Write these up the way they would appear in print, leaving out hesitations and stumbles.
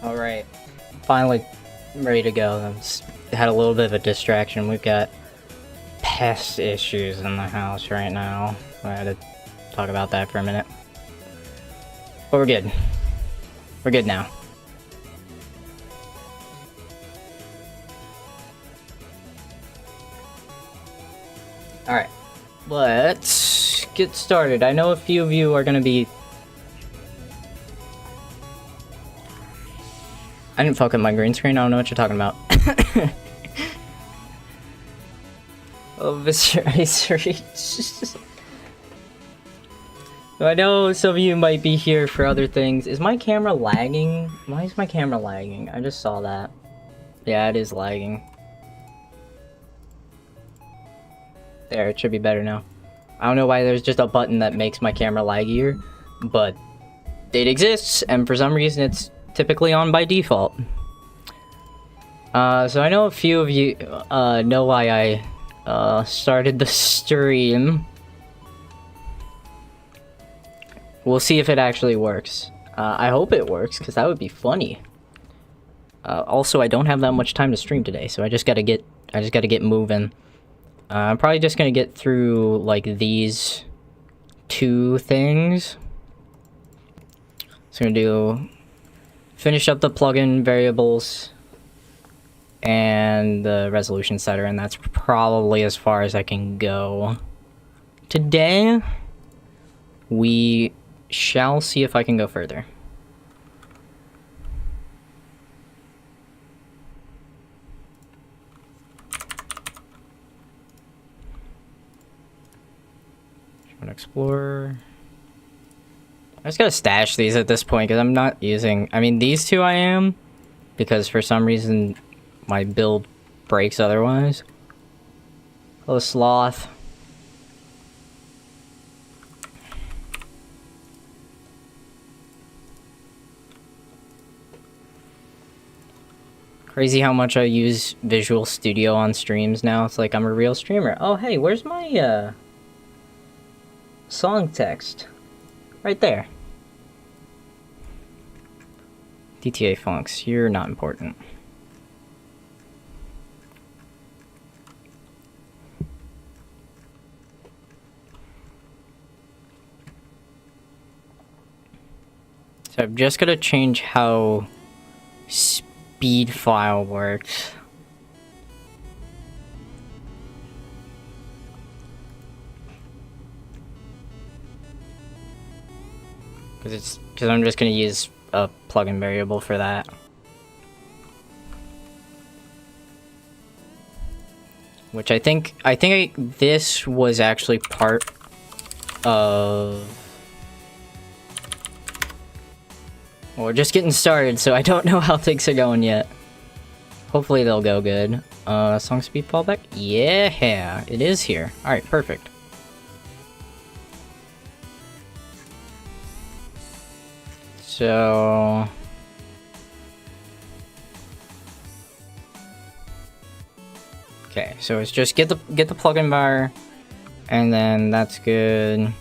Alright, finally ready to go. I just had a little bit of a distraction. We've got pest issues in the house right now. I had to talk about that for a minute. But we're good. We're good now. Alright, let's get started. I know a few of you are gonna be... I didn't fuck up my green screen, I don't know what you're talking about. Oh, Mr. Ice Reach. I know some of you might be here for other things. Is my camera lagging? Why is my camera lagging? I just saw that. Yeah, it is lagging. There, it should be better now. I don't know why there's just a button that makes my camera laggier, but it exists, and for some reason it's typically on by default. So I know a few of you know why I started the stream. We'll see if it actually works. I hope it works, because that would be funny. Also, I don't have that much time to stream today, so I just gotta get moving. I'm probably just gonna get through like these two things. So I'm gonna finish up the plugin variables and the resolution setter, and that's probably as far as I can go. Today, we shall see if I can go further. Explorer. I just gotta stash these at this point because I'm not using... I mean, these two I am, because for some reason my build breaks otherwise. Hello, Sloth. Crazy how much I use Visual Studio on streams now. It's like I'm a real streamer. Oh, hey, where's my, song text? Right there. DTA Funks, you're not important. So I'm just gonna change how speed file works. Because I'm just gonna use a plugin variable for that. Which I think this was actually part of... Well, we're just getting started, so I don't know how things are going yet. Hopefully they'll go good. Song speed fallback? Yeah, it is here. Alright, perfect. So... Okay, so it's just get the plugin bar, and then that's good.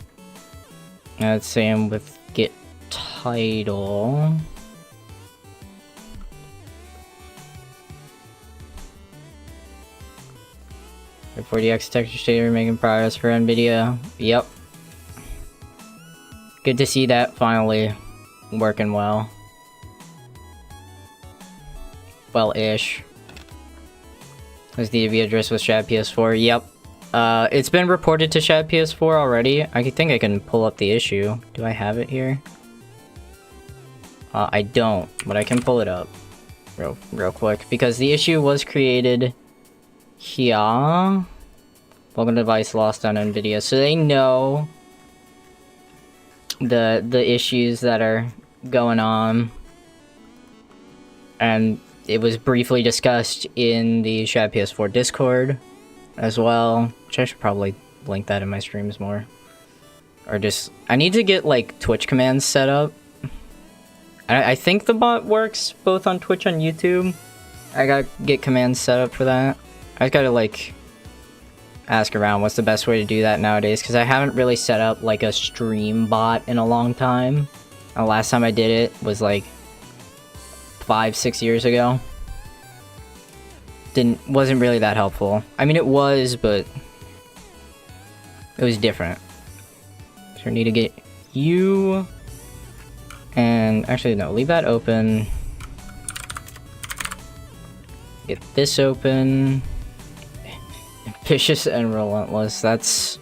Now same with get title. The 40x texture shader making progress for NVIDIA. Yep. Good to see that finally working well. Well-ish. Does need to be addressed with Shad PS4. Yep. It's been reported to Shad PS4 already. I think I can pull up the issue. Do I have it here? I don't, but I can pull it up real quick because the issue was created here. Welcome device lost on NVIDIA, so they know the issues that are going on, and it was briefly discussed in the Shad PS4 Discord as well, which I should probably link that in my streams more. Or just... I need to get, like, Twitch commands set up. I think the bot works both on Twitch and YouTube. I gotta get commands set up for that. I just gotta, like, ask around what's the best way to do that nowadays, because I haven't really set up, like, a stream bot in a long time. The last time I did it was, like, 5-6 years ago. Wasn't really that helpful. I mean, it was, but it was different. So we need to get you, and actually no, leave that open. Get this open. Ambitious and relentless. That's.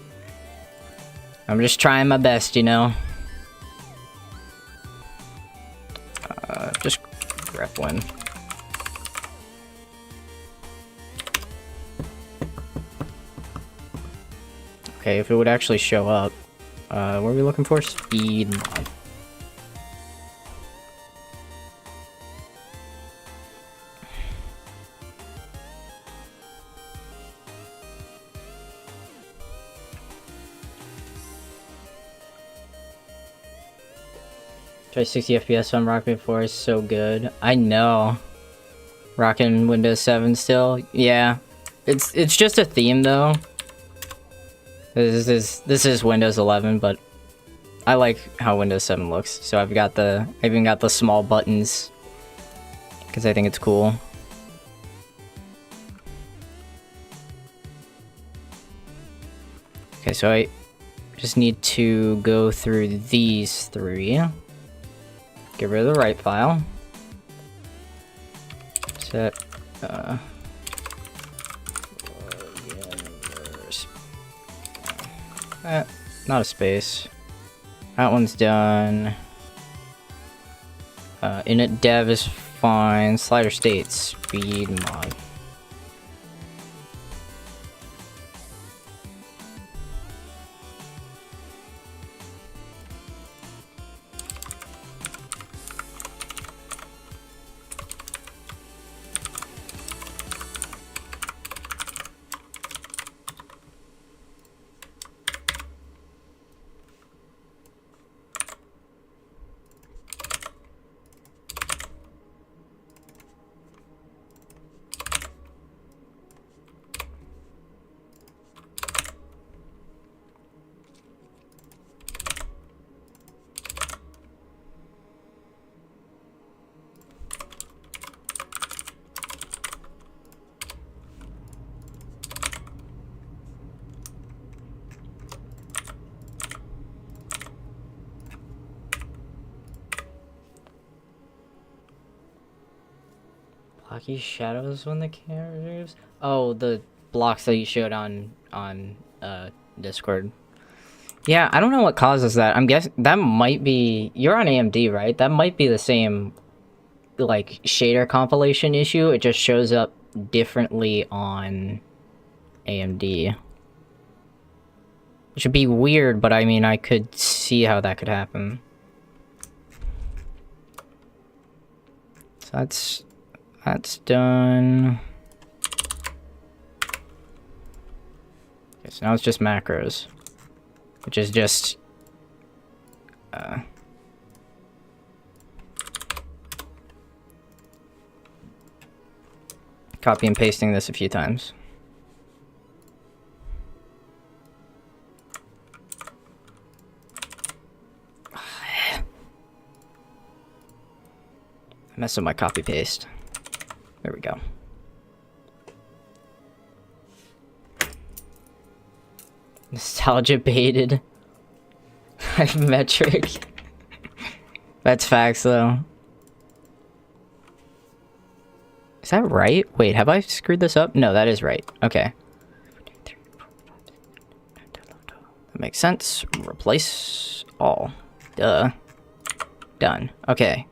I'm just trying my best, you know. Just rep win. Okay, if it would actually show up. What are we looking for? Speed mod. Try 60 FPS on Rockin' 4 is so good. I know. Rockin' Windows 7 still? Yeah. It's just a theme though. This is Windows 11, but I like how Windows 7 looks. So I even got the small buttons because I think it's cool. Okay, so I just need to go through these three. Get rid of the write file. Set not a space. That one's done. Init dev is fine. Slider state speed mod. Blocky shadows when the camera moves? Oh, the blocks that you showed on Discord. Yeah, I don't know what causes that. I'm guessing that might be... You're on AMD, right? That might be the same, like, shader compilation issue. It just shows up differently on AMD. It should be weird, but I mean, I could see how that could happen. So that's done. Okay, so now it's just macros, which is just copy and pasting this a few times. I messed up my copy paste. There we go. Nostalgia baited. Metric. That's facts though. Is that right? Wait, have I screwed this up? No, that is right. Okay. That makes sense. Replace all. Duh. Done. Okay.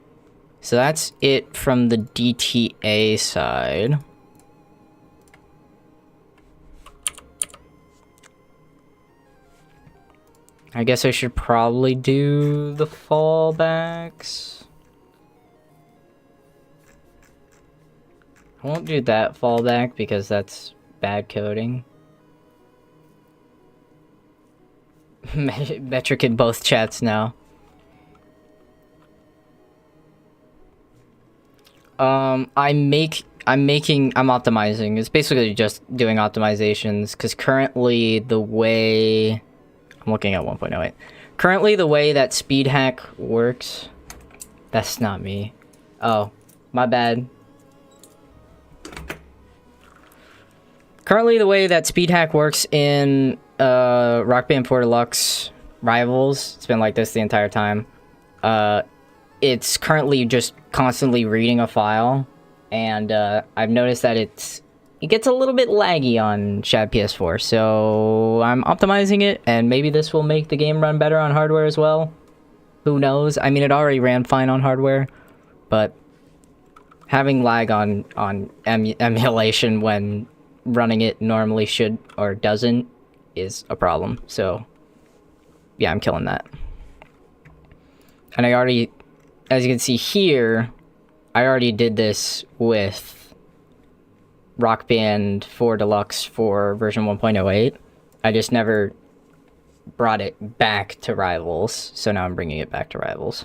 So that's it from the DTA side. I guess I should probably do the fallbacks. I won't do that fallback because that's bad coding. Metric in both chats now. I'm optimizing. It's basically just doing optimizations because currently the way I'm looking at 1.08. Currently the way that speed hack works, that's not me. Oh, My bad. Currently, the way that speed hack works in Rock Band 4 Deluxe Rivals, it's been like this the entire time. It's currently just constantly reading a file, and I've noticed that it gets a little bit laggy on Shad PS4, so I'm optimizing it, and maybe this will make the game run better on hardware as well. Who knows? I mean, it already ran fine on hardware, but having lag on emulation when running it normally should or doesn't is a problem. So yeah, I'm killing that. And I already, as you can see here, I already did this with Rock Band 4 Deluxe for version 1.08. I just never brought it back to Rivals, so now I'm bringing it back to Rivals.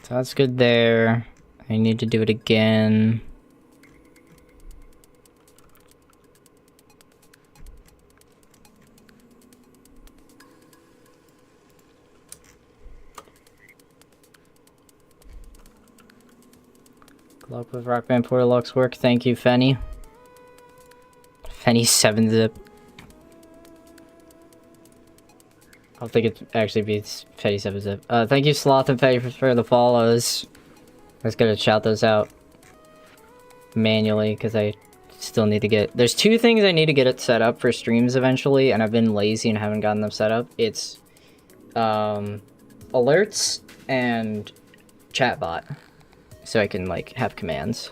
So that's good there. I need to do it again. Good luck with Rock Band 4 Deluxe work. Thank you, Fenny. Fenny 7-zip. I don't think it actually beats Fetty 7-zip. Thank you, Sloth and Fetty, for the follows. I was gonna shout those out manually, because I still need to get... There's two things I need to get it set up for streams eventually, and I've been lazy and haven't gotten them set up. It's, alerts and chatbot, so I can, like, have commands.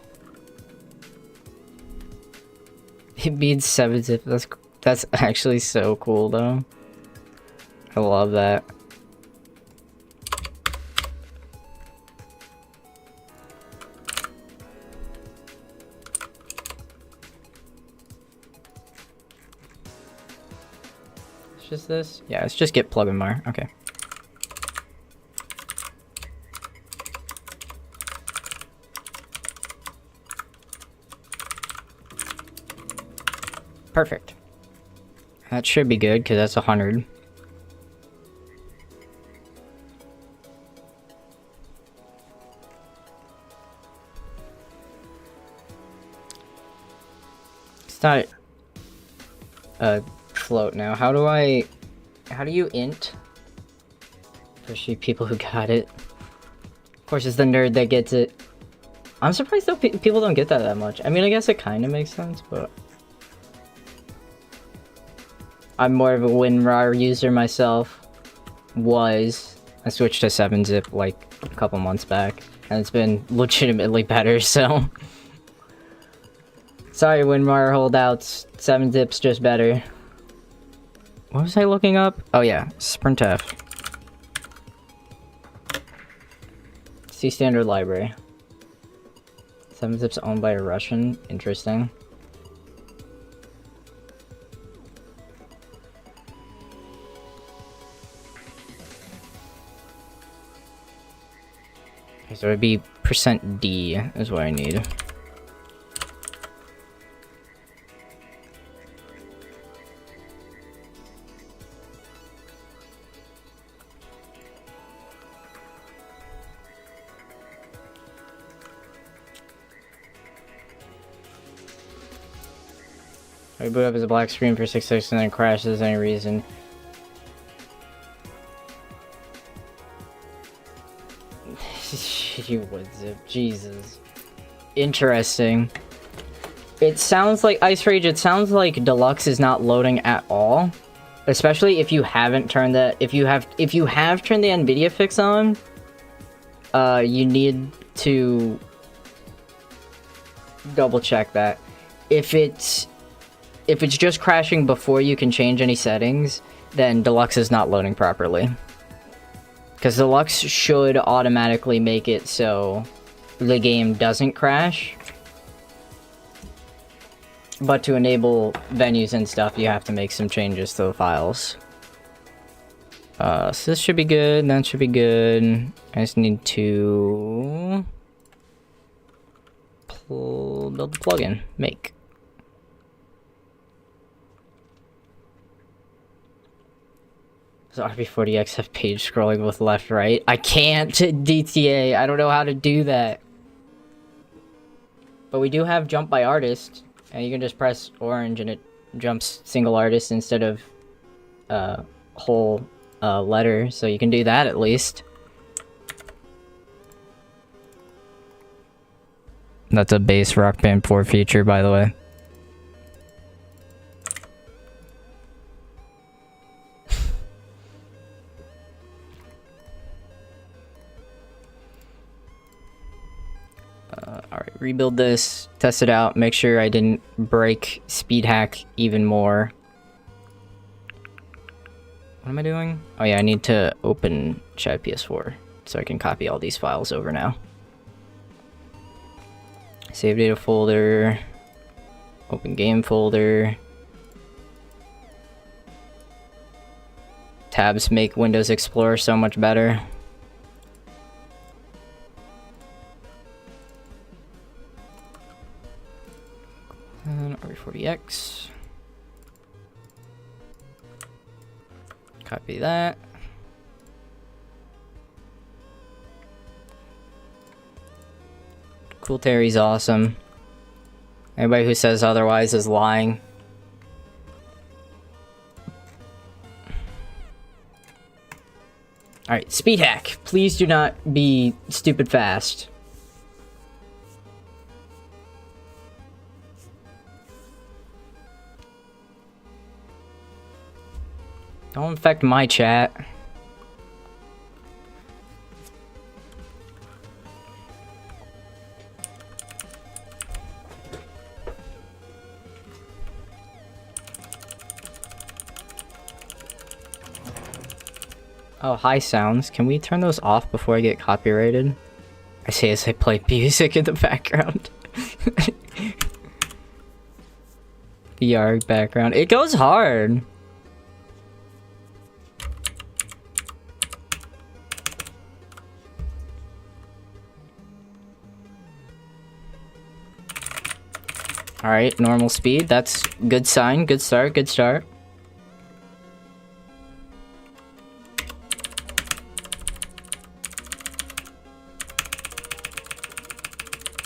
It beats 7-zip. That's actually so cool, though. I love that. It's just this? Yeah, it's just git plugin mar. Okay. Perfect. That should be good, because that's 100. Not float now. How do you int? Especially people who got it. Of course, it's the nerd that gets it. I'm surprised though people don't get that much. I mean, I guess it kind of makes sense, but I'm more of a WinRAR user myself. I switched to 7-zip like a couple months back, and it's been legitimately better, so... Sorry, WinRAR holdouts. 7-zip's just better. What was I looking up? Oh yeah, sprintf. C standard library. 7-zip's owned by a Russian. Interesting. Okay, so it'd be %D is what I need. I boot up as a black screen for 6 seconds and then crashes any reason. You would zip, Jesus. Interesting. It sounds like Ice Rage. It sounds like Deluxe is not loading at all, especially if you haven't turned that. If you have turned the NVIDIA fix on, you need to double check that. If it's just crashing before you can change any settings, then Deluxe is not loading properly. Because Deluxe should automatically make it so the game doesn't crash. But to enable venues and stuff, you have to make some changes to the files. So this should be good, that should be good. I just need to build the plugin, make. Does RB40X have page scrolling with left, right? I can't, DTA, I don't know how to do that. But we do have jump by artist, and you can just press orange and it jumps single artist instead of whole letter, so you can do that at least. That's a base Rock Band 4 feature, by the way. Alright, rebuild this, test it out, make sure I didn't break speed hack even more. What am I doing? Oh yeah, I need to open Chat PS4 so I can copy all these files over now. Save data folder, open game folder. Tabs make Windows Explorer so much better. And RB40X. Copy that. Cool Terry's awesome. Anybody who says otherwise is lying. Alright, speed hack. Please do not be stupid fast. Don't infect my chat. Oh, hi sounds. Can we turn those off before I get copyrighted? I say as I play music in the background. VR background. It goes hard. Alright, normal speed. That's good sign. Good start. Good start.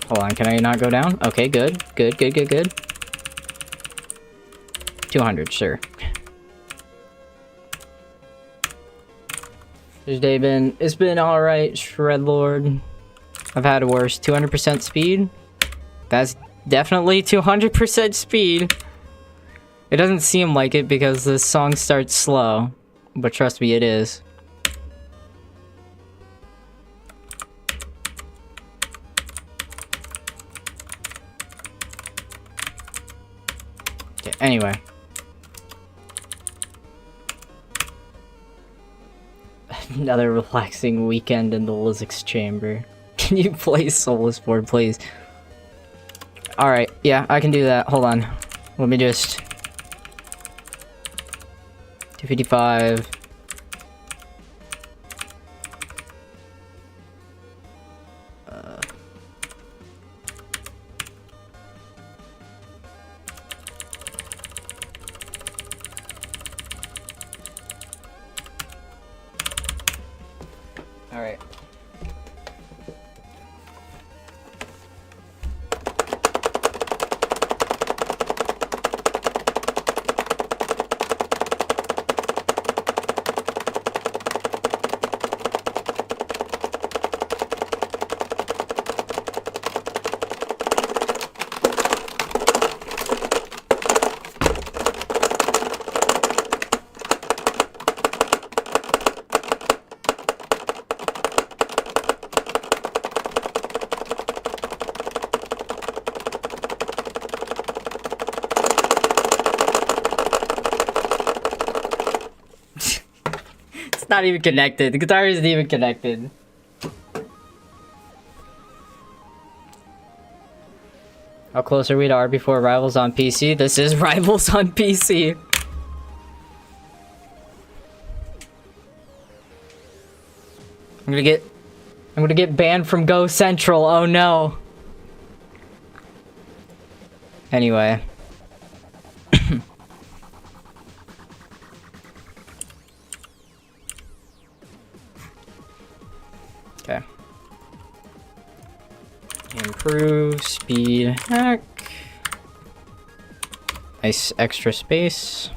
Hold on, can I not go down? Okay, good. Good, good, good, good. 200, sure. This day it's been alright, Shredlord. I've had worse. 200% speed? That's definitely 200% speed. It doesn't seem like it because the song starts slow, but trust me, it is. Okay, anyway. Another relaxing weekend in the Lizzix chamber. Can you play Soulless Board, please? Alright, yeah, I can do that. Hold on. Let me just... 255. Alright. Not even connected. The guitar isn't even connected. How close are we to RB4 Rivals on PC? This is Rivals on PC. I'm gonna get banned from Go Central. Oh no. Anyway. Okay. Improve speed hack. Nice extra space.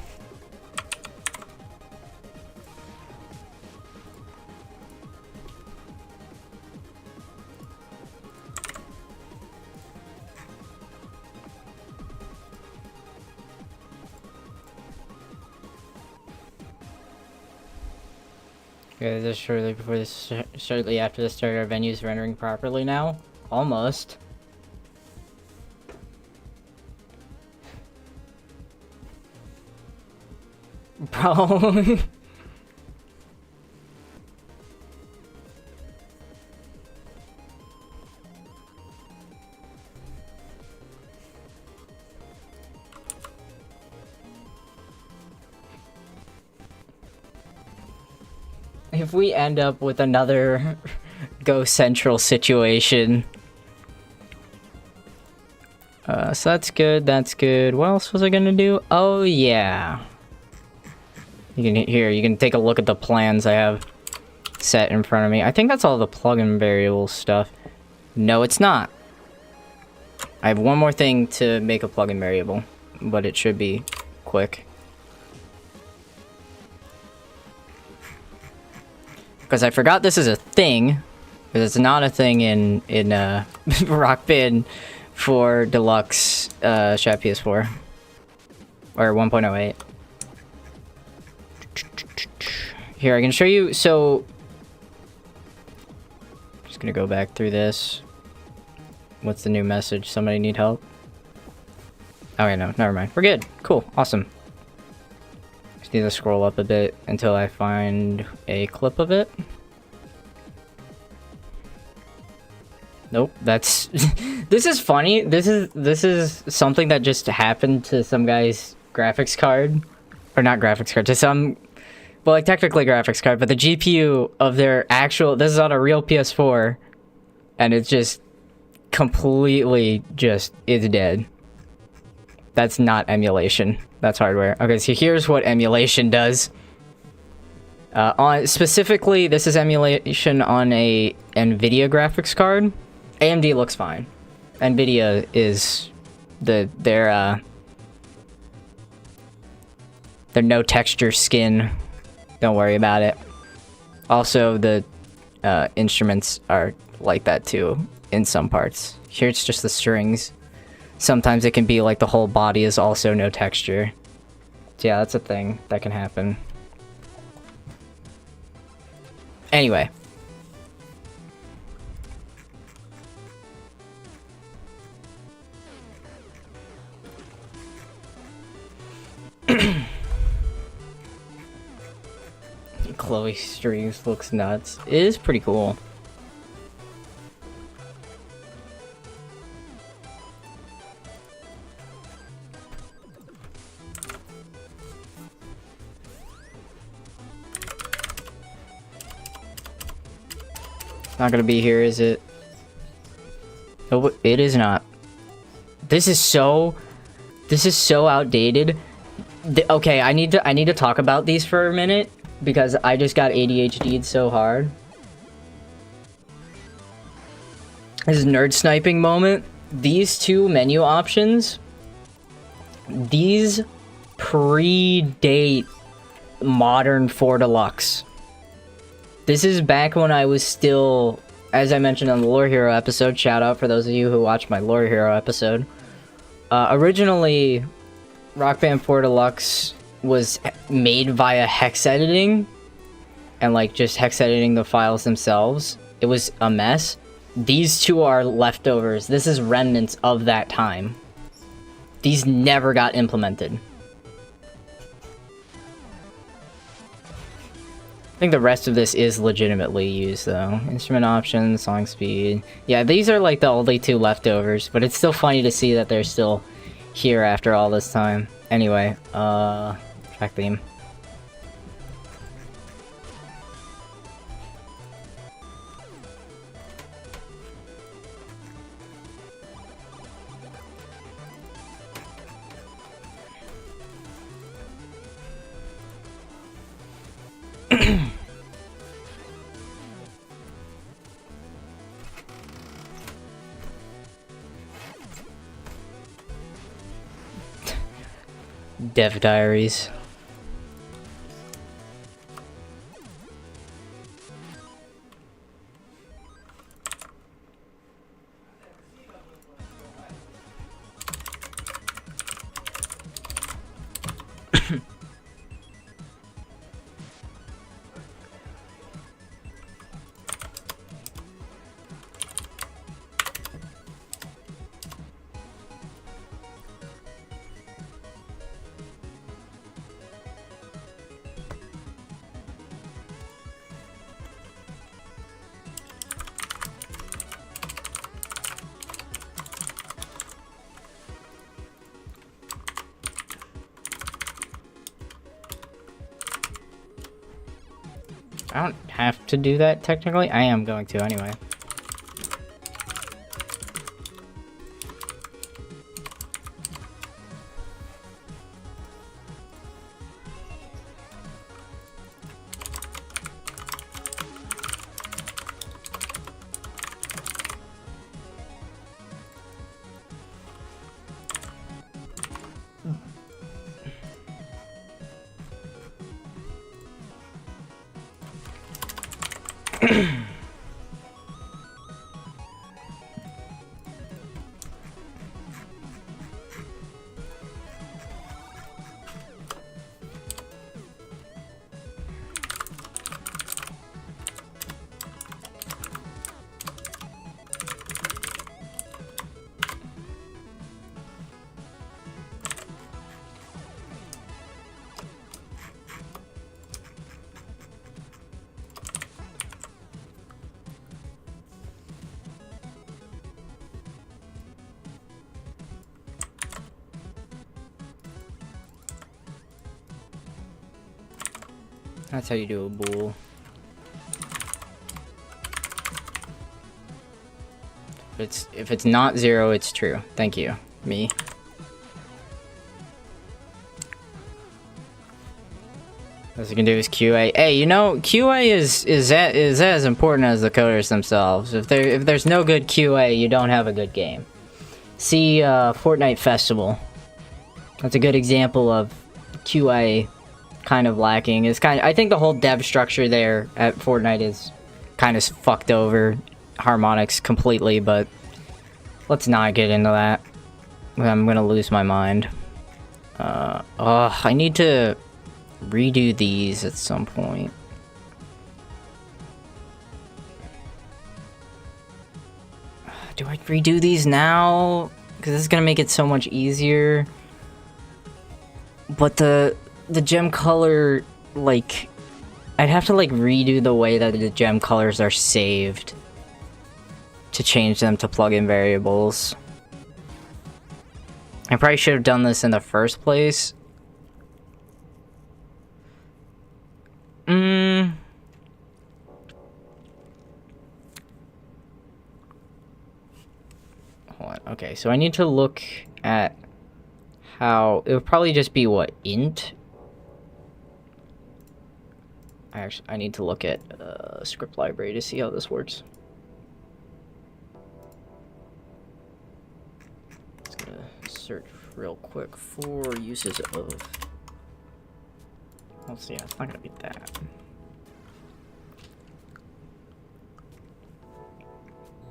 Okay, this shortly before this, shortly after the start, our venue's rendering properly now. Almost. Bro. If we end up with another Go Central situation. So that's good, that's good. What else was I gonna do? Oh yeah. You can take a look at the plans I have set in front of me. I think that's all the plugin variable stuff. No, it's not. I have one more thing to make a plugin variable, but it should be quick. Because I forgot this is a thing, because it's not a thing in Rock Band for Deluxe Chat PS4 or 1.08. Here, I can show you. So, just gonna go back through this. What's the new message? Somebody need help? Oh, yeah, no, never mind. We're good. Cool. Awesome. Just need to scroll up a bit until I find a clip of it. Nope, that's... This is funny. This is something that just happened to some guy's graphics card. Or not graphics card, to some... Well, like, technically graphics card, but the GPU of their actual... This is on a real PS4. And it's just... completely just... is dead. That's not emulation. That's hardware. Okay, so here's what emulation does. Specifically, this is emulation on a NVIDIA graphics card. AMD looks fine. NVIDIA is their no texture skin. Don't worry about it. Also, the instruments are like that too in some parts. Here it's just the strings. Sometimes it can be like the whole body is also no texture. So yeah, that's a thing that can happen. Anyway. Chloe streams looks nuts. It is pretty cool. Not gonna be here, is it? Oh, it is not. This is so outdated. Okay, I need to talk about these for a minute because I just got ADHD'd so hard. This is nerd sniping moment. These two menu options, these predate modern 4 Deluxe. This is back when I was still, as I mentioned on the Lore Hero episode, shout out for those of you who watched my Lore Hero episode. Originally, Rock Band 4 Deluxe was made via hex editing, and like just hex editing the files themselves. It was a mess. These two are leftovers. This is remnants of that time. These never got implemented. I think the rest of this is legitimately used though. Instrument options, song speed. Yeah, these are like the only two leftovers, but it's still funny to see that they're still here after all this time. Anyway, track theme. Dev diaries. I don't have to do that technically. I am going to anyway. That's how you do a bool. If it's not 0, it's true. Thank you, me. What you can do is QA. Hey, you know, QA is as important as the coders themselves. If there's no good QA, you don't have a good game. See Fortnite Festival. That's a good example of QA kind of lacking. I think the whole dev structure there at Fortnite is kind of fucked over harmonics completely, but let's not get into that. I'm gonna lose my mind. I need to redo these at some point. Do I redo these now? Because this is gonna make it so much easier. But the gem color, like, I'd have to like redo the way that the gem colors are saved to change them to plugin variables. I probably should have done this in the first place. Hold on. Okay, so I need to look at how it would probably just be what, int? I need to look at script library to see how this works. Just gonna search real quick for uses of. Let's see, it's not gonna be that.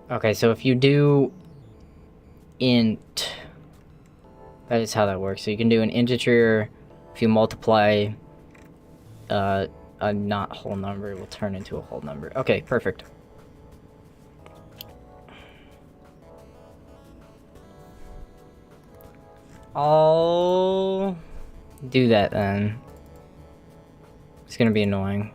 Okay, so if you do int, that is how that works. So you can do an integer. If you multiply a not whole number, it will turn into a whole number. Okay, perfect. I'll do that then. It's gonna be annoying.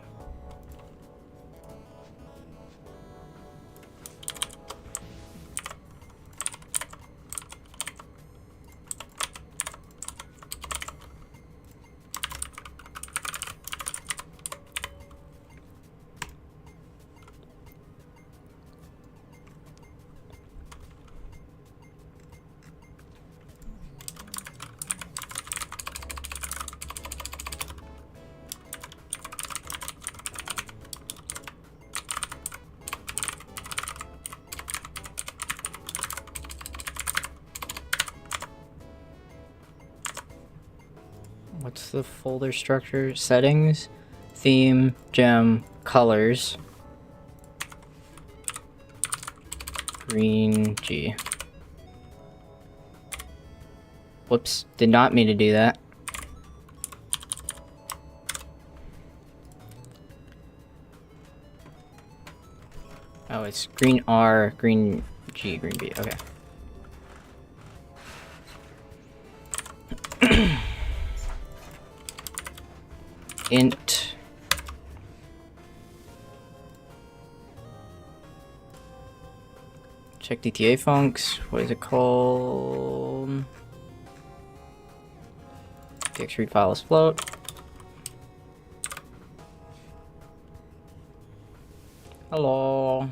What's the folder structure? Settings, theme, gem, colors, green G. Whoops, did not mean to do that. Oh, it's green R, green G, green B, okay. Int. Check DTA funcs. What is it called? Dx file is float. Hello.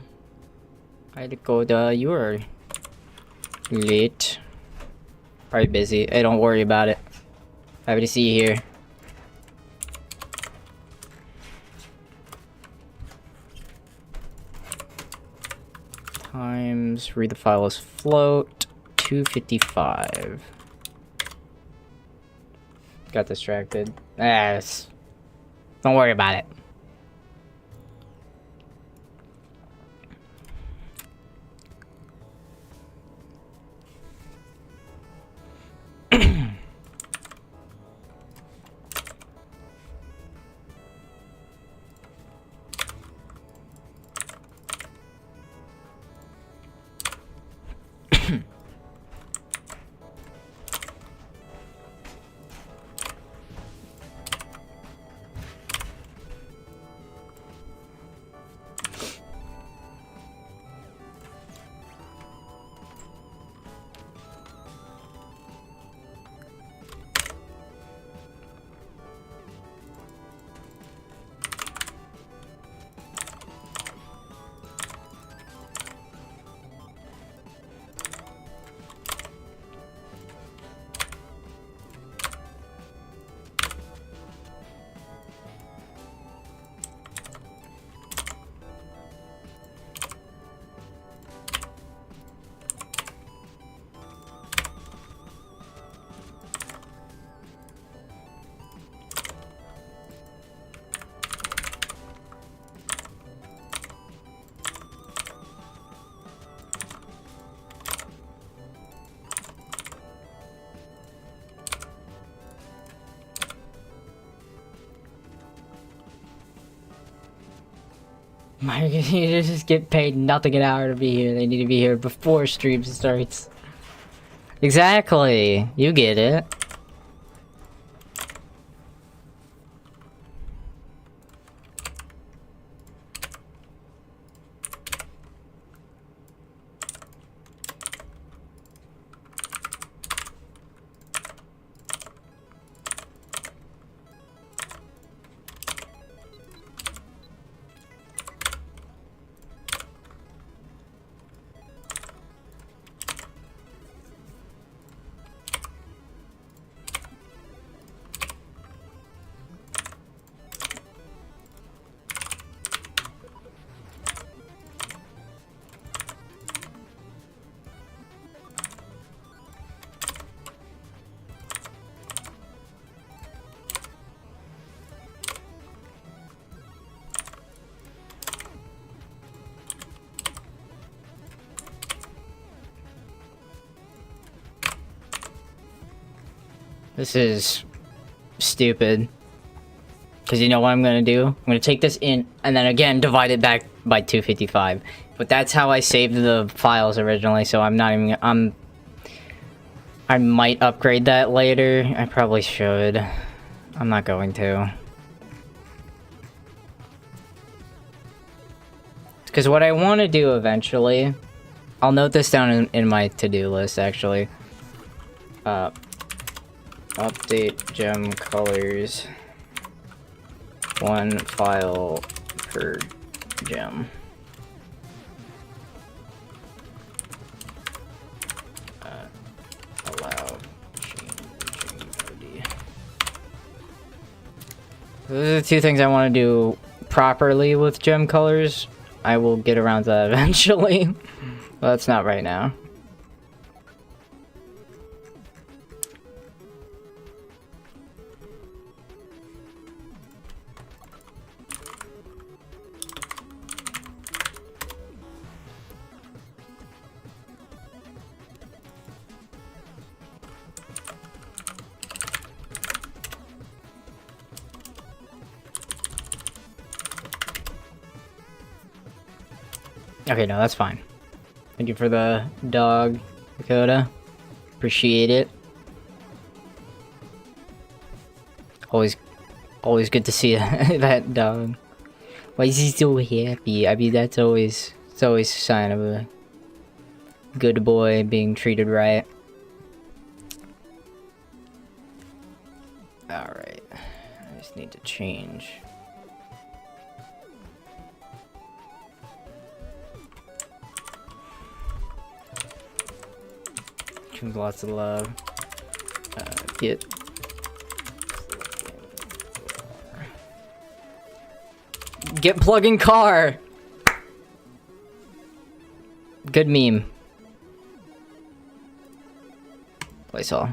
I had to go you were late. Probably busy. Hey, don't worry about it. Happy to see you here. Times, read the file as float, 255. Got distracted. Don't worry about it. My you just get paid nothing an hour to be here. They need to be here before stream starts. Exactly. You get it. This is stupid. Because you know what I'm going to do? I'm going to take this in and then again divide it back by 255. But that's how I saved the files originally, so I'm not even... I might upgrade that later. I probably should. I'm not going to. Because what I want to do eventually... I'll note this down in my to-do list, actually. Update gem colors. 1 file per gem. Allow changing ID. Those are the two things I want to do properly with gem colors. I will get around to that eventually. Well, that's not right now. Okay, no, that's fine. Thank you for the dog, Dakota. Appreciate it. Always good to see that dog. Why is he so happy? I mean, it's always a sign of a good boy being treated right. Alright. I just need to change. Lots of love. Get plug-in car! Good meme. Place all.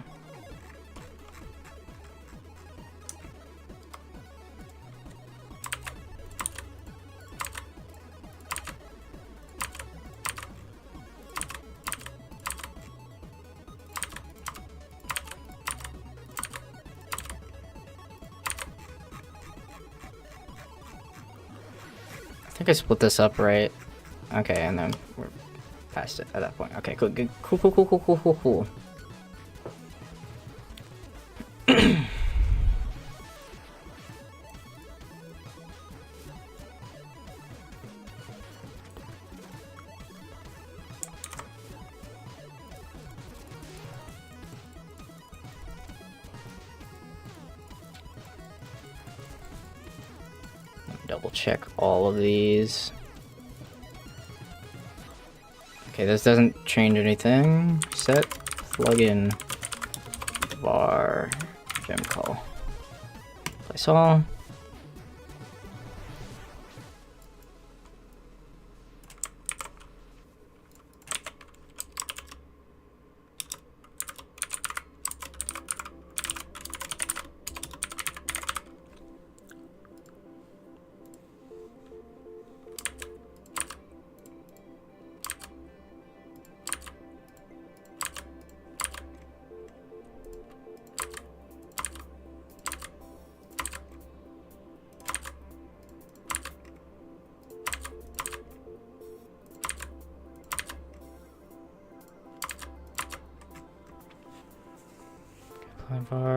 I think I split this up right. Okay, and then we're past it at that point. Okay, cool, good, cool. Double check all of these. Okay, this doesn't change anything. Set plugin var gem call. Place all.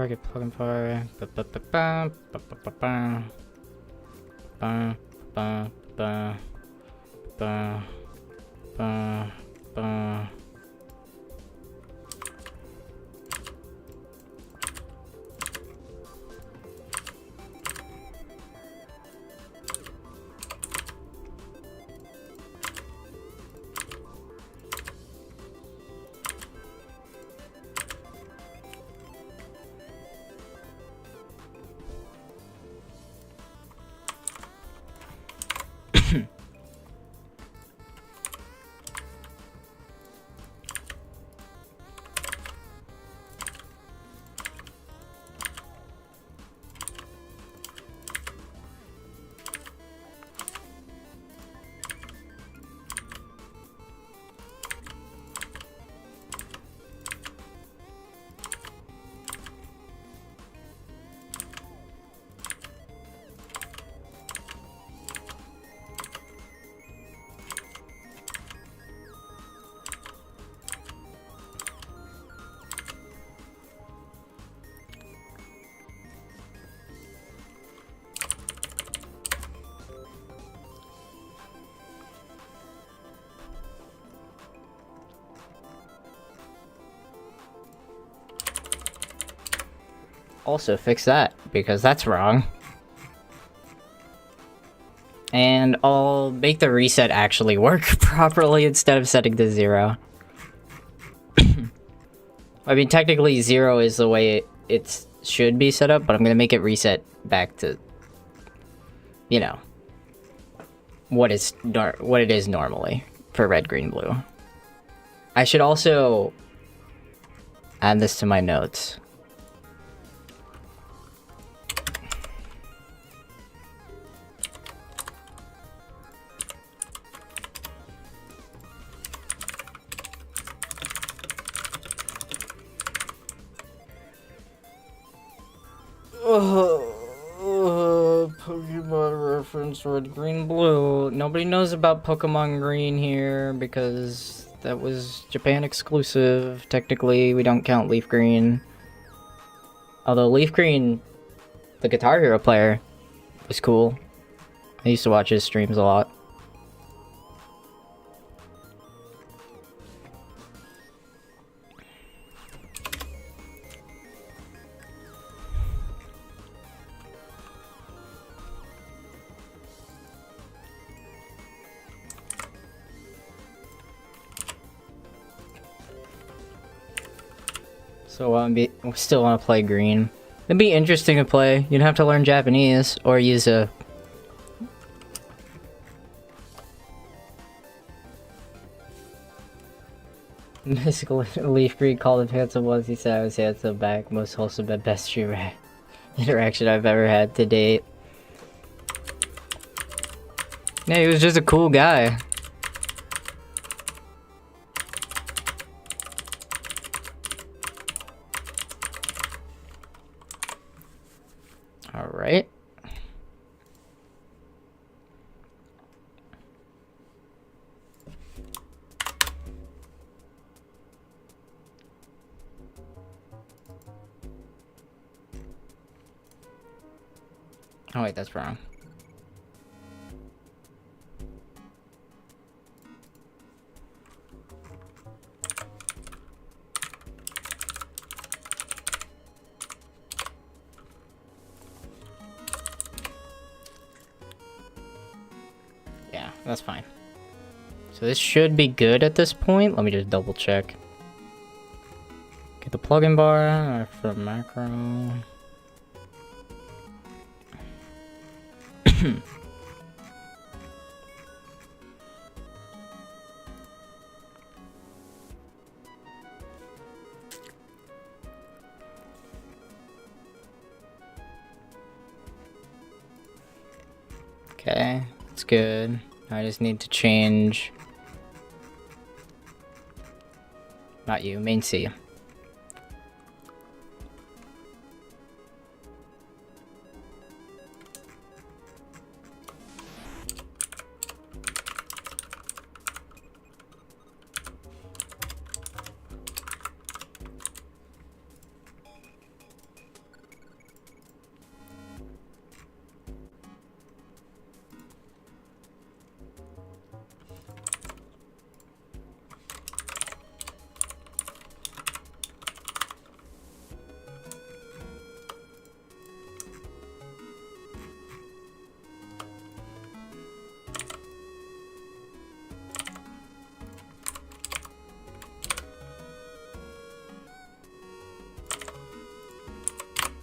Get plugin var. Also fix that, because that's wrong. And I'll make the reset actually work properly instead of setting to 0. I mean, technically 0 is the way it should be set up, but I'm gonna make it reset back to, you know, what it is normally for red, green, blue. I should also add this to my notes. Pokemon reference, red, green, blue. Nobody knows about Pokemon Green here because that was Japan exclusive. Technically, we don't count Leaf Green. Although Leaf Green, the Guitar Hero player, was cool. I used to watch his streams a lot. So we still want to play green. It'd be interesting to play. You'd have to learn Japanese or use a... Mystical Leaf Green called him handsome once. He said I was handsome back. Most wholesome and best interaction I've ever had to date. Yeah, he was just a cool guy. Alright. Oh wait, that's wrong. Yeah, that's fine. So this should be good at this point. Let me just double check. Get the plugin bar for macro. Okay, that's good. I just need to change. Not you, main C.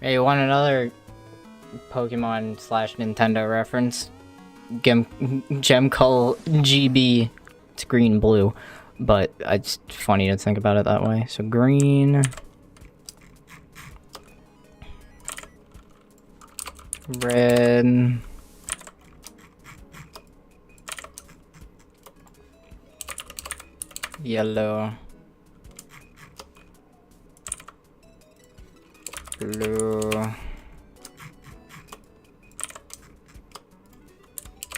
Hey, you want another Pokemon slash Nintendo reference? Gemcall GB. It's green blue, but it's funny to think about it that way. So green, red, yellow, blue,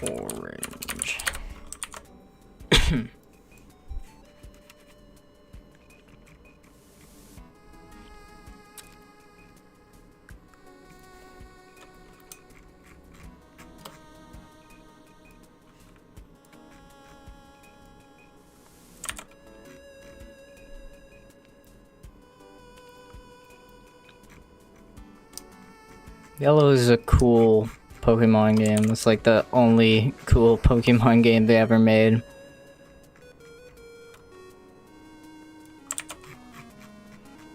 orange. Yellow is a cool Pokemon game. It's like the only cool Pokemon game they ever made.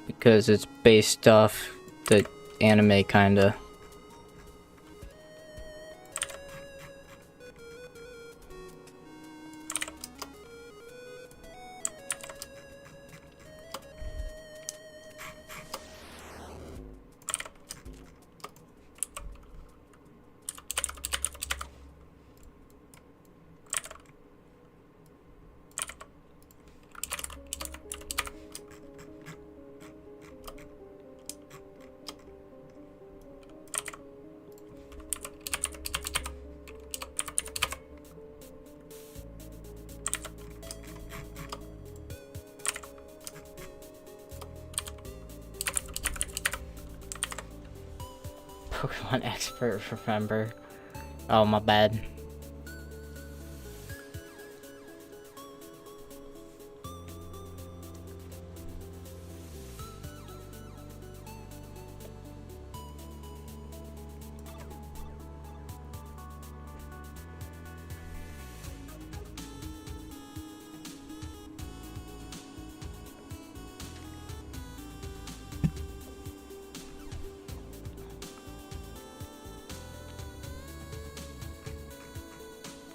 Because it's based off the anime, kinda. Pokemon expert, remember? Oh, my bad.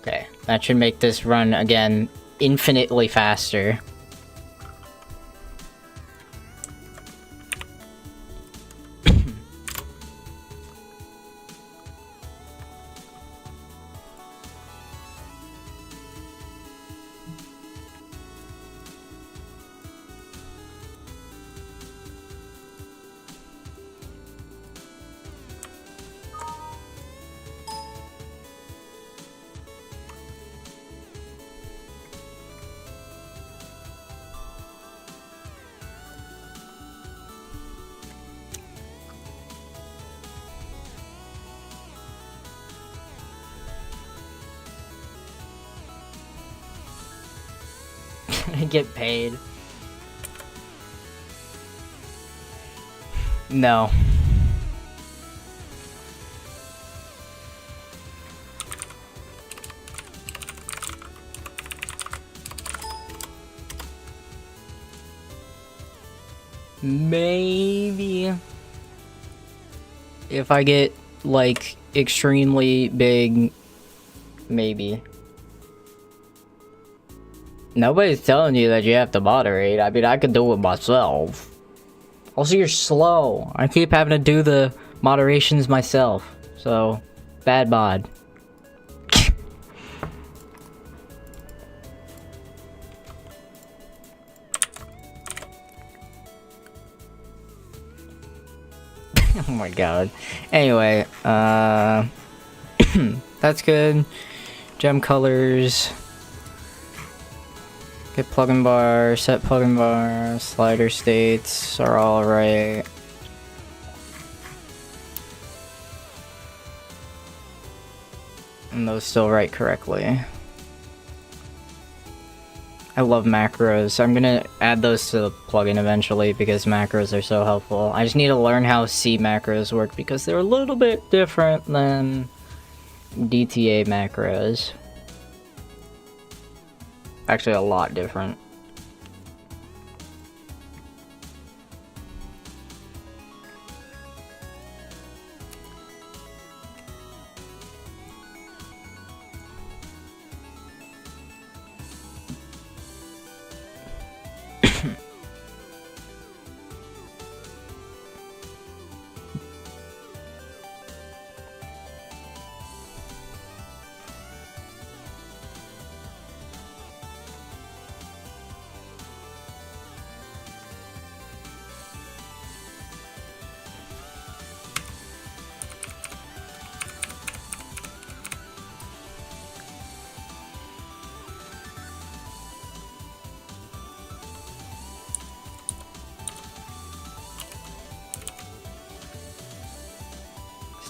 Okay, that should make this run again infinitely faster. Get paid. No. Maybe if I get like extremely big, maybe. Nobody's telling you that you have to moderate. I mean, I could do it myself. Also, you're slow. I keep having to do the moderations myself. So, bad mod. Oh my god. Anyway, that's good. Gem colors. Get plugin bar, set plugin bar, slider states are all right. And those still write correctly. I love macros. I'm gonna add those to the plugin eventually because macros are so helpful. I just need to learn how C macros work because they're a little bit different than DTA macros. Actually, a lot different.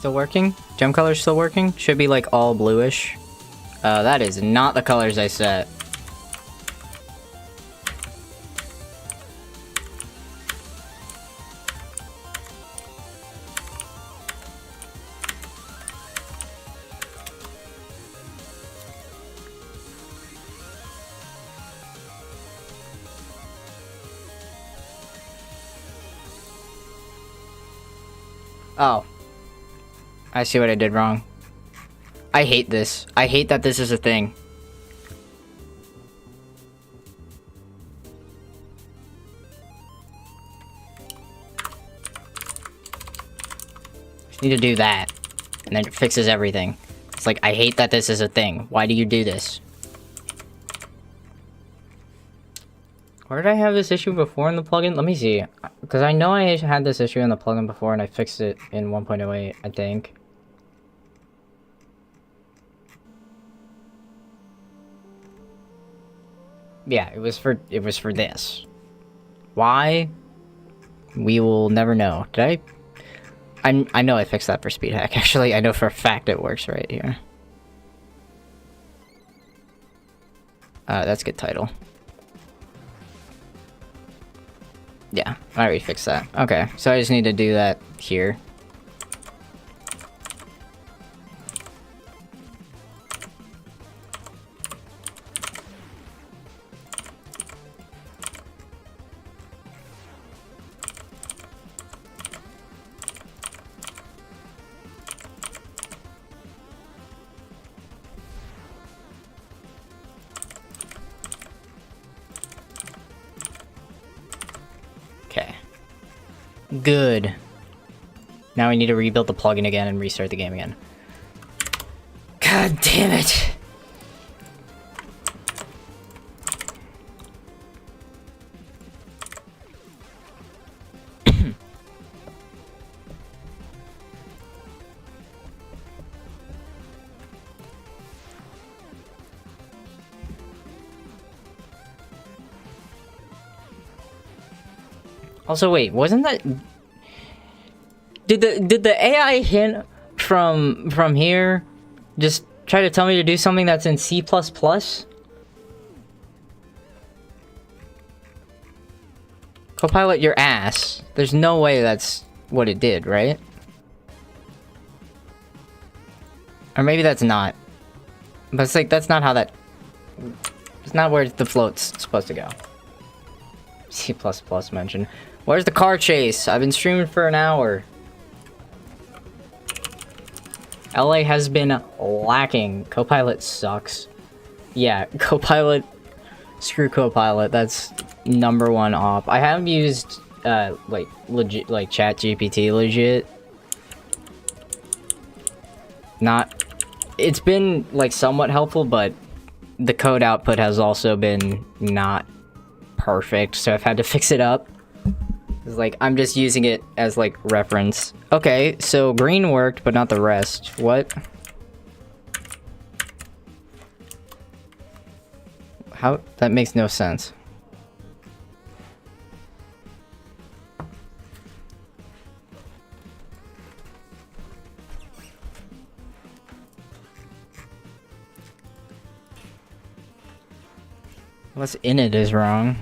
Still working? Gem colors still working? Should be like all bluish. That is not the colors I set. Oh. I see what I did wrong. I hate this. I hate that this is a thing. Just need to do that. And then it fixes everything. It's like, I hate that this is a thing. Why do you do this? Where did I have this issue before in the plugin? Let me see. Because I know I had this issue in the plugin before and I fixed it in 1.08, I think. Yeah, it was for this. Why? We will never know. Did I know I fixed that for speed hack. Actually, I know for a fact it works right here. That's a good title. Yeah, I already fixed that. Okay, so I just need to do that here. Okay. Good. Now we need to rebuild the plugin again and restart the game again. God damn it! Also, wait, wasn't that... Did the AI hint from here just try to tell me to do something that's in C++? Copilot your ass. There's no way that's what it did, right? Or maybe that's not. But it's like, that's not how that... It's not where the float's supposed to go. C++ mention. Where's the car chase? I've been streaming for an hour. LA has been lacking. Copilot sucks. Yeah, Copilot... Screw Copilot. That's #1 op. I have used, like, legit, like, ChatGPT legit. Not... It's been, like, somewhat helpful, but the code output has also been not perfect, so I've had to fix it up. It's like, I'm just using it as, like, reference. Okay, so green worked, but not the rest. What? How? That makes no sense. What's in it is wrong.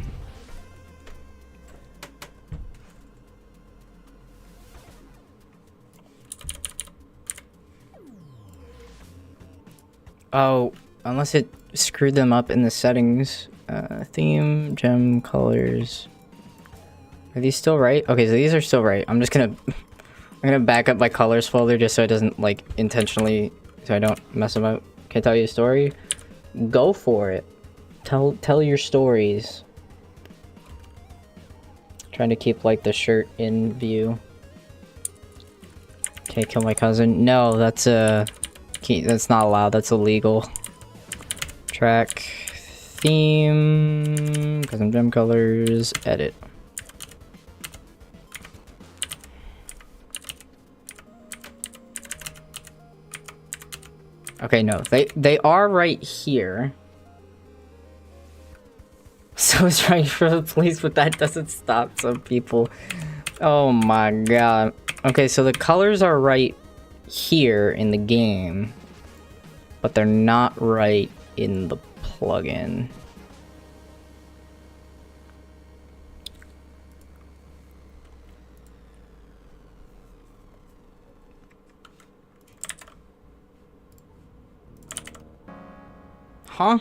Oh, unless it screwed them up in the settings. Theme, gem, colors. Are these still right? Okay, so these are still right. I'm just gonna... I'm gonna back up my colors folder just so it doesn't, like, intentionally... So I don't mess them up. Can I tell you a story? Go for it. Tell your stories. Trying to keep, like, the shirt in view. Okay, kill my cousin. No, that's that's not allowed. That's illegal. Track, theme, custom gem colors, edit. Okay, no, they are right here. So it's right for the police, but that doesn't stop some people. Oh my god. Okay, so the colors are right here in the game, but they're not right in the plugin. Huh?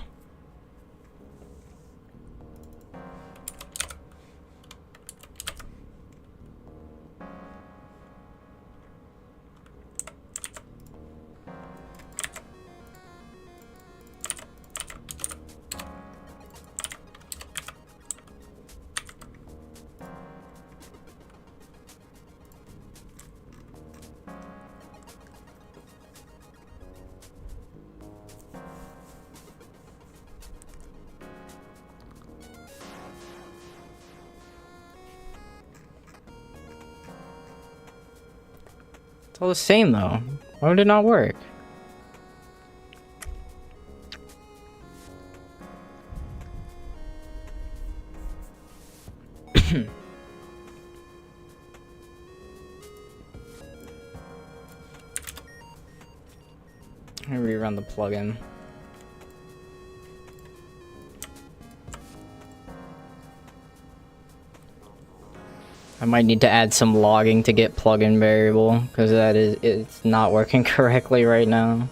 It's all the same though. Why would it not work? Rerun the plugin. I might need to add some logging to get plugin variable, because it's not working correctly right now.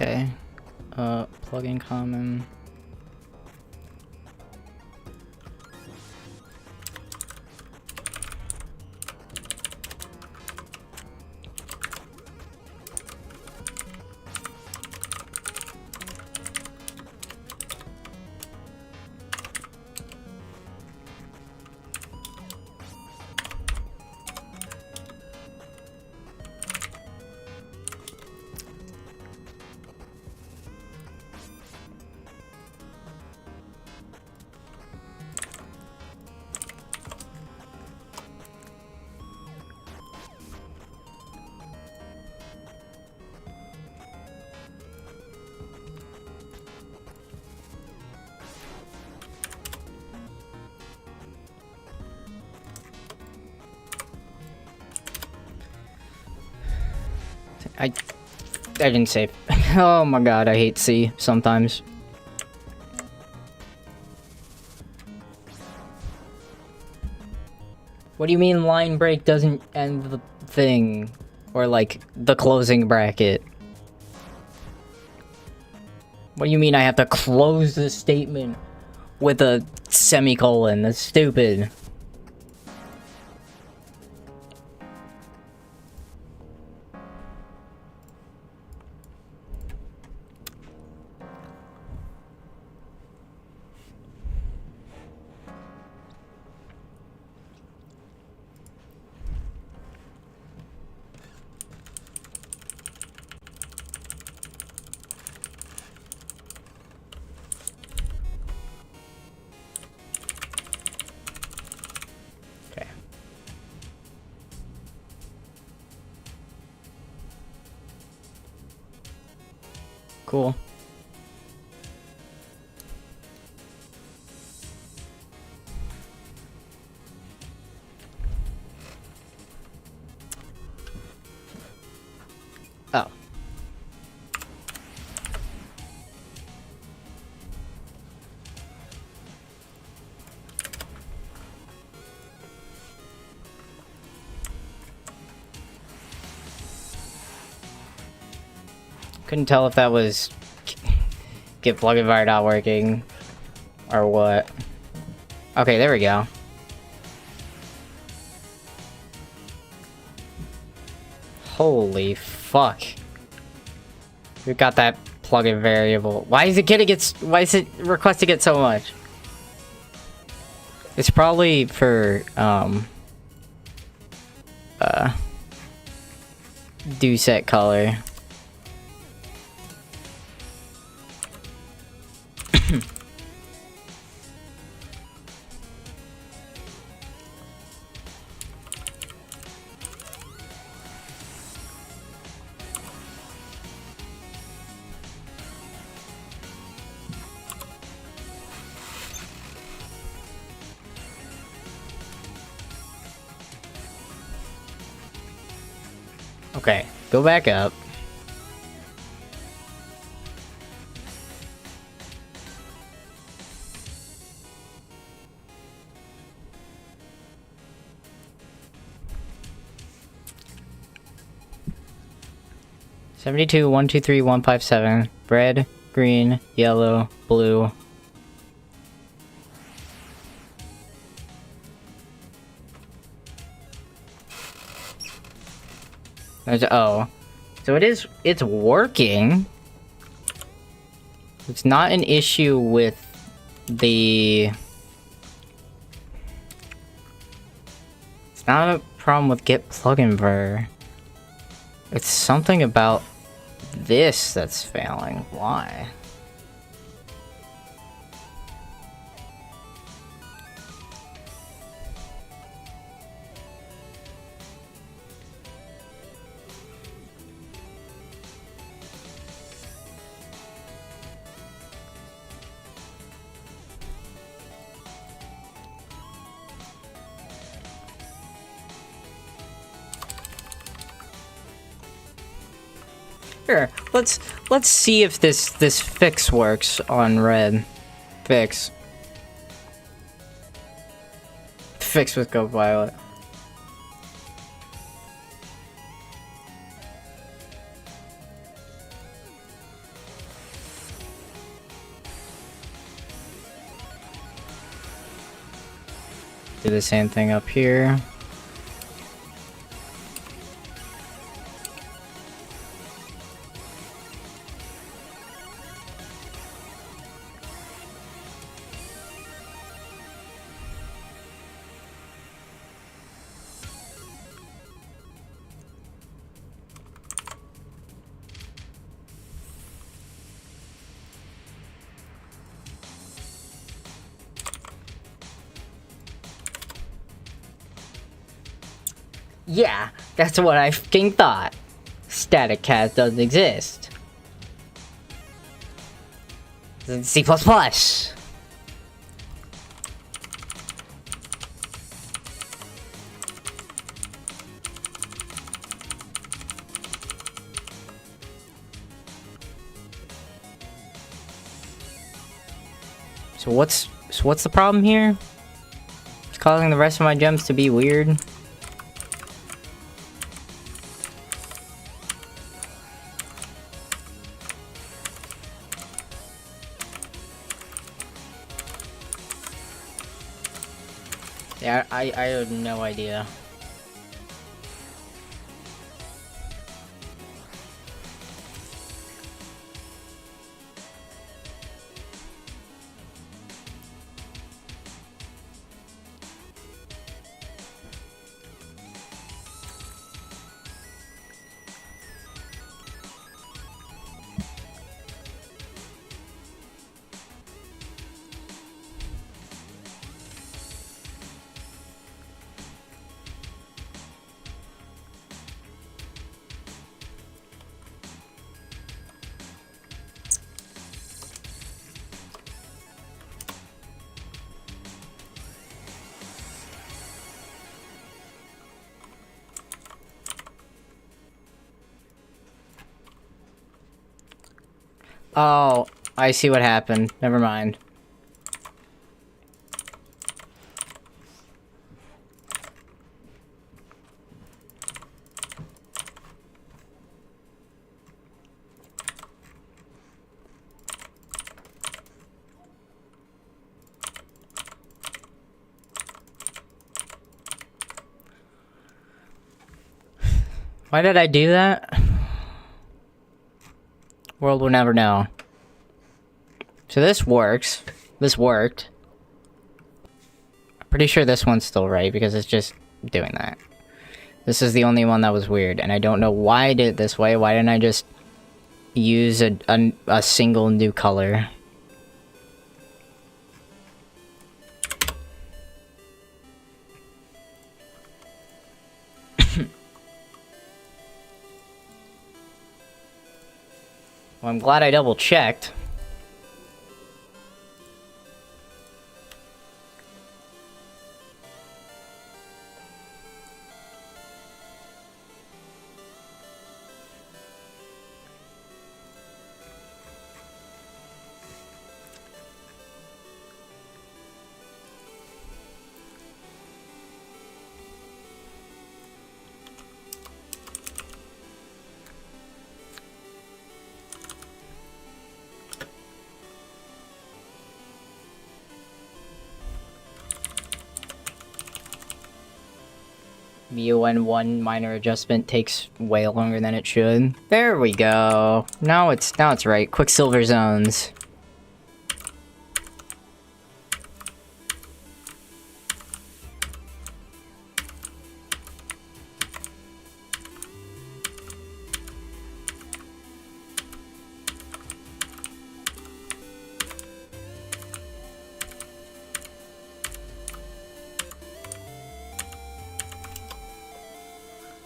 Okay, plugin common. I didn't save. Oh my god, I hate C sometimes. What do you mean line break doesn't end the thing? Or like, the closing bracket? What do you mean I have to close the statement with a semicolon? That's stupid. Cool. Oh. Couldn't tell if that was get plugin var not working or what. Okay, there we go. Holy fuck. We got that plugin variable. Why is it requesting it so much? It's probably for do set color. Okay, go back up. $72, 123, 157. Red, green, yellow, blue. Oh. So it's working. It's not an issue with the... It's not a problem with get plugin ver. It's something about this that's failing. Why? Here, let's see if this fix works on red. Fix with Go Violet. Do the same thing up here. Yeah, that's what I fucking thought. Static cat doesn't exist. It's in C++. So what's the problem here? It's causing the rest of my gems to be weird. Yeah, I have no idea. Oh, I see what happened. Never mind. Why did I do that? World will never know. So this works. This worked. I'm pretty sure this one's still right because it's just doing that. This is the only one that was weird, and I don't know why I did it this way. Why didn't I just use a single new color? Well, I'm glad I double checked. when one minor adjustment takes way longer than it should. There we go. Now it's right. Quicksilver zones.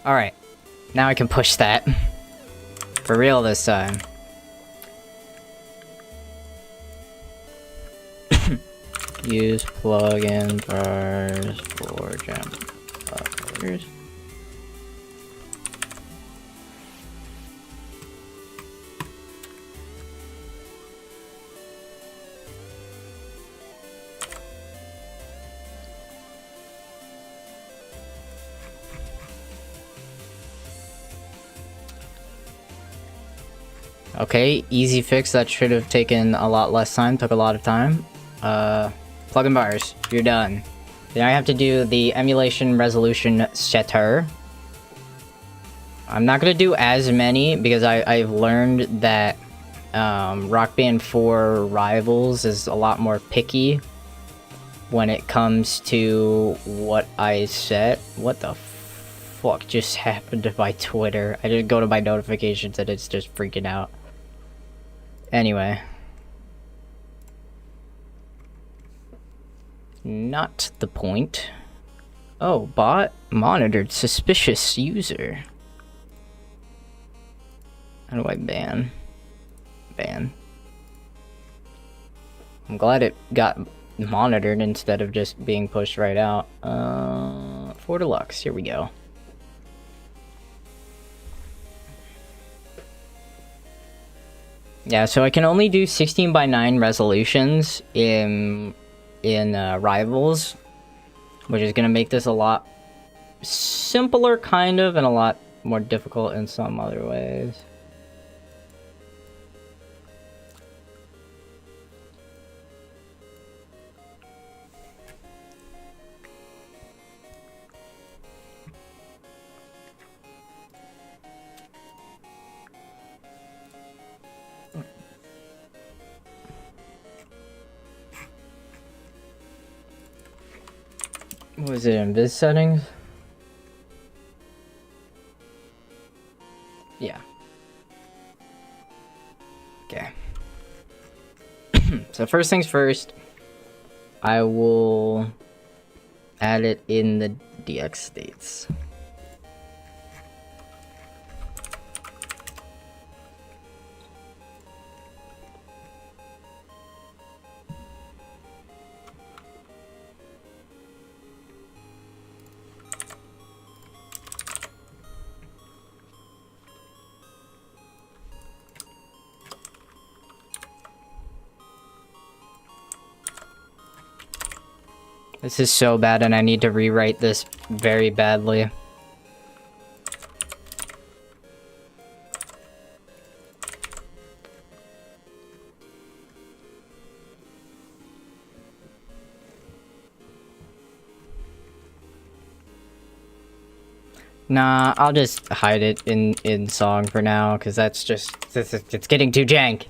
Alright, now I can push that. For real this time. Use plugin bars for gem uploaders. Okay, easy fix. That should have taken a lot less time. Took a lot of time. Plugin bars. You're done. Then I have to do the emulation resolution setter. I'm not gonna do as many because I've learned that Rock Band 4 Rivals is a lot more picky when it comes to what I set. What the fuck just happened to my Twitter? I just go to my notifications and it's just freaking out. Anyway. Not the point. Oh, bot monitored suspicious user. How do I ban? Ban. I'm glad it got monitored instead of just being pushed right out. For Deluxe, here we go. Yeah, so I can only do 16:9 resolutions in Rivals, which is gonna make this a lot simpler, kind of, and a lot more difficult in some other ways. Was it in Viz settings? Yeah. Okay. So first things first, I will add it in the DX states. This is so bad and I need to rewrite this very badly. Nah, I'll just hide it in song for now, because that's just, it's getting too jank.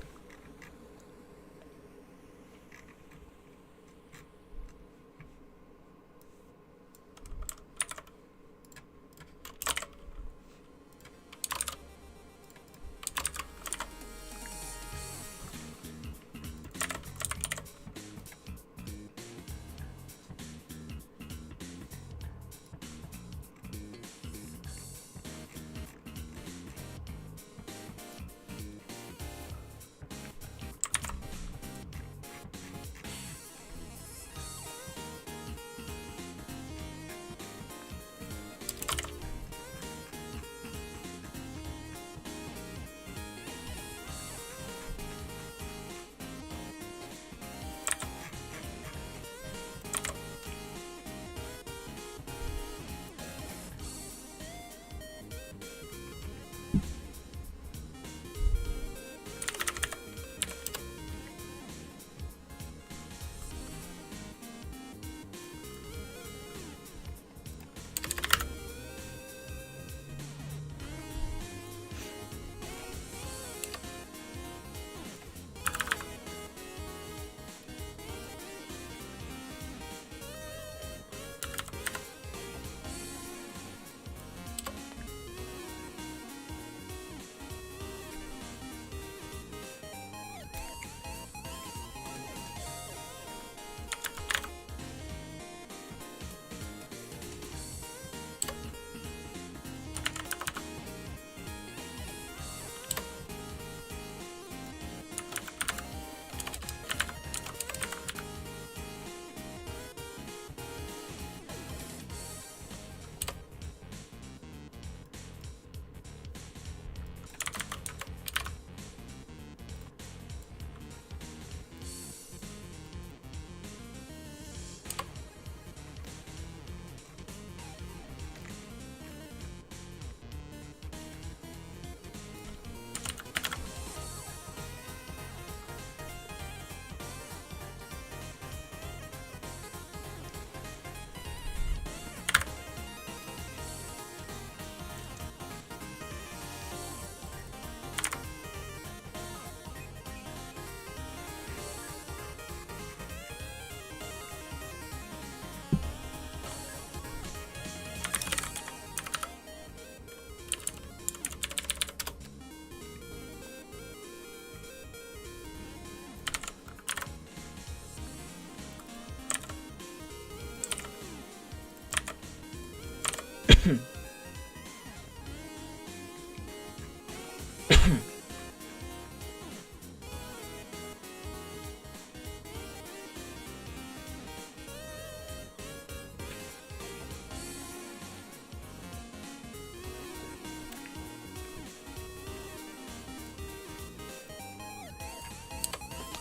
I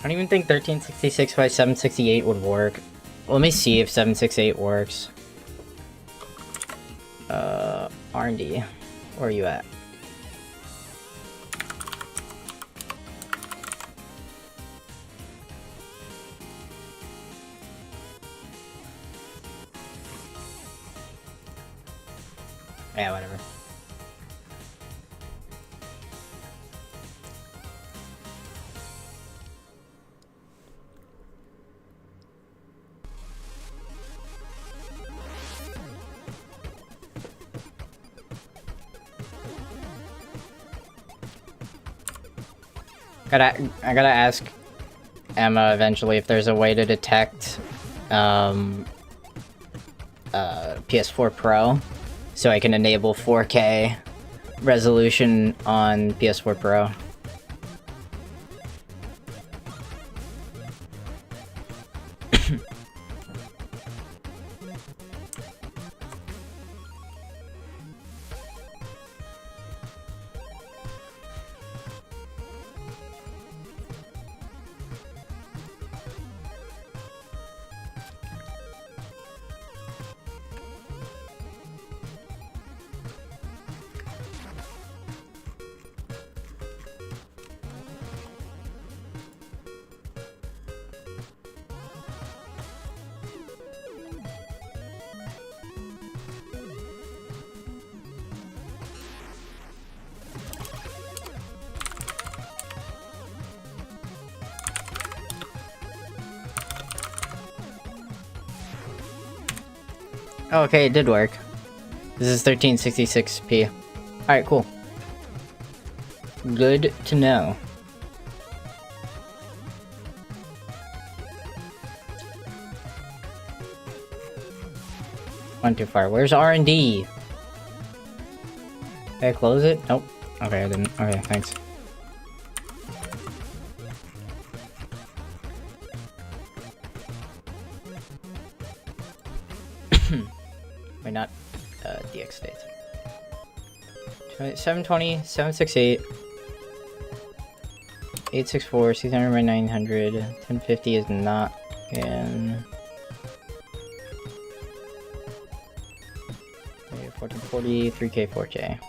don't even think 1366 by 768 would work. Let me see if 768 works. R&D. Where are you at? Yeah, whatever. I gotta ask Emma eventually if there's a way to detect PS4 Pro so I can enable 4K resolution on PS4 Pro. Okay, it did work. This is 1366p. Alright, cool. Good to know. Went too far. Where's R&D? Did I close it? Nope. Okay, I didn't. Okay, thanks. Wait, not DX states. 720, 768, 864, 600 by 900, 1050 is not in. 1440, 3K, 4K.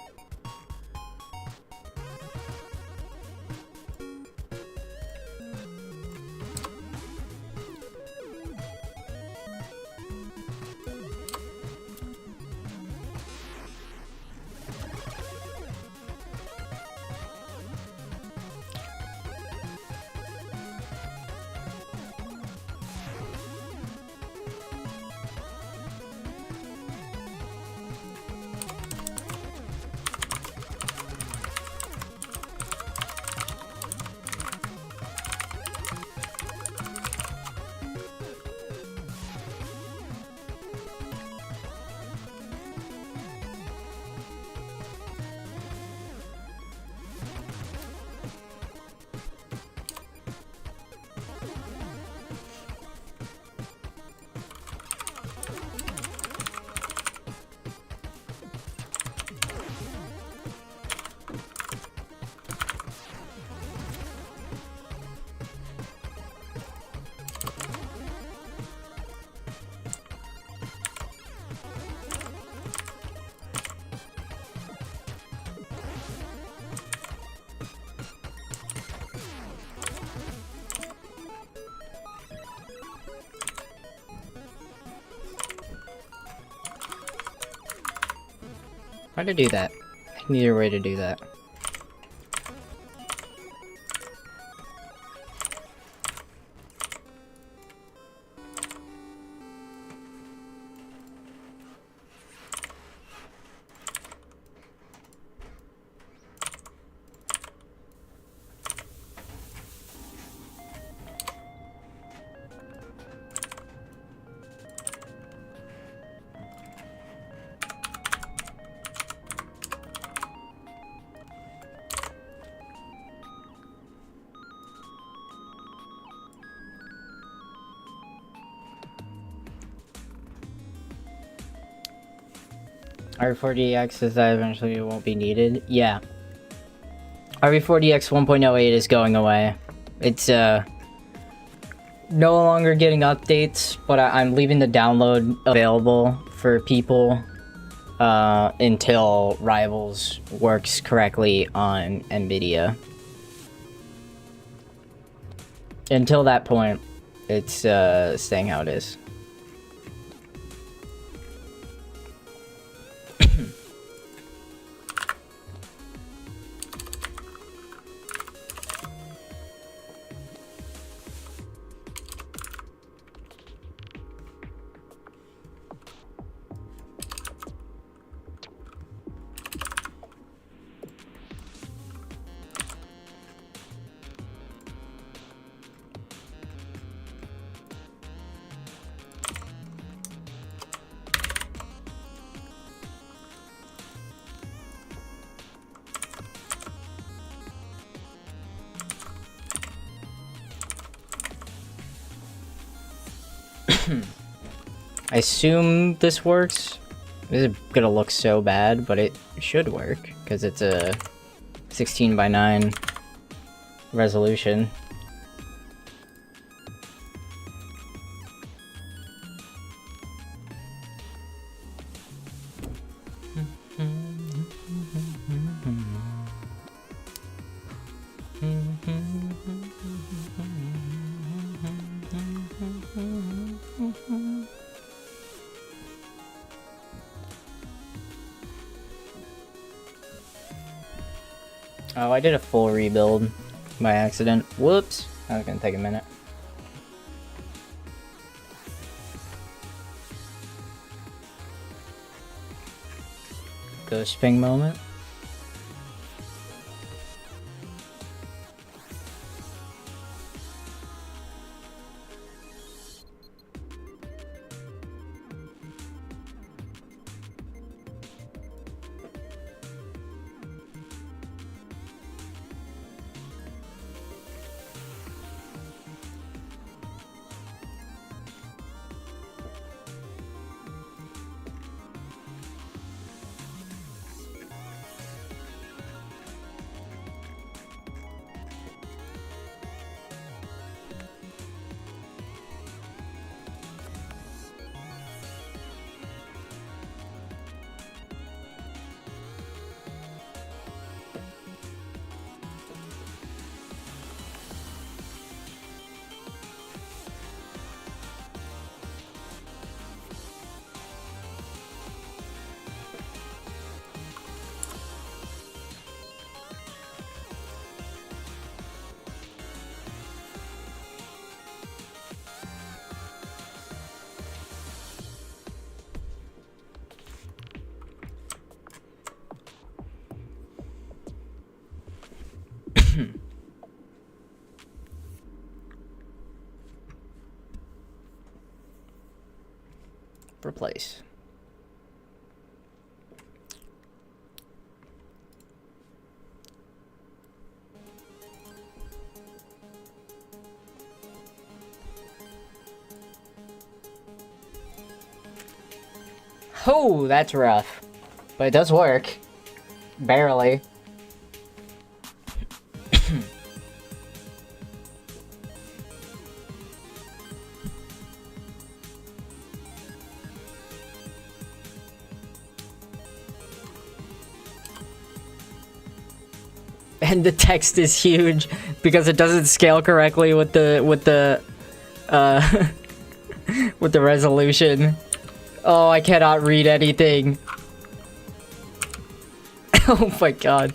How to do that? I need a way to do that. RV4DX is that eventually it won't be needed? Yeah. RV4DX 1.08 is going away. It's no longer getting updates, but I'm leaving the download available for people until Rivals works correctly on NVIDIA. Until that point, it's staying how it is. I assume this works. This is gonna look so bad, but it should work because it's a 16:9 resolution. Oh, I did a full rebuild by accident. Whoops. That was gonna take a minute. Ghost ping moment. Replace. Oh, that's rough. But it does work. Barely. And the text is huge because it doesn't scale correctly with the with the resolution. Oh, I cannot read anything. Oh my god.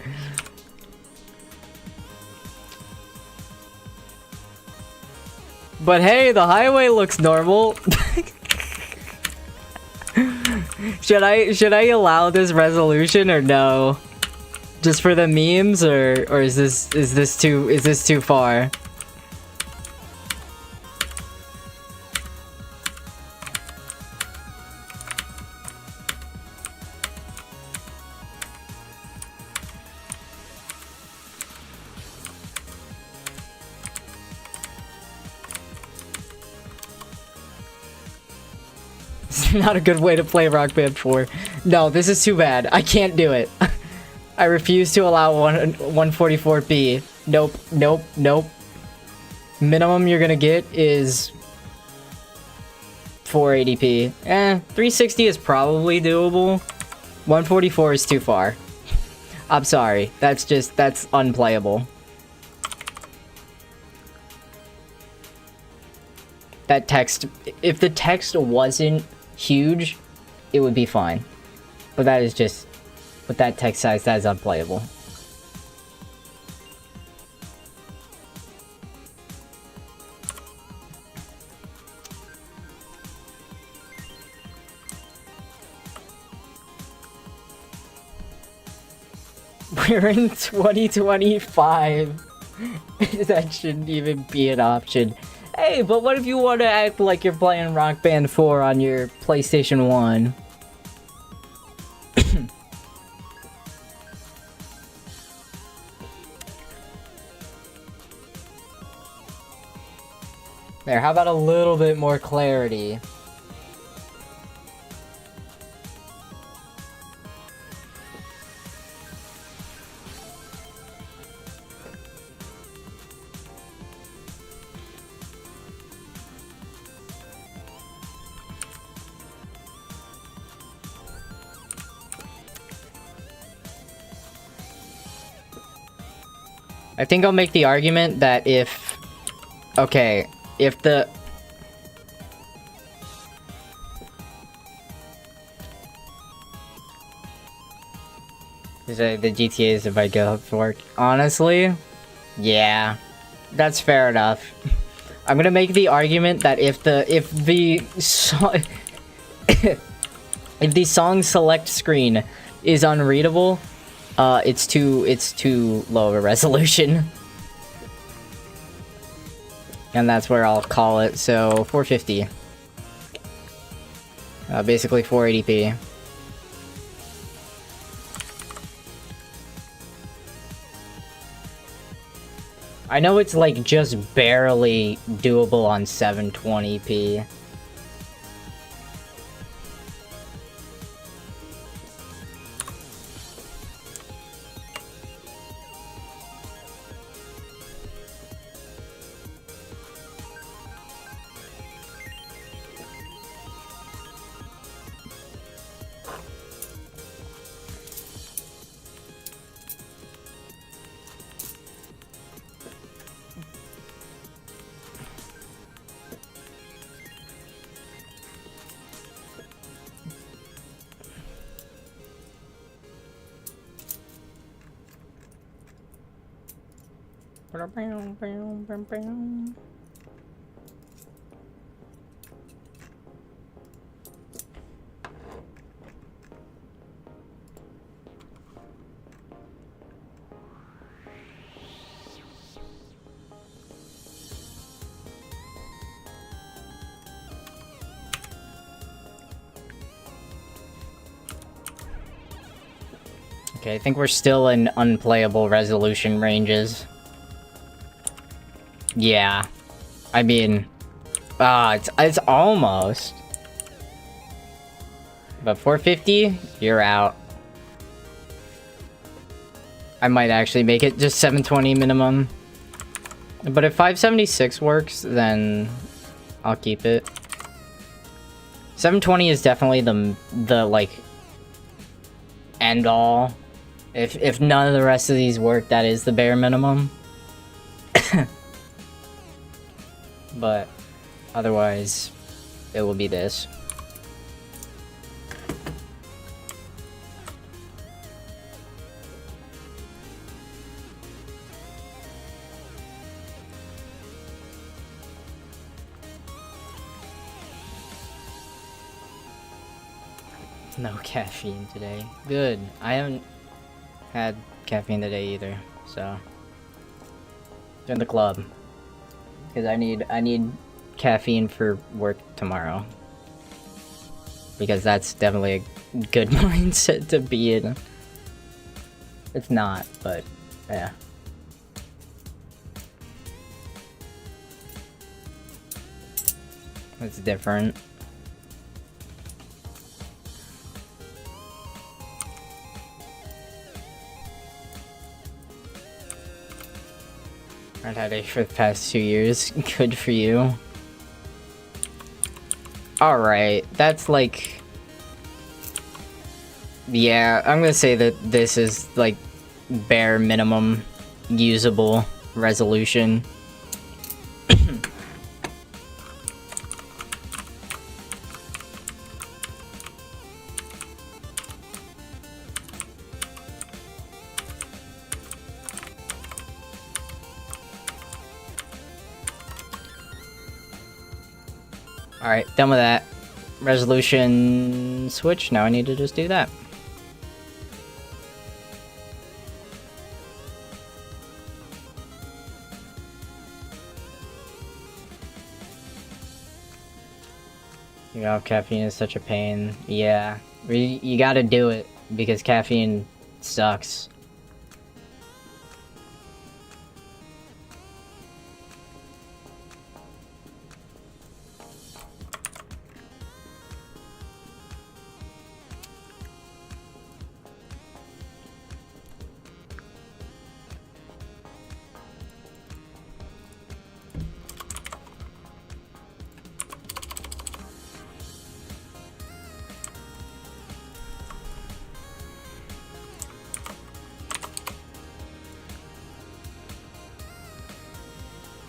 But hey, the highway looks normal. Should I allow this resolution or no? Just for the memes, or is this too far? It's not a good way to play Rock Band 4. No, this is too bad. I can't do it. I refuse to allow 144p. Nope, nope, nope. Minimum you're gonna get is 480p. 360 is probably doable. 144 is too far. I'm sorry. That's unplayable. That text, if the text wasn't huge, it would be fine. But that is just, with that text size, that is unplayable. We're in 2025. That shouldn't even be an option. Hey, but what if you want to act like you're playing Rock Band 4 on your PlayStation 1? There, how about a little bit more clarity? I think I'll make the argument that if... Okay, if the... The GTAs if I go for work. Honestly? Yeah. That's fair enough. I'm gonna make the argument that if the song select screen is unreadable, it's too low of a resolution. And that's where I'll call it, so 450. Basically 480p. I know it's like just barely doable on 720p. Okay, I think we're still in unplayable resolution ranges. Yeah. I mean... it's almost. But 450, you're out. I might actually make it just 720 minimum. But if 576 works, then I'll keep it. 720 is definitely the like end all. If none of the rest of these work, that is the bare minimum. But otherwise, it will be this. No caffeine today. Good. I haven't had caffeine today either, so join the club because I need caffeine for work tomorrow because that's definitely a good mindset to be in. It's not, but yeah. It's different. I've had it for the past 2 years. Good for you. Alright, that's like... Yeah, I'm gonna say that this is like bare minimum usable resolution. Alright, done with that. Resolution switch. Now I need to just do that. You know, caffeine is such a pain. Yeah, you gotta do it because caffeine sucks.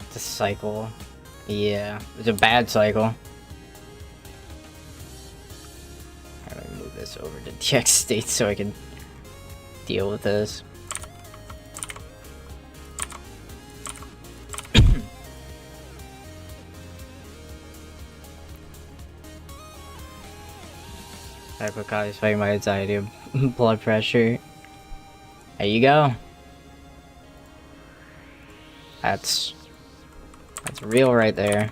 It's a cycle. Yeah, it's a bad cycle. Let me move this over to DX state so I can deal with this. Hypocalcemia is fighting my anxiety and blood pressure. There you go. That's real right there.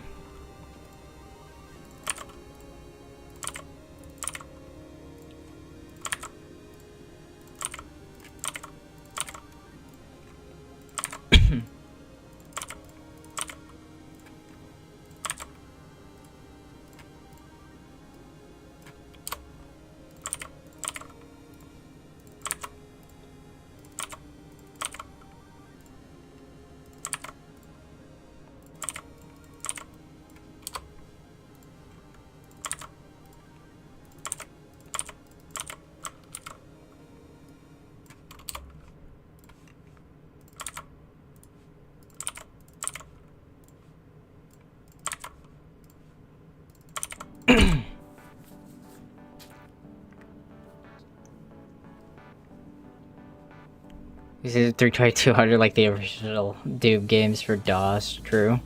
This is 32200 like the original Doom games for DOS, true.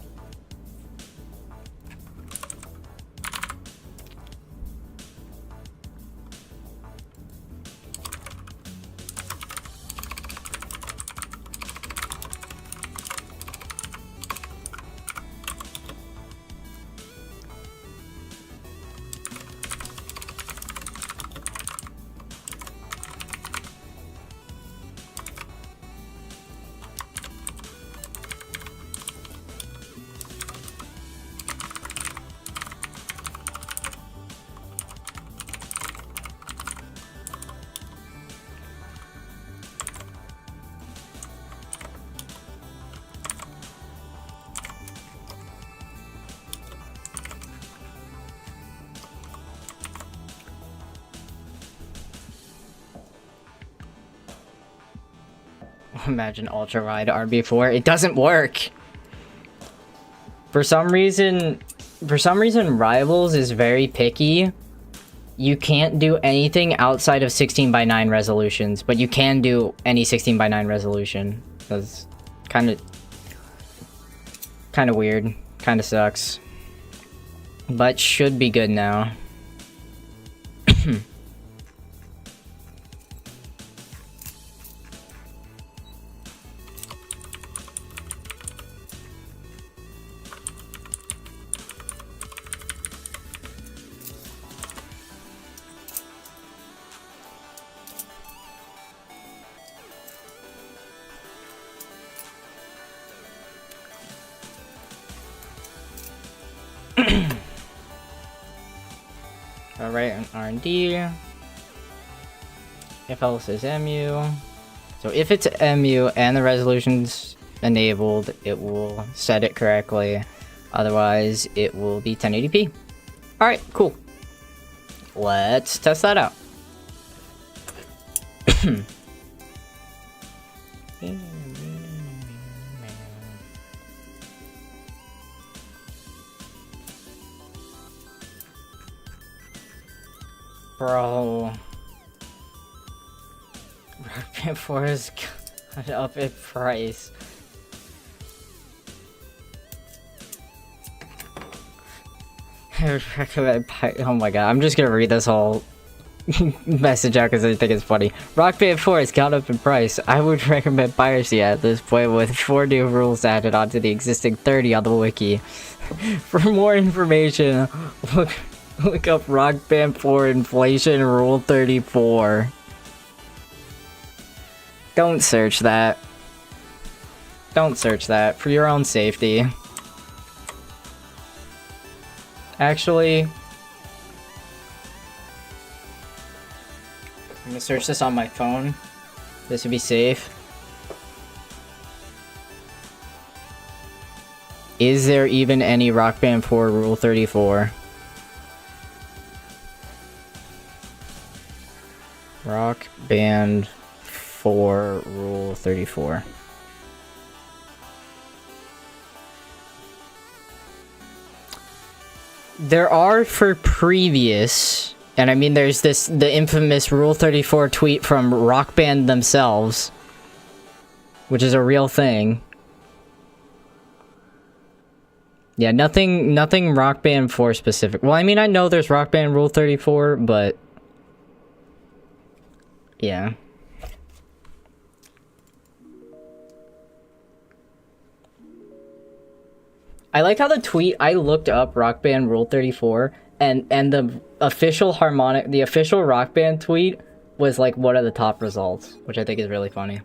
Imagine ultra wide RB4. It doesn't work. For some reason Rivals is very picky. You can't do anything outside of 16:9 resolutions, but you can do any 16:9 resolution. That's kind of weird. Kind of sucks. But should be good now. Alright, an R&D. If else is MU. So if it's MU and the resolution's enabled, it will set it correctly. Otherwise, it will be 1080p. Alright, cool. Let's test that out. Bro. Rock Band 4 has gone up in price. I would recommend oh my god, I'm just gonna read this whole message out because I think it's funny. Rock Band 4 has gone up in price. I would recommend piracy at this point with 4 new rules added onto the existing 30 on the wiki. For more information, look up Rock Band 4 inflation rule 34. Don't search that. Don't search that for your own safety. Actually, I'm gonna search this on my phone. This would be safe. Is there even any Rock Band 4 Rule 34? Rock Band 4 Rule 34. There are for previous, and I mean there's the infamous Rule 34 tweet from Rock Band themselves, which is a real thing. Yeah, nothing Rock Band 4 specific. Well, I mean I know there's Rock Band Rule 34, but yeah. I like how the tweet, I looked up Rock Band Rule 34, and the official Rock Band tweet was like one of the top results, which I think is really funny.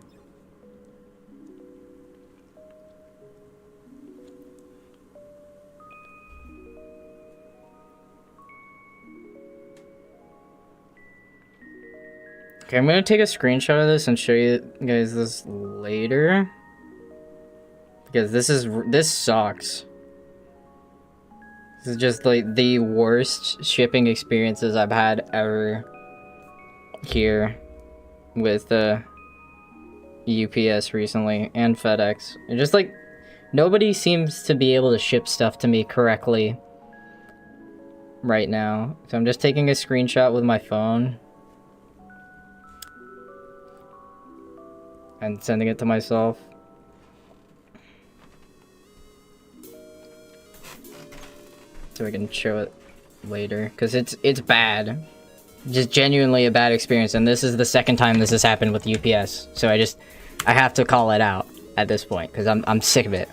Okay, I'm gonna take a screenshot of this and show you guys this later. Because this sucks. This is just like the worst shipping experiences I've had ever here with UPS recently and FedEx. And just like nobody seems to be able to ship stuff to me correctly right now. So I'm just taking a screenshot with my phone and sending it to myself. So we can show it later, because it's bad. Just genuinely a bad experience, and this is the second time this has happened with UPS. So I have to call it out at this point, because I'm sick of it.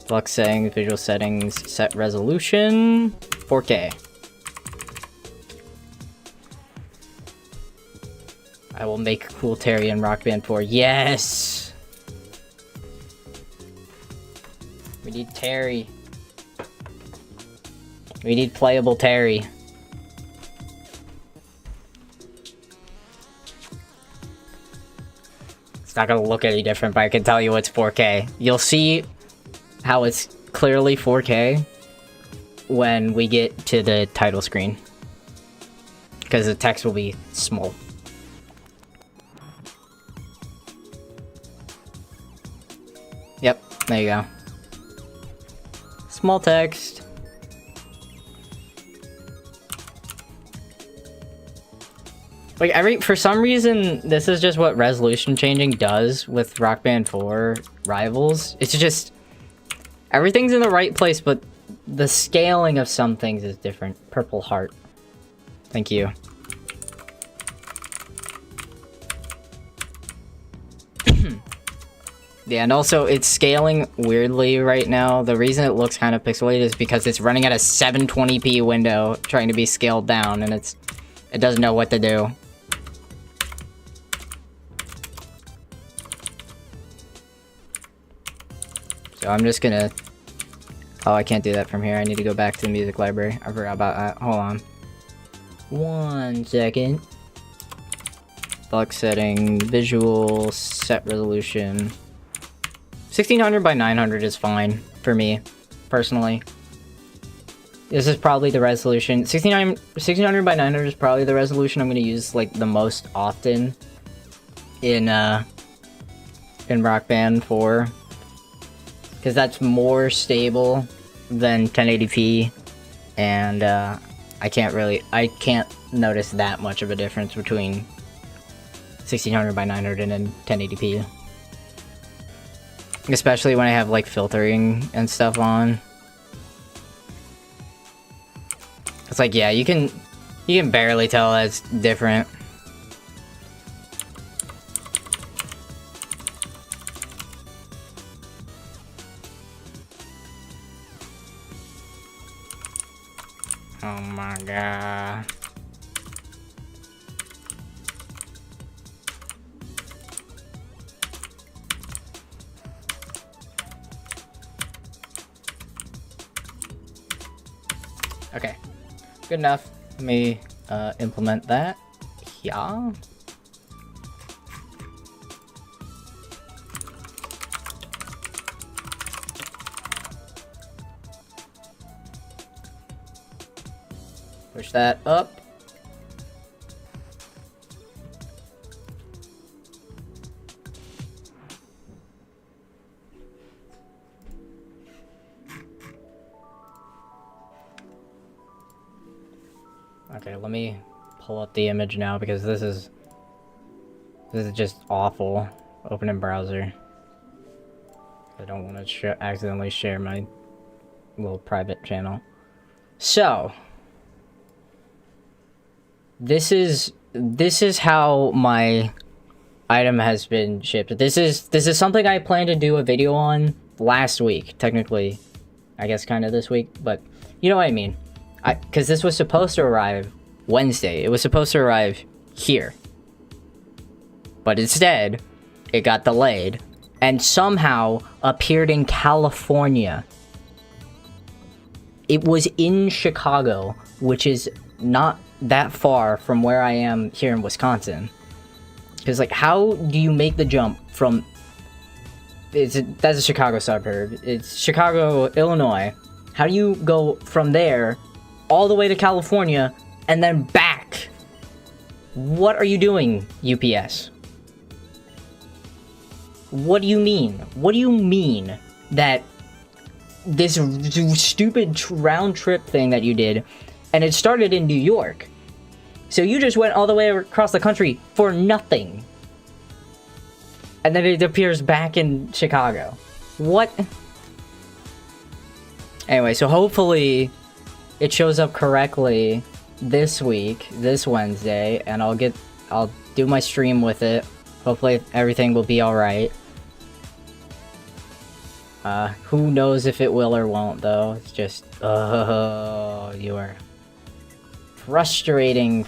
Deluxe settings, visual settings, set resolution, 4K. I will make Cool Terry and Rock Band 4. Yes! We need Terry. We need playable Terry. It's not gonna look any different, but I can tell you it's 4K. You'll see how it's clearly 4K when we get to the title screen, because the text will be small. Yep, there you go. Small text. Like for some reason, this is just what resolution changing does with Rock Band 4 Rivals. It's just, everything's in the right place, but the scaling of some things is different. Purple heart. Thank you. Yeah, and also it's scaling weirdly right now. The reason it looks kind of pixelated is because it's running at a 720p window trying to be scaled down, and it doesn't know what to do. So I'm just gonna... Oh, I can't do that from here. I need to go back to the music library. I forgot about that. Hold on. 1 second. Deluxe setting, visual, set resolution. 1600 by 900 is fine for me, personally. This is probably the resolution. 1600 by 900 is probably the resolution I'm going to use like the most often in Rock Band 4. Because that's more stable than 1080p, and I can't notice that much of a difference between 1600 by 900 and 1080p. Especially when I have like filtering and stuff on. It's like, yeah, you can barely tell that's different. Oh my god. Okay, good enough. Let me implement that. Yeah. Push that up. Okay, let me pull up the image now because this is just awful. Open in browser. I don't want to accidentally share my little private channel. So this is how my item has been shipped. This is something I planned to do a video on last week, technically. I guess kind of this week, but you know what I mean. Because this was supposed to arrive Wednesday. It was supposed to arrive here. But instead, it got delayed and somehow appeared in California. It was in Chicago, which is not that far from where I am here in Wisconsin. Because, like, how do you make the jump from... that's a Chicago suburb. It's Chicago, Illinois. How do you go from there all the way to California and then back? What are you doing, UPS? What do you mean? What do you mean that this stupid round trip thing that you did, and it started in New York, so you just went all the way across the country for nothing, and then it appears back in Chicago? What? Anyway, so hopefully it shows up correctly this week, this Wednesday, and I'll do my stream with it. Hopefully everything will be alright. Who knows if it will or won't, though. It's just, oh, you are frustrating.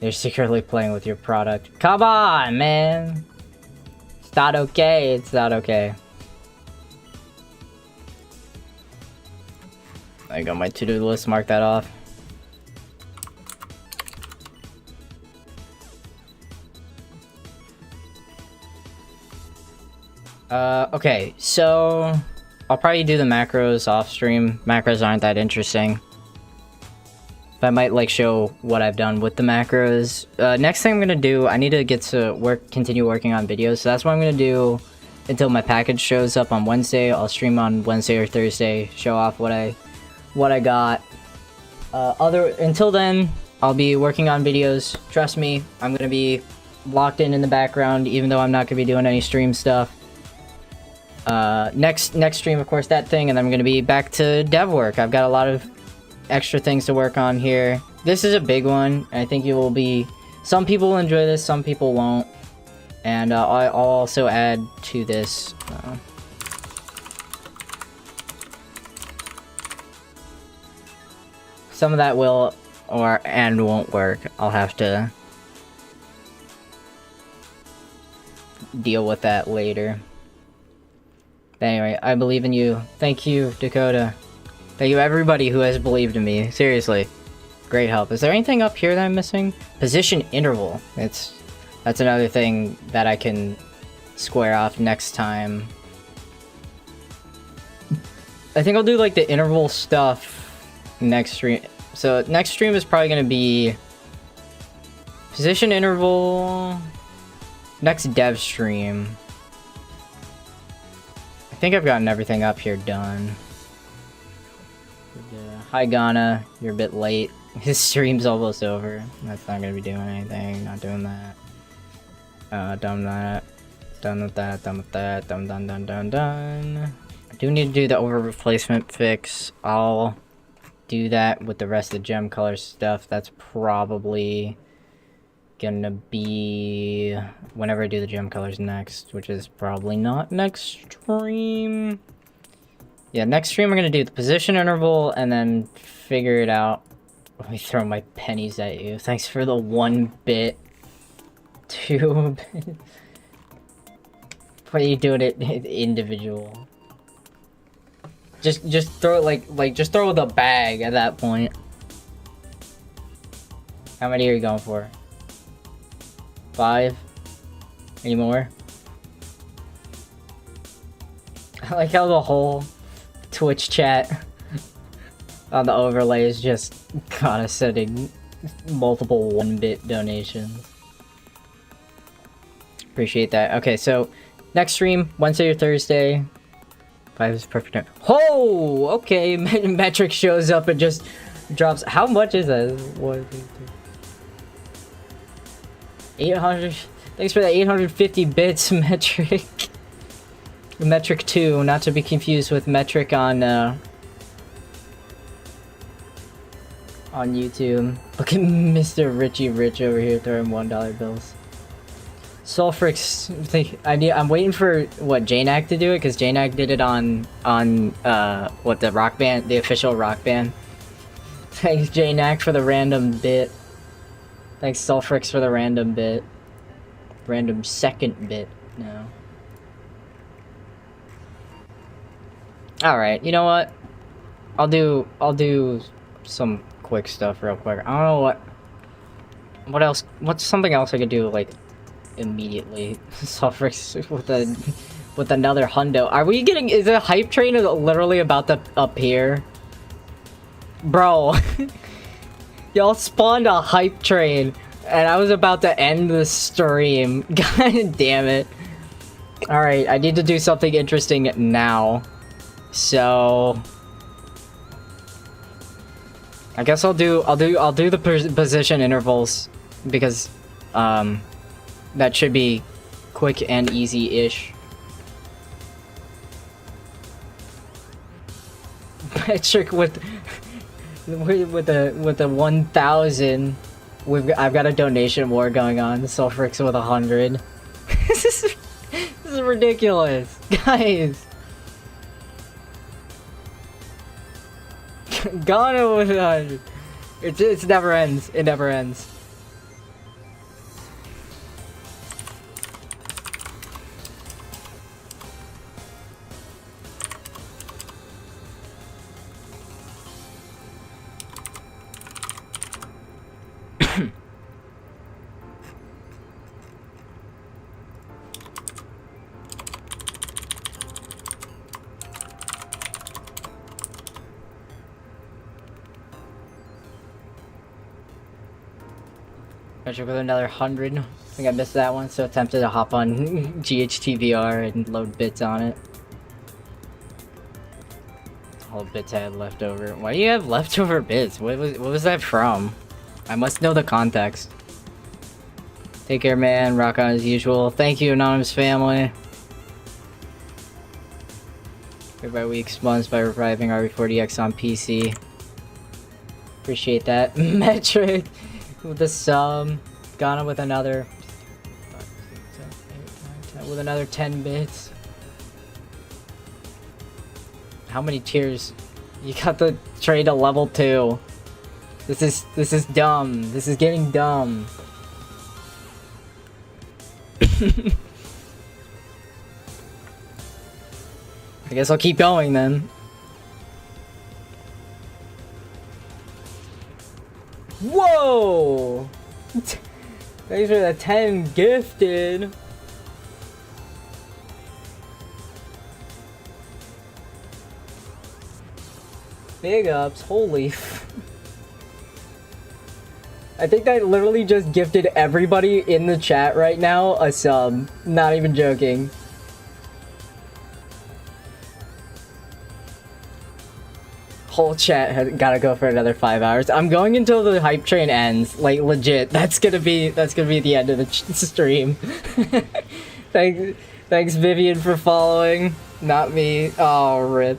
You're secretly playing with your product. Come on, man! It's not okay, it's not okay. I got my to-do list, mark that off. Okay, so I'll probably do the macros off stream. Macros aren't that interesting. But I might like show what I've done with the macros. Next thing I'm gonna do, I need to get to continue working on videos. So that's what I'm gonna do until my package shows up on Wednesday. I'll stream on Wednesday or Thursday, show off what I got. Until then, I'll be working on videos. Trust me, I'm gonna be locked in the background, even though I'm not gonna be doing any stream stuff. Next stream, of course, that thing, and then I'm gonna be back to dev work. I've got a lot of extra things to work on here. This is a big one, and I think you will be... Some people will enjoy this, some people won't. And I'll also add to this... some of that will and won't work. I'll have to deal with that later. But anyway, I believe in you. Thank you, Dakota. Thank you everybody who has believed in me. Seriously. Great help. Is there anything up here that I'm missing? Position interval. That's another thing that I can square off next time. I think I'll do like the interval stuff next stream. So next stream is probably gonna be position interval. Next dev stream. I think I've gotten everything up here done. Hi Ghana, you're a bit late. His stream's almost over. That's not gonna be doing anything. Not doing that. Done that. Done with that. Done with that. Done. I do need to do the over replacement fix. I'll do that with the rest of the gem color stuff. That's probably gonna be whenever I do the gem colors next, which is probably not next stream. Yeah, next stream I'm gonna do the position interval and then figure it out. Let me throw my pennies at you. Thanks for the 1 bit. 2 bit. Why are you doing it individual? Just throw it like just throw the bag at that point. How many are you going for? 5? Any more? I like how the whole Twitch chat on the overlay is just kind of sending multiple 1-bit donations. Appreciate that. Okay, so next stream, Wednesday or Thursday. 5 is perfect. Oh, okay. Metric shows up and just drops. How much is that? 1, 2, 3. 800. Thanks for the 850 bits, Metric. Metric 2, not to be confused with Metric on YouTube. Look at Mr. Richie Rich over here throwing $1 bills. Sulfrix, I'm waiting for what JNAC to do it, because JNAC did it on what, the rock band, the official rock band. Thanks JNAC for the random bit. Thanks Sulfrix for the random bit. Random second bit now. Alright, you know what? I'll do some quick stuff real quick. I don't know what else, what's something else I could do like immediately. Sulfrix with another hundo. Are we getting, is the hype train literally about to appear? Bro. Y'all spawned a hype train and I was about to end the stream. God damn it. Alright, I need to do something interesting now. So I guess I'll do the position intervals because that should be quick and easy-ish. Metric with the 1,000. I've got a donation war going on. Sulfrix with 100. This is ridiculous, guys. Ghana with 100. It never ends. It never ends. With another 100. I think I missed that one, so tempted to hop on GHTVR and load bits on it. All bits I had left over. Why do you have leftover bits? What was that from? I must know the context. Take care, man. Rock on as usual. Thank you, Anonymous family. Every week, months by reviving RV40X on PC. Appreciate that. Metric with the sum. Ghana with another 10 bits. How many tiers? You got the trade to level 2. This is dumb. This is getting dumb. I guess I'll keep going then. Whoa! Thanks for the 10 gifted. Big ups, holy. I think I literally just gifted everybody in the chat right now a sub. Not even joking. Whole chat has gotta go for another 5 hours. I'm going until the hype train ends. Like legit, that's gonna be the end of the stream. Thanks Vivian for following. Not me. Oh rip.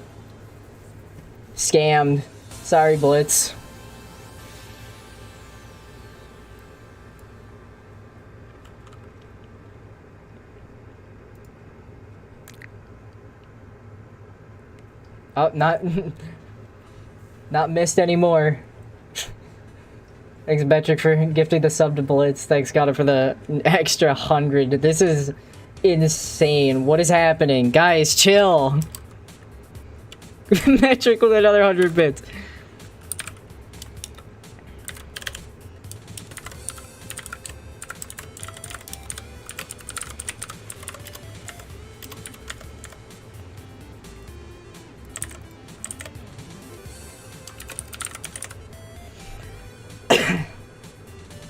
Scammed. Sorry Blitz. Oh, not missed anymore. Thanks, Metric, for gifting the sub to Blitz. Thanks, Gotta, for the extra 100. This is insane. What is happening? Guys, chill. Metric with another 100 bits.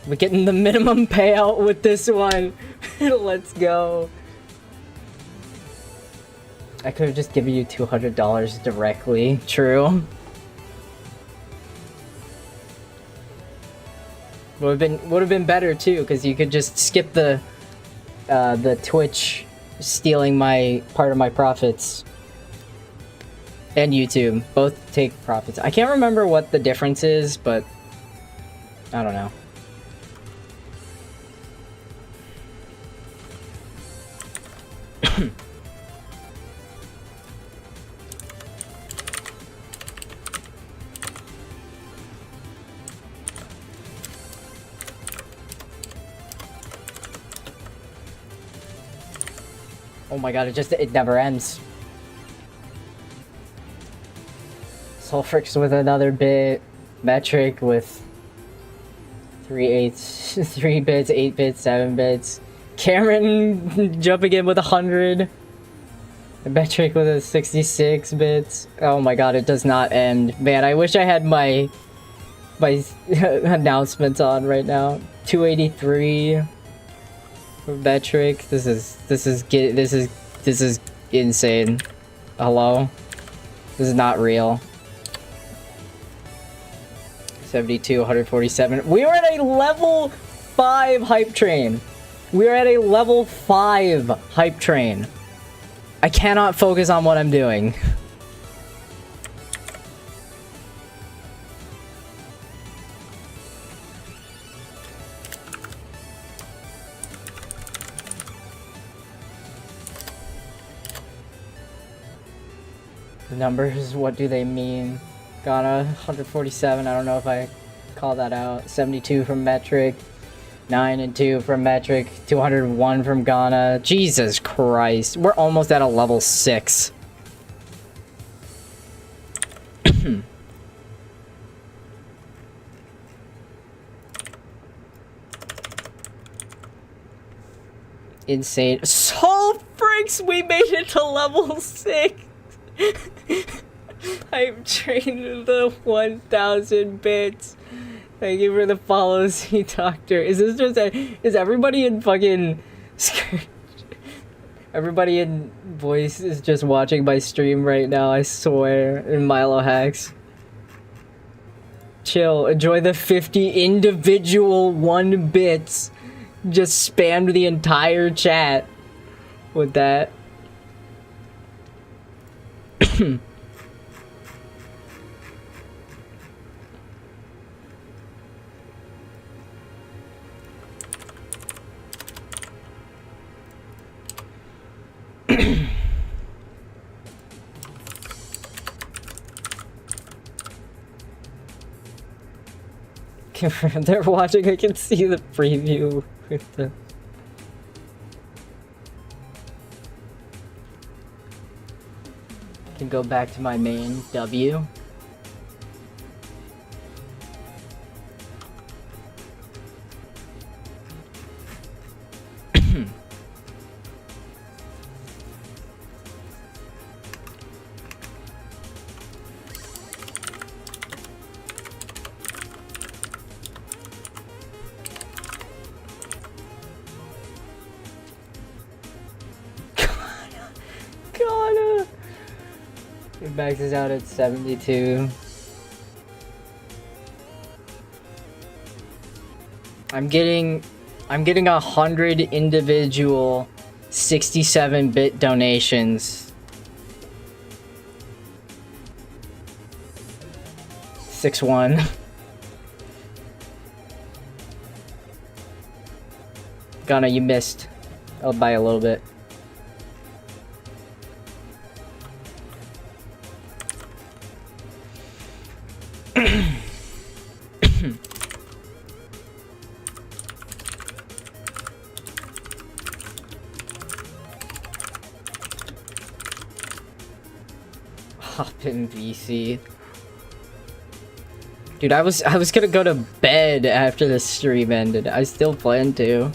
We're getting the minimum payout with this one. Let's go. I could have just given you $200 directly. True. Would have been better too, because you could just skip the Twitch stealing my part of my profits. And YouTube both take profits. I can't remember what the difference is, but I don't know. Oh my god, it never ends. Sulfrix with another bit. Metric with 3 bits, 8 bits, 7 bits. Cameron jumping in with 100. Metric with a 66 bits. Oh my god, it does not end. Man, I wish I had my announcements on right now. 283. Metric. This is insane. Hello? This is not real. 72, 147. We are at a level 5 hype train. We are at a level 5 hype train. I cannot focus on what I'm doing. The numbers, what do they mean? Ghana, 147, I don't know if I call that out. 72 from Metric. 9 and 2 from Metric. 201 from Ghana. Jesus Christ. We're almost at a level 6. Insane. So freaks, we made it to level 6. I'm trained the 1,000 bits. Thank you for the follows, he doctor. Is this just is everybody in fucking everybody in voice is just watching my stream right now, I swear, in Milo hacks. Chill, enjoy the 50 individual 1 bits. Just spammed the entire chat with that. They're watching, I can see the preview with the... Can go back to my main W. It maxes out at 72. I'm getting 100 individual 67-bit donations. 6-1. Ghana, you missed. I'll buy a little bit. Hop in VC. Dude, I was gonna go to bed after the stream ended. I still plan to.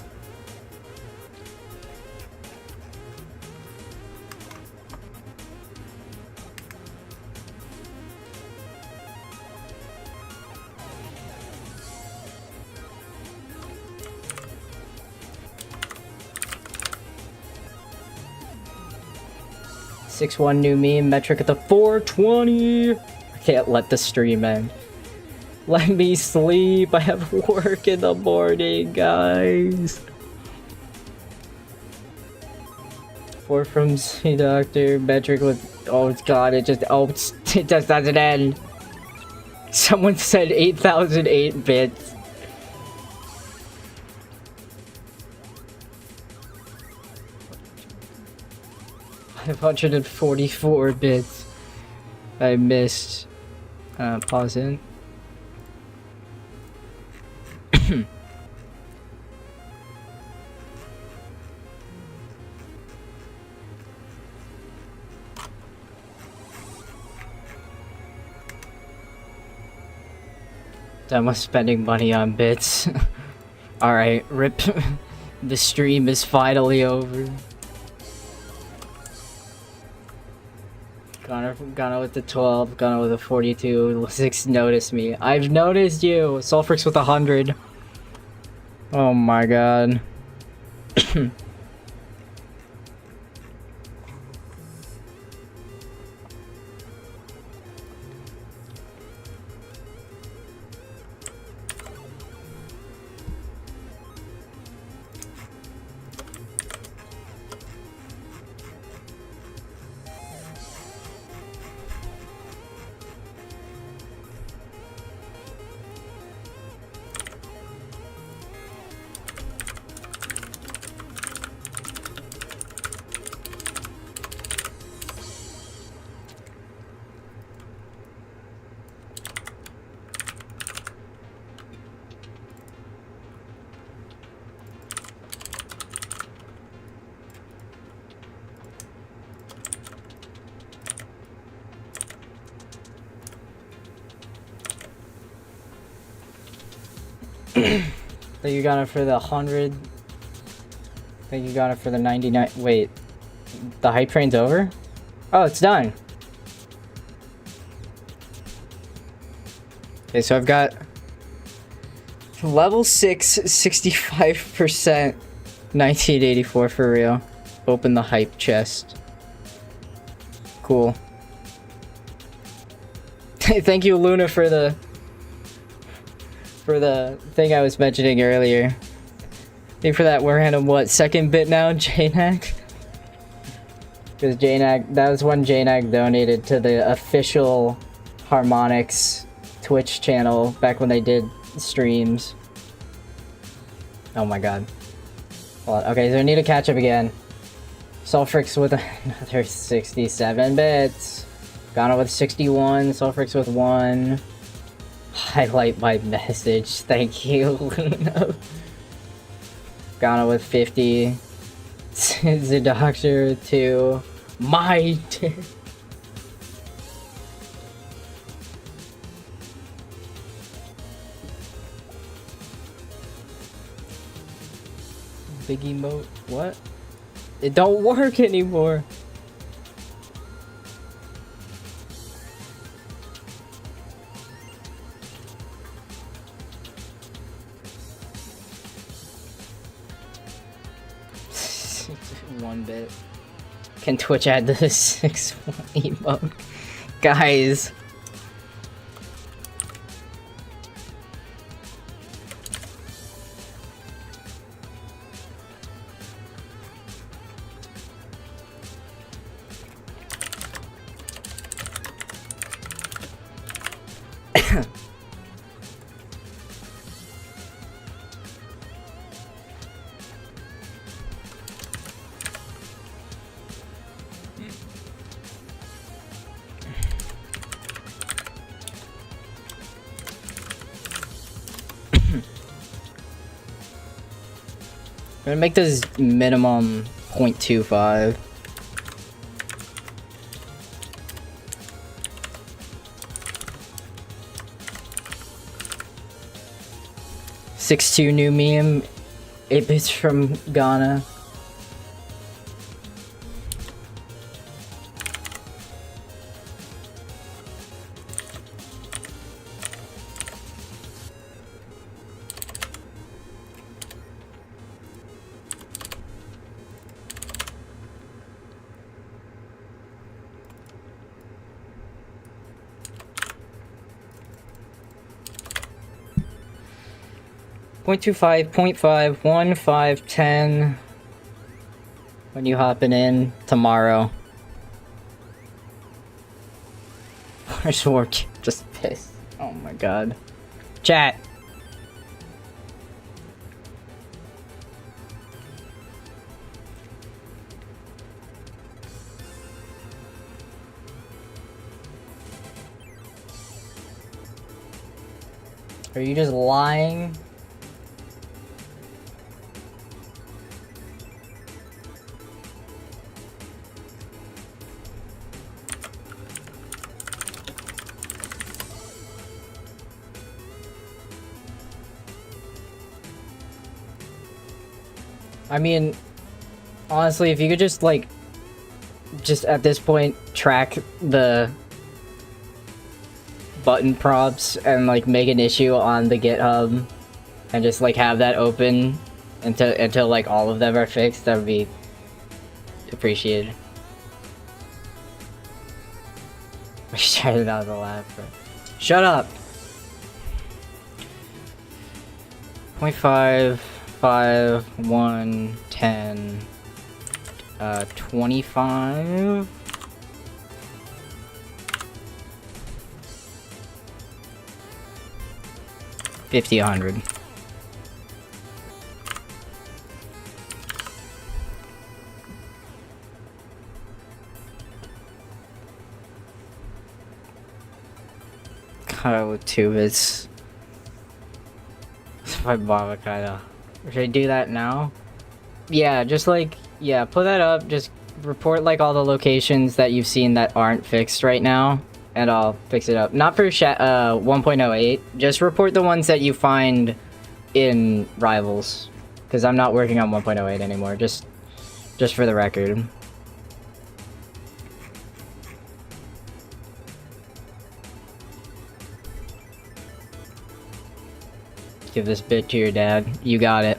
One new meme metric at the 420. I can't let the stream end. Let me sleep. I have work in the morning, guys. 4 from C Doctor metric with oh god, it just doesn't end. Someone said 8008 bits. 544 bits. I missed. Pause in. Done with spending money on bits. Alright, rip. The stream is finally over. Ghana with the 12, Ghana with a 42, 6 noticed me. I've noticed you! Sulfrix with 100. Oh my god. Think you got it for the 100. Think you got it for the 99. Wait, the hype train's over? Oh, it's done. Okay, so I've got level 6, 65%, 1984 for real. Open the hype chest. Cool. Thank you, Luna, for the thing I was mentioning earlier. Thank you for that. We're random what, 2nd bit now, JNAG? Because JNAG, that was when JNAG donated to the official Harmonix Twitch channel back when they did streams. Oh my god. Hold on. Okay, so I need to catch up again. Sulfrix with another 67 bits. Ghana with 61, Sulfrix with 1. Highlight my message, thank you, Luna. Ghana with 50. The Doctor 2. My big emote. What? It don't work anymore. One bit. Can Twitch add the 6 emote? Guys. I'm gonna make this minimum 0.25. $6.2 new meme, 8 bits from Ghana. .25, 0.5, 1, 5, 10. When you hopping in tomorrow. Where's work? Just pissed. Oh my god. Chat. Are you just lying? I mean, honestly, if you could just, like, just at this point, track the button prompts and, like, make an issue on the GitHub and just, like, have that open until like, all of them are fixed, that would be appreciated. I started out of the laugh, bro. Shut up! 0.5... 5, 1, 10, 25. $50, 100. Kinda with 2 bits. My Baba kinda. Should I do that now? Yeah, just like, yeah, put that up, just report like all the locations that you've seen that aren't fixed right now, and I'll fix it up. Not for 1.08, just report the ones that you find in Rivals, because I'm not working on 1.08 anymore, just for the record. Give this bit to your dad. You got it.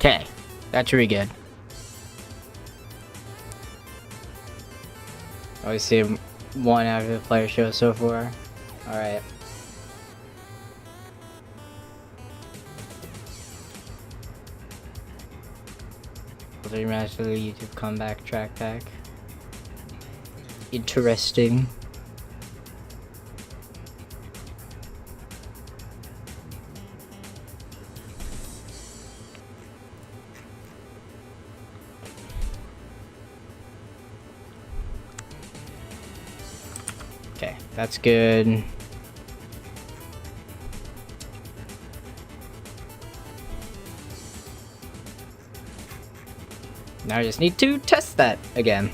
Okay, that should be good. I see one active player show so far. Alright. Rematch for the YouTube comeback track pack. Interesting. Okay, that's good. Now I just need to test that again.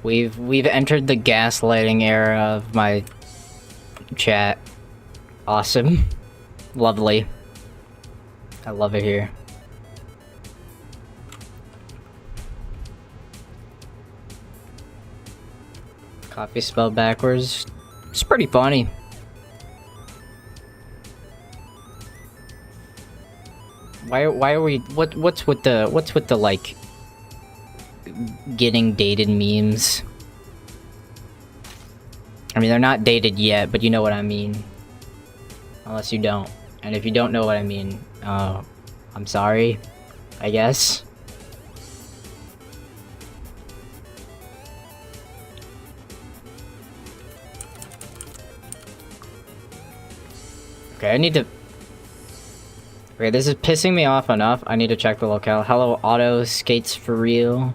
We've entered the gaslighting era of my chat. Awesome. Lovely. I love it here. Coffee spelled backwards. It's pretty funny. Why are we what's with the like getting dated memes? I mean, they're not dated yet, but you know what I mean. Unless you don't. And if you don't know what I mean, I'm sorry, I guess. Okay, I need to... Okay, this is pissing me off enough. I need to check the locale. Hello, Auto Skates for real.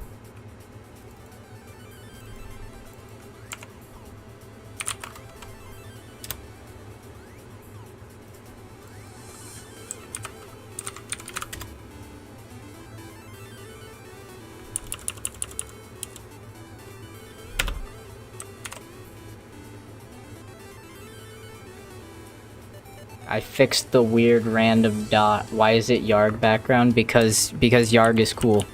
I fixed the weird random dot. Why is it Yarg background? Because Yarg is cool.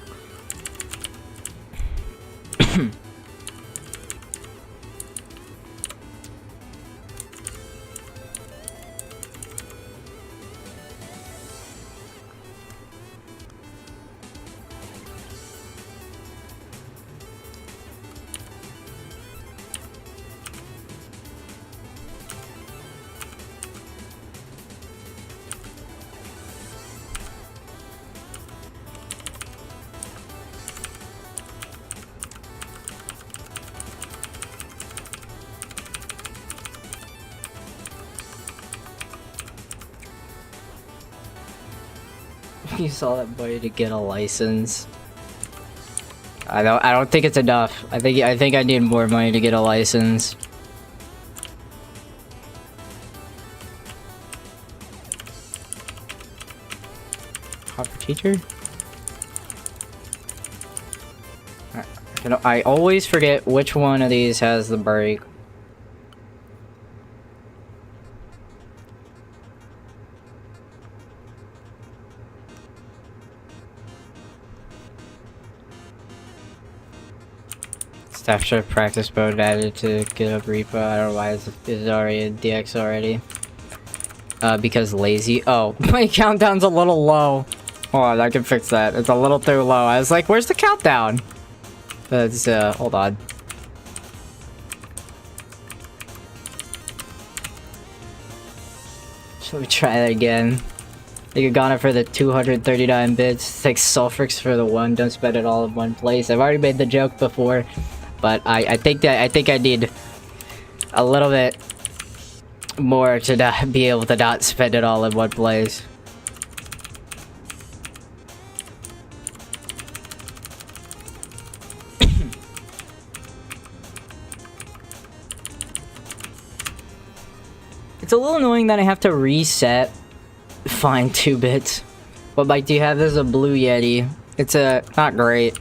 You saw that boy to get a license. I don't think it's enough. I think I need more money to get a license. Hopper teacher? I always forget which one of these has the break. Staff should have practice mode added to get up repo. I don't know why it's already in DX already. Because lazy. Oh, my countdown's a little low. Hold on, I can fix that. It's a little too low. I was like, where's the countdown? Let's, hold on. Let me try that again. You could got it for the 239 bits. Take Sulfrix for the one. Don't spend it all in one place. I've already made the joke before, but I think I need a little bit more to not be able to not spend it all in one place. It's a little annoying that I have to reset fine 2 bits. What bike do you have? This is a Blue Yeti. It's not great.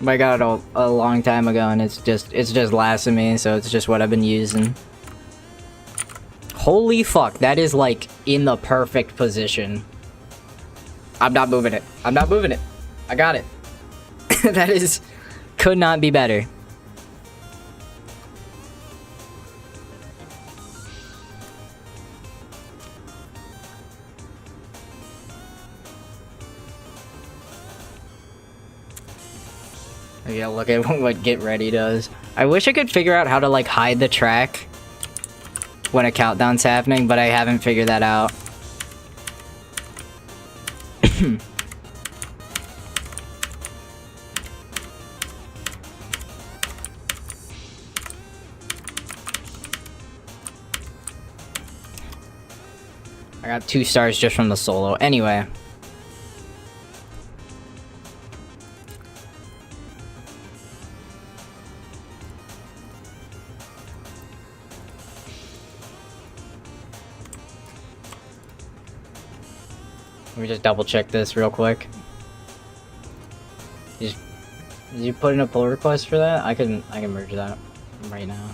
I got it a long time ago and it's just lasting me, so it's just what I've been using. Holy fuck, that is like in the perfect position. I'm not moving it. I'm not moving it. I got it. That is, could not be better. Yeah, look at what Get Ready does. I wish I could figure out how to like hide the track when a countdown's happening, but I haven't figured that out. I got 2 stars just from the solo. Anyway. Let me just double check this real quick. Did you put in a pull request for that? I can merge that right now.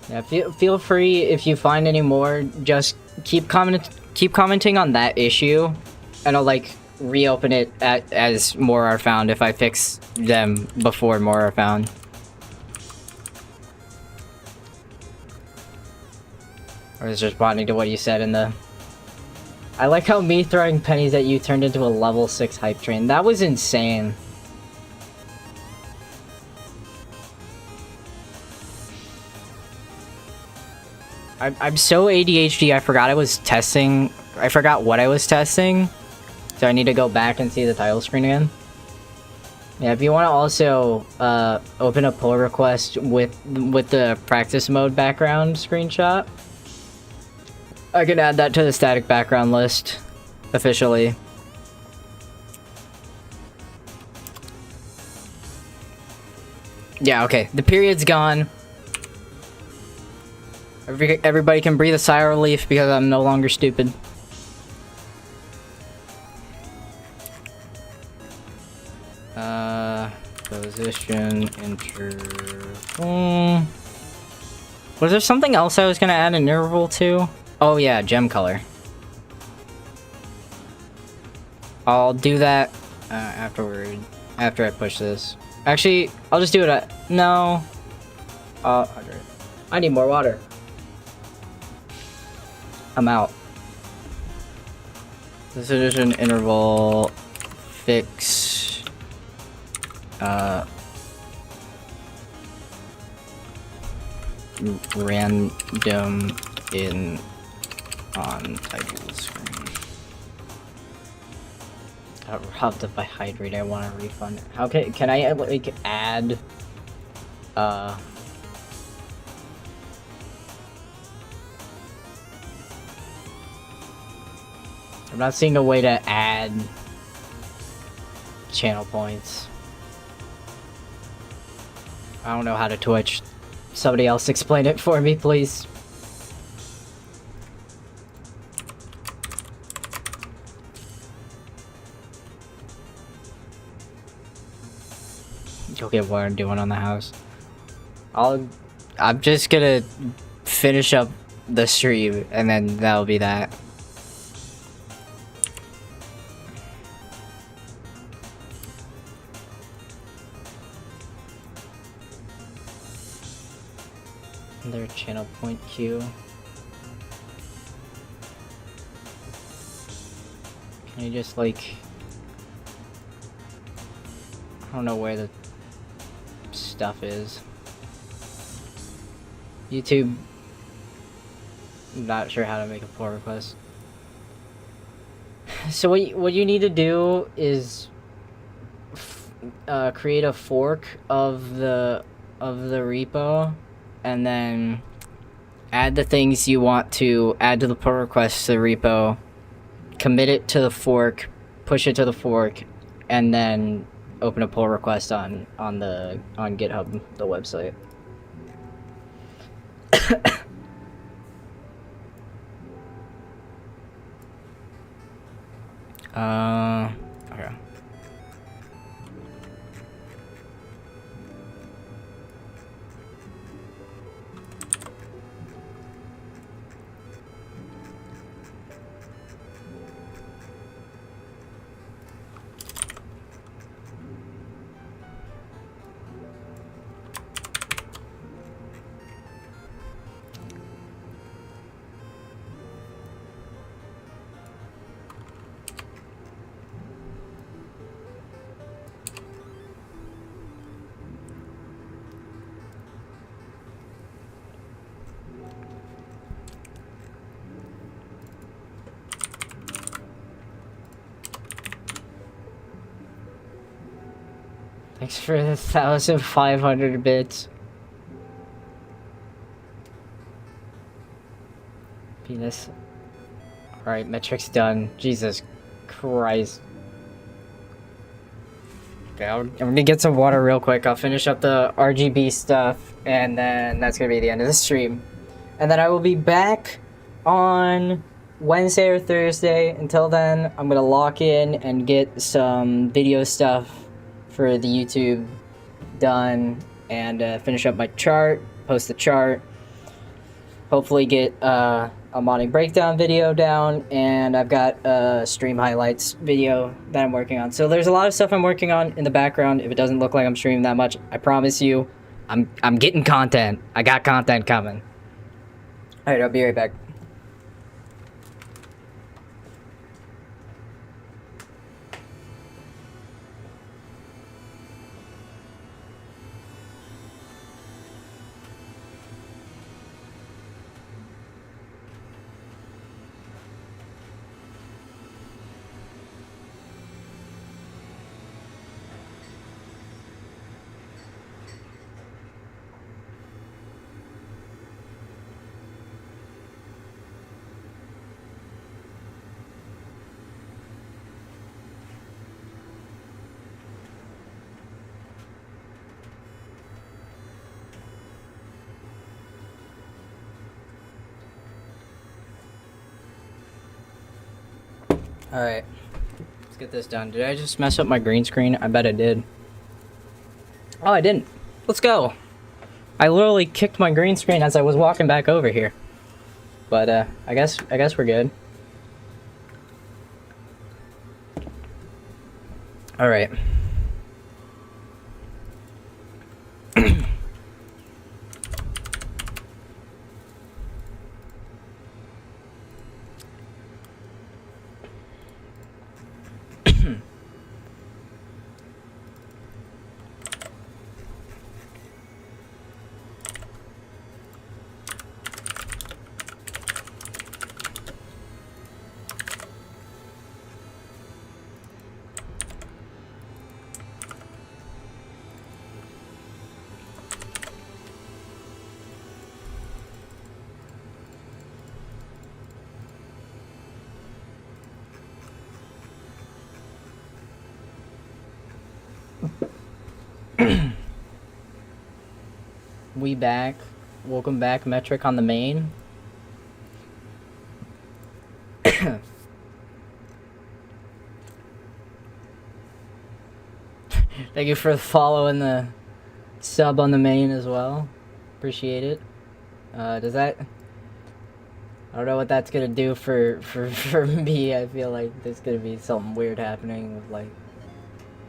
Yeah, feel free if you find any more. Just keep commenting on that issue, and I'll like reopen it as more are found if I fix them before more are found. Or is just responding to what you said in the. I like how me throwing pennies at you turned into a level 6 hype train. That was insane. I'm so ADHD, I forgot I was testing. I forgot what I was testing. So I need to go back and see the title screen again. Yeah, if you want to also open a pull request with the practice mode background screenshot, I can add that to the static background list officially. Yeah, okay. The period's gone. Everybody can breathe a sigh of relief because I'm no longer stupid. Position, interval. Was there something else I was gonna add an interval to? Oh yeah, gem color. I'll do that afterward, after I push this. Actually, I'll just do it at, no. I need more water. I'm out. This is an interval fix. Random in on title screen. Got robbed of my hydrate. I want a refund. How can I like add I'm not seeing a way to add channel points. I don't know how to Twitch. Somebody else explain it for me, please. You'll get what I'm doing on the house. I'm just gonna finish up the stream and then that'll be that. Their channel point queue. Can you just like, I don't know where the stuff is. YouTube, not sure how to make a pull request. So what you need to do is create a fork of the repo, and then add the things you want to add to the pull request to the repo, commit it to the fork, push it to the fork, and then open a pull request on GitHub, the website. Okay. Thanks for the 1,500 bits. Penis. Alright, metric's done. Jesus Christ. Okay, I'm gonna get some water real quick. I'll finish up the RGB stuff, and then that's gonna be the end of the stream. And then I will be back on Wednesday or Thursday. Until then, I'm gonna lock in and get some video stuff for the YouTube done, and finish up my chart, post the chart, hopefully get a modding breakdown video down, and I've got a stream highlights video that I'm working on. So there's a lot of stuff I'm working on in the background. If it doesn't look like I'm streaming that much, I promise you, I'm getting content. I got content coming. Alright, I'll be right back. Alright, let's get this done. Did I just mess up my green screen? I bet I did. Oh, I didn't. Let's go. I literally kicked my green screen as I was walking back over here. But I guess we're good. Alright. We back. Welcome back, Metric on the main. Thank you for the follow and the sub on the main as well. Appreciate it. Does that... I don't know what that's gonna do for me. I feel like there's gonna be something weird happening with, like,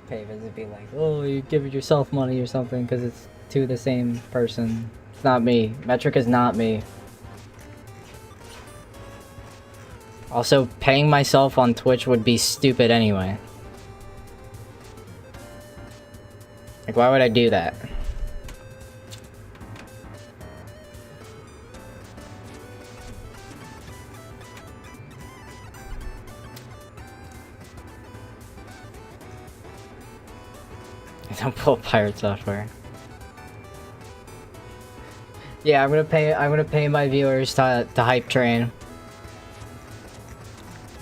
payments. It'd be like, oh, you're giving yourself money or something because it's to the same person. It's not me. Metric is not me. Also, paying myself on Twitch would be stupid anyway. Like, why would I do that? I don't pull pirate software. Yeah, I'm gonna pay my viewers to hype train.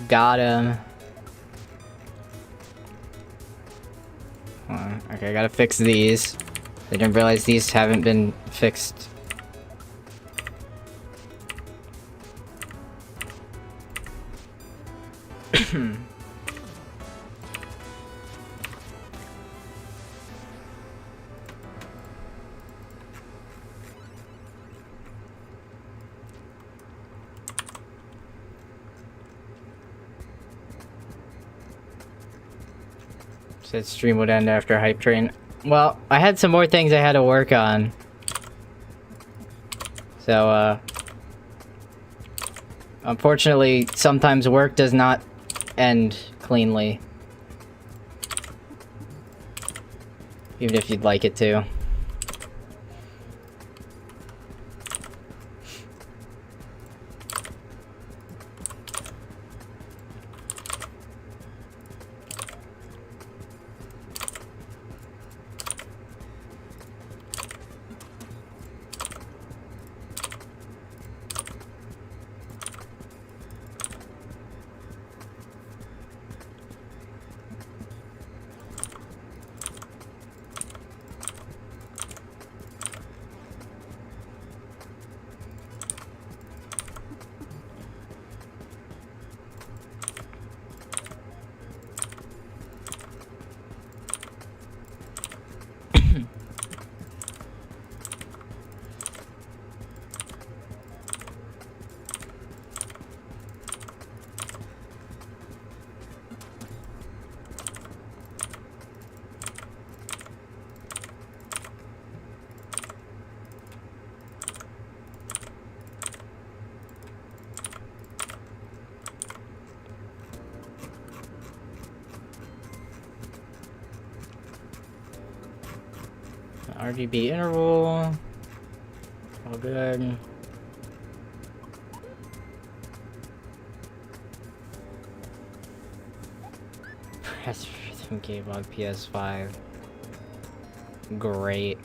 Got him. Okay, I gotta fix these. I didn't realize these haven't been fixed. Said stream would end after hype train. Well, I had some more things I had to work on. So, unfortunately, sometimes work does not end cleanly. Even if you'd like it to. RGB interval. All good. Press rhythm game on PS5. Great.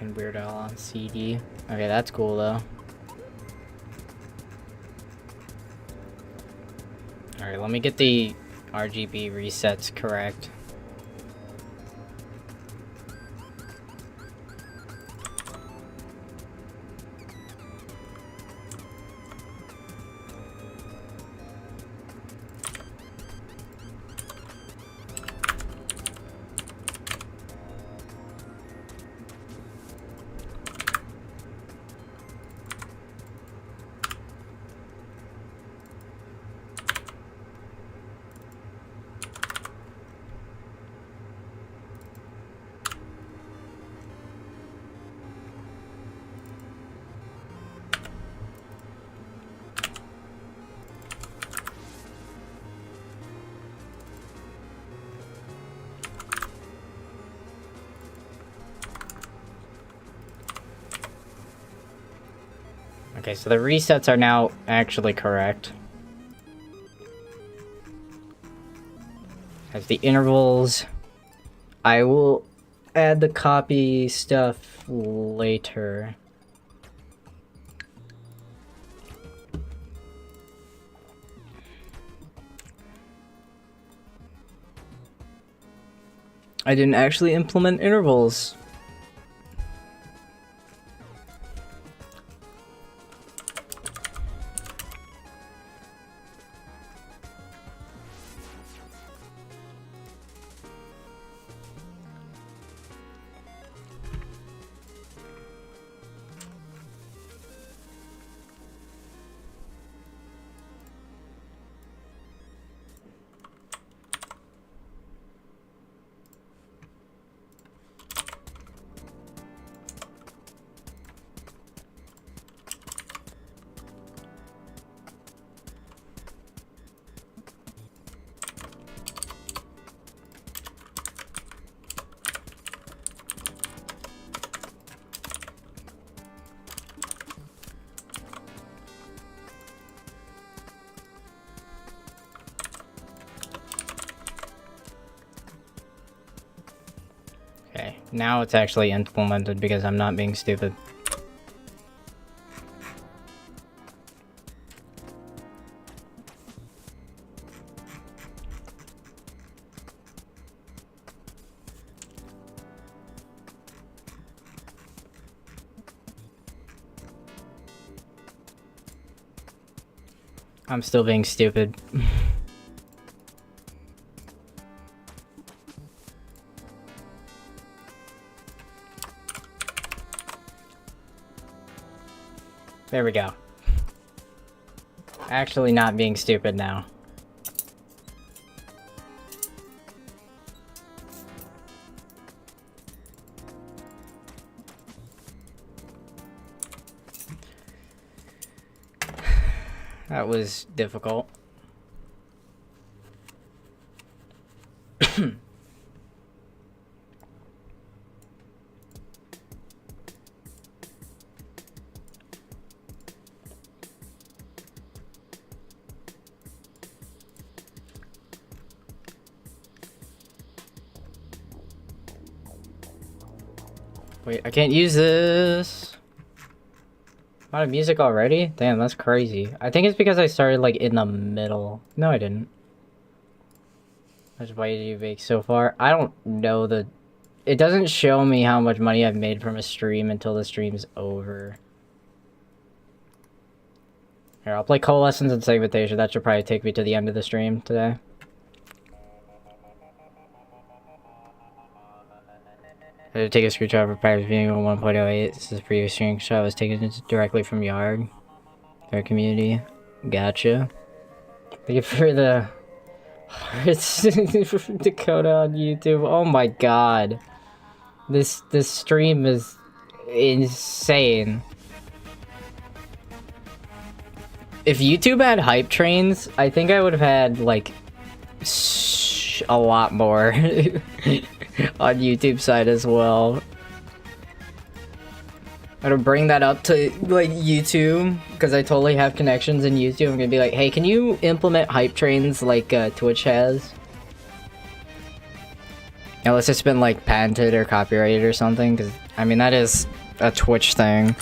And Weird Al on CD. Okay, that's cool though. Alright, let me get the RGB resets correct. Okay, so the resets are now actually correct. As the intervals, I will add the copy stuff later. I didn't actually implement intervals. Okay, now it's actually implemented because I'm not being stupid. I'm still being stupid. There we go. Actually not being stupid now. That was difficult. Wait, I can't use this. Out of music already? Damn, that's crazy. I think it's because I started like in the middle. No, I didn't. How much money did you make so far? I don't know the... It doesn't show me how much money I've made from a stream until the stream's over. Here, I'll play Coalescence and Segmentation. That should probably take me to the end of the stream today. I had to take a screwdriver prior to being on 1.08. This is a previous screenshot. I was taken directly from Yard. Our community. Gotcha. Thank you for the Dakota on YouTube. Oh my god. This stream is insane. If YouTube had hype trains, I think I would have had like a lot more on YouTube side as well. I'm gonna bring that up to like YouTube because I totally have connections in YouTube. I'm gonna be like, hey, can you implement hype trains like Twitch has? Unless it's been like patented or copyrighted or something, because I mean that is a Twitch thing.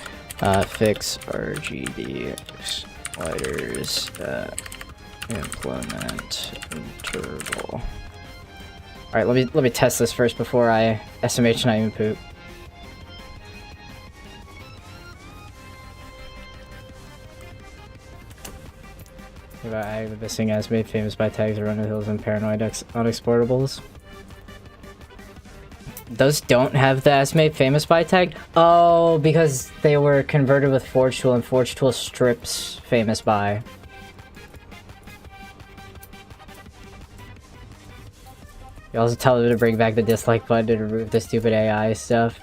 Fix RGB sliders. Implement interval. All right, let me test this first before I SMH not even poop. I have this thing as made famous by tags around the hills and paranoid unexplorables. Those don't have the as made famous by tag? Oh, because they were converted with Forge Tool and Forge Tool strips famous by. You also tell them to bring back the dislike button to remove the stupid AI stuff.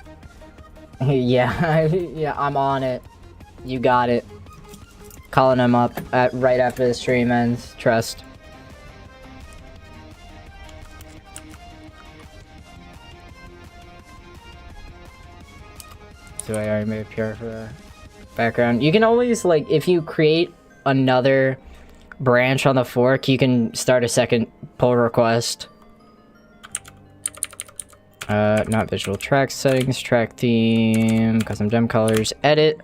Yeah, yeah, I'm on it. You got it. Calling him up right after the stream ends. Trust. So I already made a PR for the background. You can always, like, if you create another branch on the fork, you can start a second pull request. Not visual track settings, track theme, custom gem colors, edit,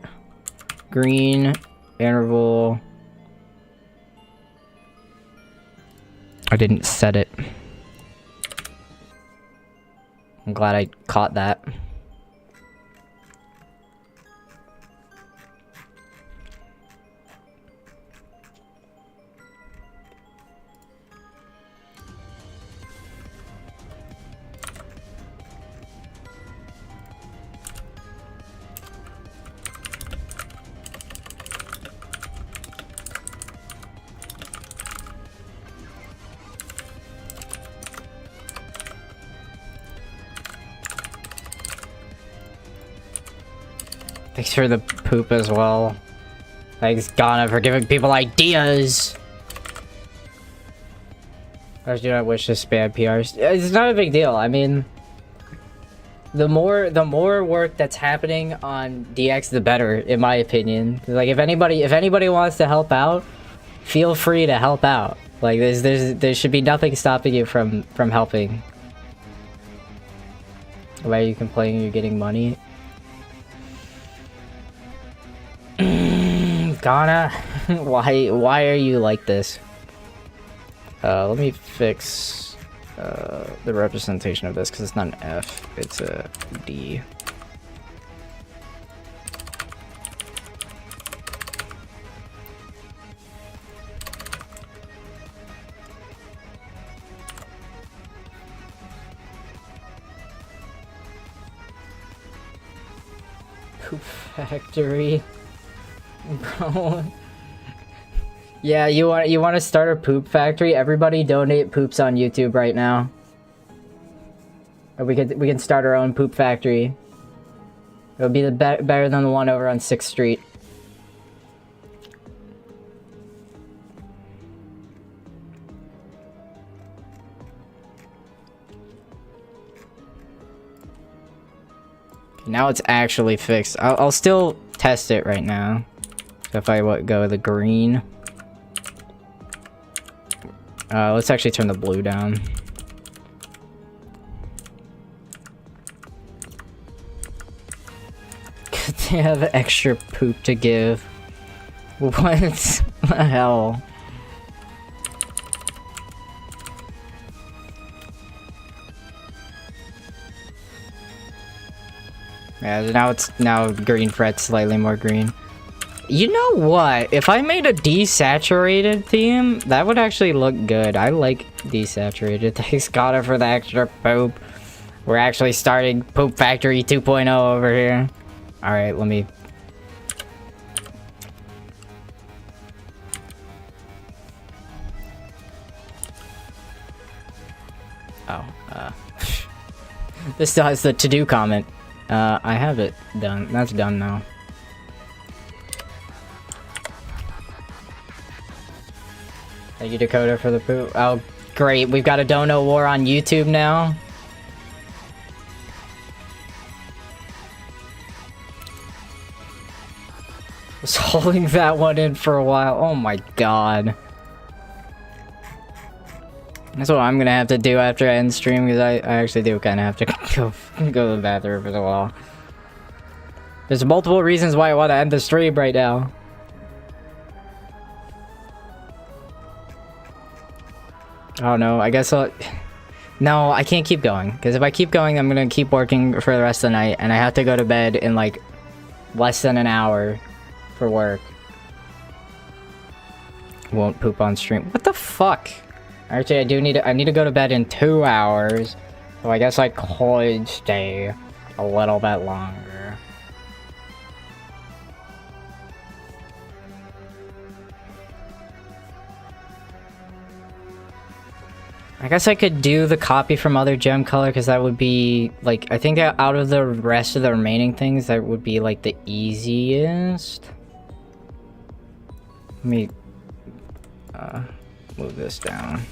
green, interval. I didn't set it. I'm glad I caught that. Thanks for the poop as well. Thanks, Ghana, for giving people ideas. I do not wish to spam PRs. It's not a big deal. I mean, the more work that's happening on DX, the better, in my opinion. Like, if anybody wants to help out, feel free to help out. Like, there should be nothing stopping you from helping. Why are you complaining you're getting money? Ghana, why are you like this? Let me fix the representation of this because it's not an F, it's a D. Poop factory. Bro. Yeah, you want to start a poop factory? Everybody donate poops on YouTube right now. Or we can start our own poop factory. It'll be better than the one over on 6th Street. Now it's actually fixed. I'll still test it right now. So if I go the green. Let's actually turn the blue down. They have extra poop to give. What the hell? Yeah, now green fret's slightly more green. You know what? If I made a desaturated theme, that would actually look good. I like desaturated. Thanks, Gotta, for the extra poop. We're actually starting Poop Factory 2.0 over here. Alright, let me... This still has the to-do comment. I have it done. That's done now. Thank you, Dakota, for the poop. Oh, great. We've got a dono war on YouTube now. Was holding that one in for a while. Oh my god. That's what I'm gonna have to do after I end stream, because I actually do kind of have to go to the bathroom for a while. There's multiple reasons why I want to end the stream right now. Oh no, I guess I'll... No, I can't keep going, because if I keep going, I'm gonna keep working for the rest of the night, and I have to go to bed in like less than an hour for work. Won't poop on stream. What the fuck? Actually, I need to go to bed in 2 hours, so I guess I could stay a little bit longer. I guess I could do the copy from other gem color, because that would be, like, I think out of the rest of the remaining things, that would be, like, the easiest. Let me, move this down.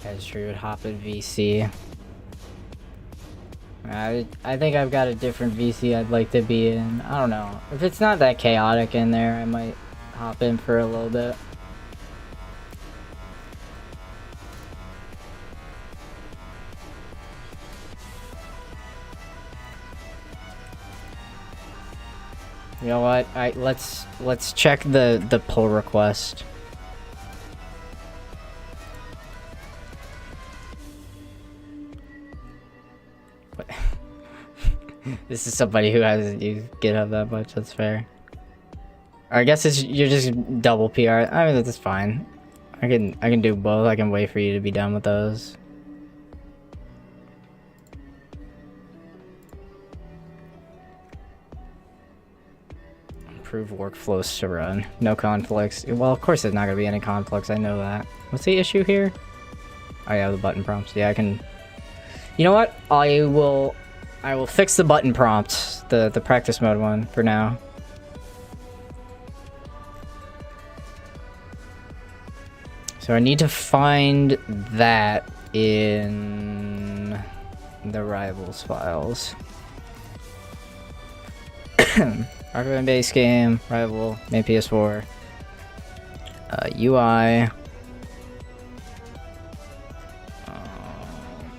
That's true, would hop in VC. I think I've got a different VC I'd like to be in. I don't know. If it's not that chaotic in there, I might hop in for a little bit. You know what? Let's check the pull request. This is somebody who hasn't used GitHub that much, that's fair. I guess you're just double PR. I mean, that's fine. I can do both. I can wait for you to be done with those. Improve workflows to run. No conflicts. Well, of course there's not gonna be any conflicts, I know that. What's the issue here? Oh yeah, the button prompts. Yeah, I can... You know what? I will fix the button prompts, the practice mode one, for now. So I need to find that in the rivals files. Archive base game, rival, main PS4, UI,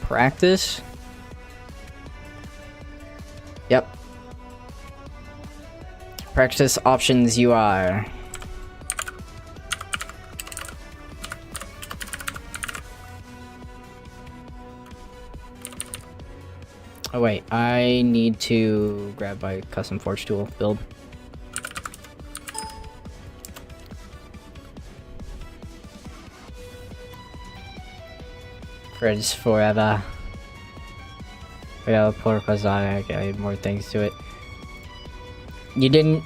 practice. Yep. Practice options UI. Oh wait, I need to grab my custom forge tool build. Fridge forever. Yeah, pull request I need more things to it. You didn't...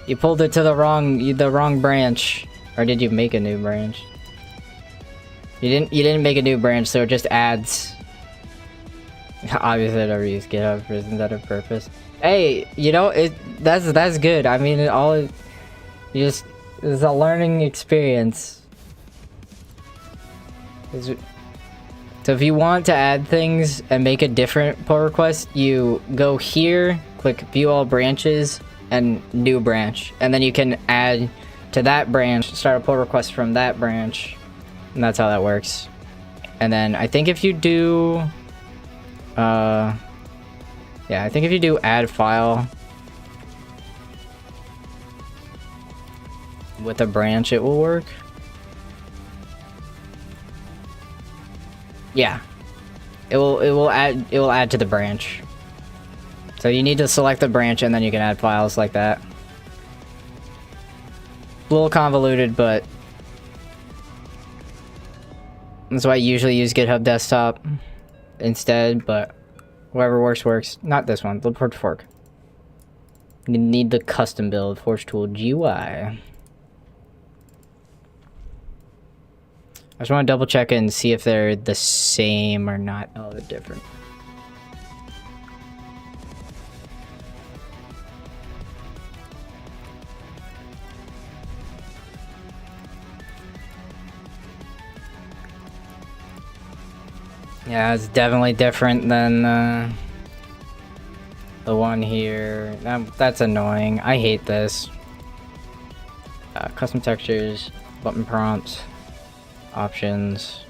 You pulled it to the wrong branch. Or did you make a new branch? You didn't make a new branch, so it just adds... Obviously I never use GitHub for that of purpose. Hey, you know, that's good. I mean, it's a learning experience. So if you want to add things and make a different pull request, you go here, click view all branches, and new branch. And then you can add to that branch, start a pull request from that branch. And that's how that works. And then I think if you do... yeah, I think if you do add file with a branch, it will work. Yeah, it will add to the branch. So you need to select the branch and then you can add files like that. A little convoluted, but that's why I usually use GitHub Desktop instead, but whatever works. Not this one, the Forge Fork. You need the custom build, Forge Tool GUI. I just want to double check and see if they're the same or not. Oh, they're different. Yeah, it's definitely different than the one here. That's annoying. I hate this. Custom textures, button prompts, options,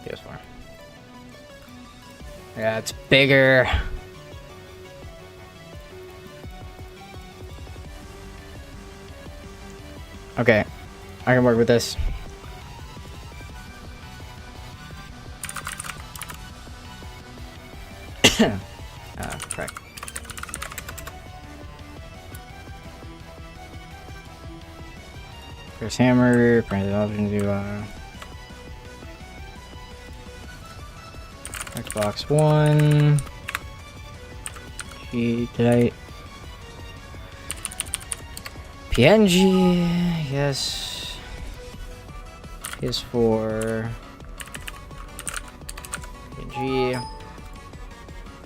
PS4. Yeah, it's bigger. Okay, I can work with this. Correct. Press hammer, print the option to Xbox One. Did I? PNG, yes. PS4. PNG.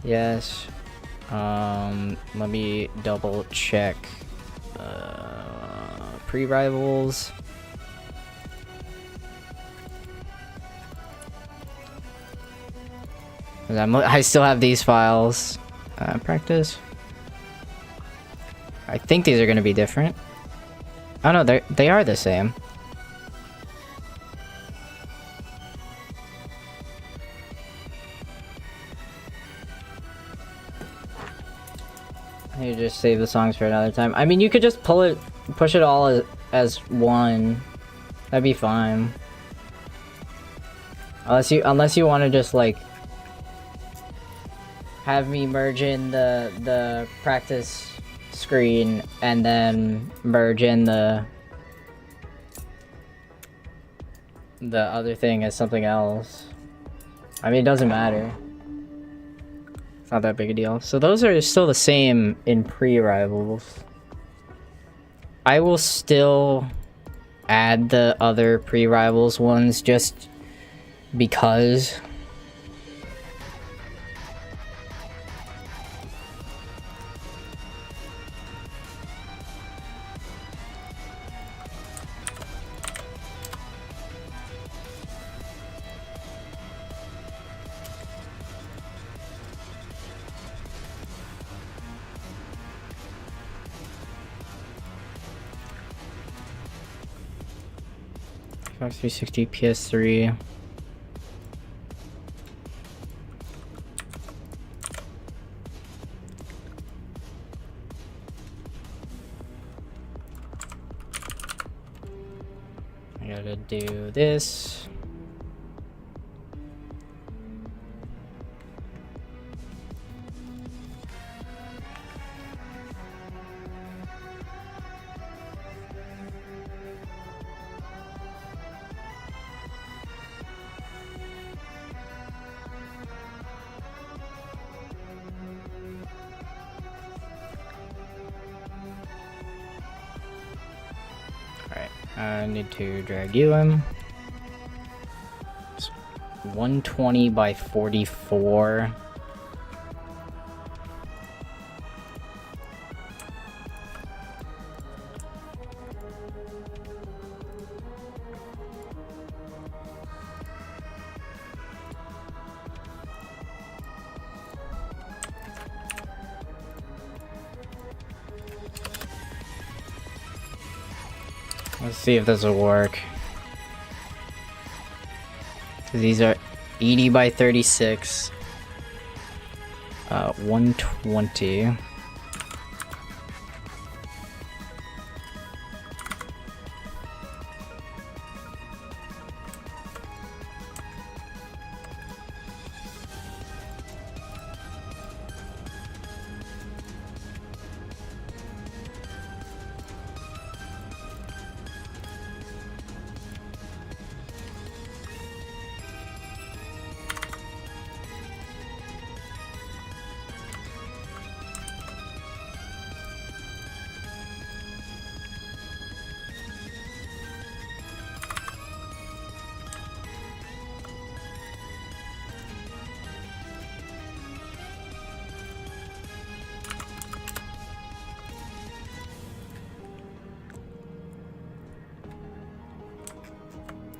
Yes. Let me double check pre-rivals. I still have these files. Practice. I think these are going to be different. Oh no, they are the same. You just save the songs for another time. I mean, you could just push it all as one. That'd be fine. Unless you want to just like have me merge in the practice screen and then merge in the other thing as something else. I mean, it doesn't matter. It's not that big a deal. So those are still the same in pre-rivals. I will still add the other pre-rivals ones just because. Xbox 360, PS3. I gotta do this. I need to drag you in. It's 120 by 44. Let's see if this will work. These are 80 by 36. 120.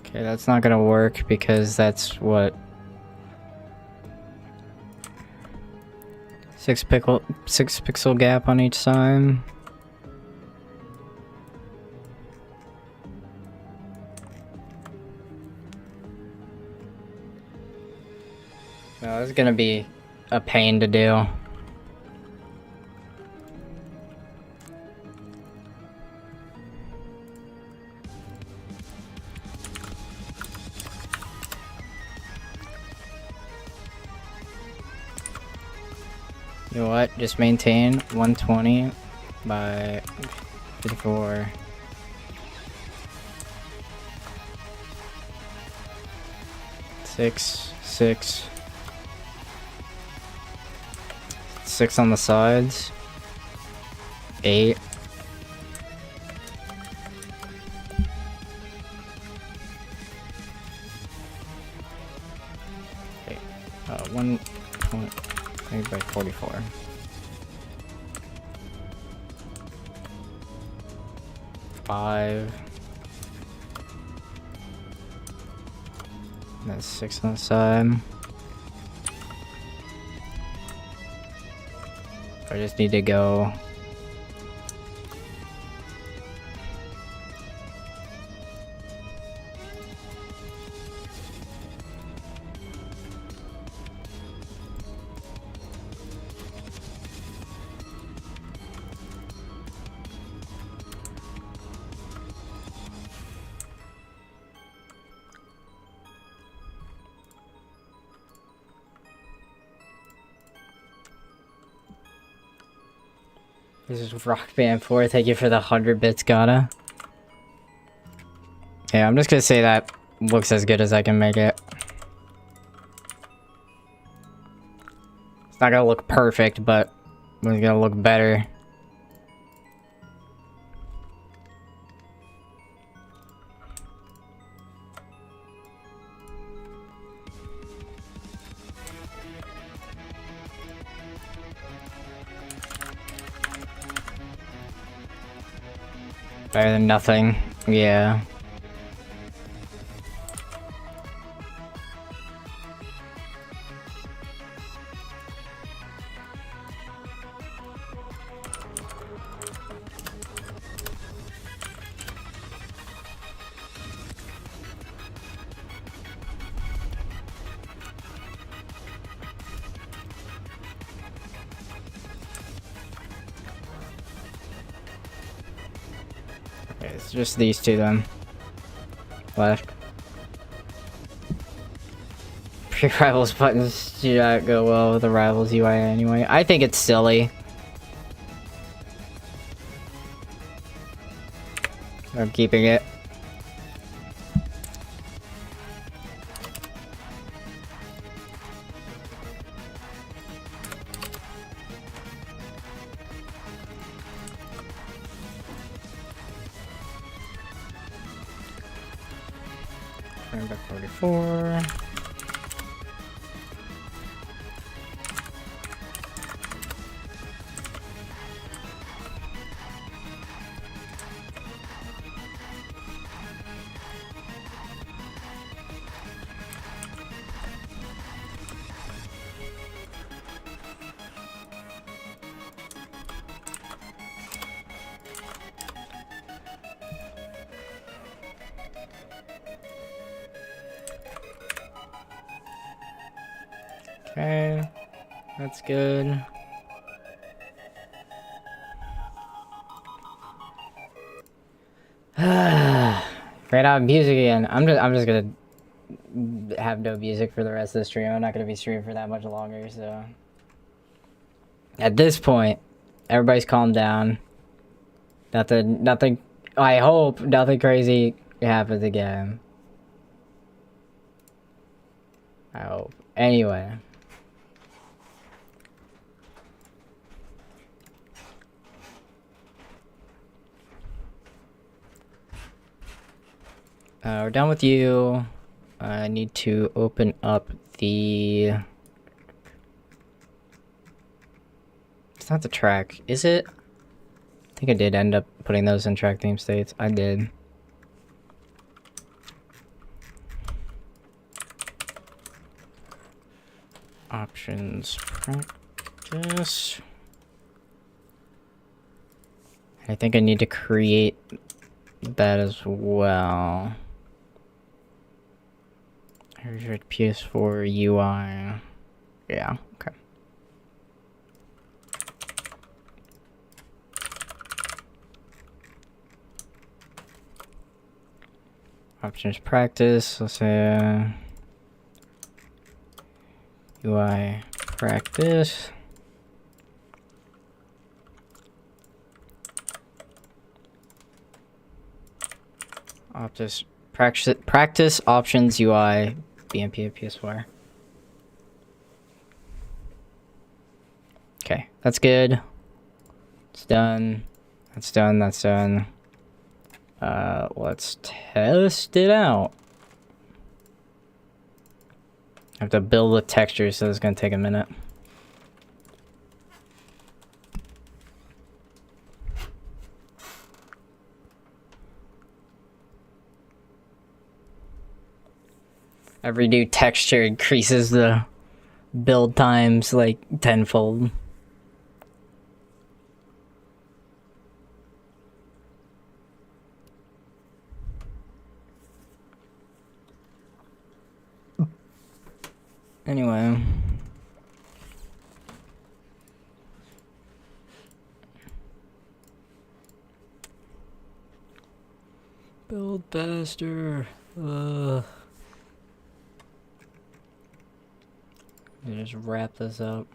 Okay, that's not gonna work because that's what... 6 pixel gap on each side. No, this is gonna be a pain to do. You know what? Just maintain 120 by 54. Six on the sides. 8. Okay. 120 by 44. 5. And that's 6 on the side. I just need to go. This is Rock Band 4. Thank you for the 100 bits, Gata. Yeah, I'm just gonna say that looks as good as I can make it. It's not gonna look perfect, but it's gonna look better. Better than nothing, yeah. Okay, it's just these two then. Left. Pre-Rivals buttons do not go well with the Rivals UI anyway. I think it's silly. I'm keeping it. Turn back 44. Okay, that's good. Right out of music again. I'm just gonna have no music for the rest of the stream. I'm not gonna be streaming for that much longer, so at this point, everybody's calmed down. Nothing. I hope nothing crazy happens again. I hope. Anyway. We're done with you. I need to open up the... It's not the track, is it? I think I did end up putting those in track name states. I did. Options practice. I think I need to create that as well. Here's your PS4 UI. Yeah, okay. Options practice, let's say UI practice. Practice options UI BMP and PS4. Okay, that's good. It's done. That's done. That's done. Let's test it out. I have to build the texture, so it's gonna take a minute. Every new texture increases the build times like tenfold. Anyway. Build faster. Just wrap this up.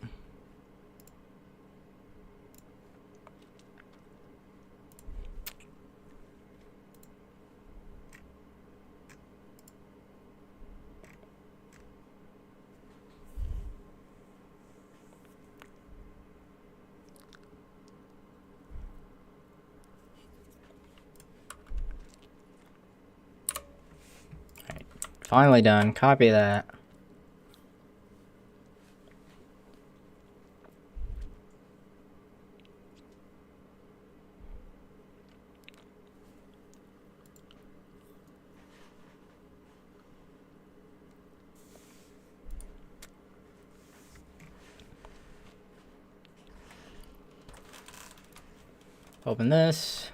Alright, finally done. Copy that. Open this,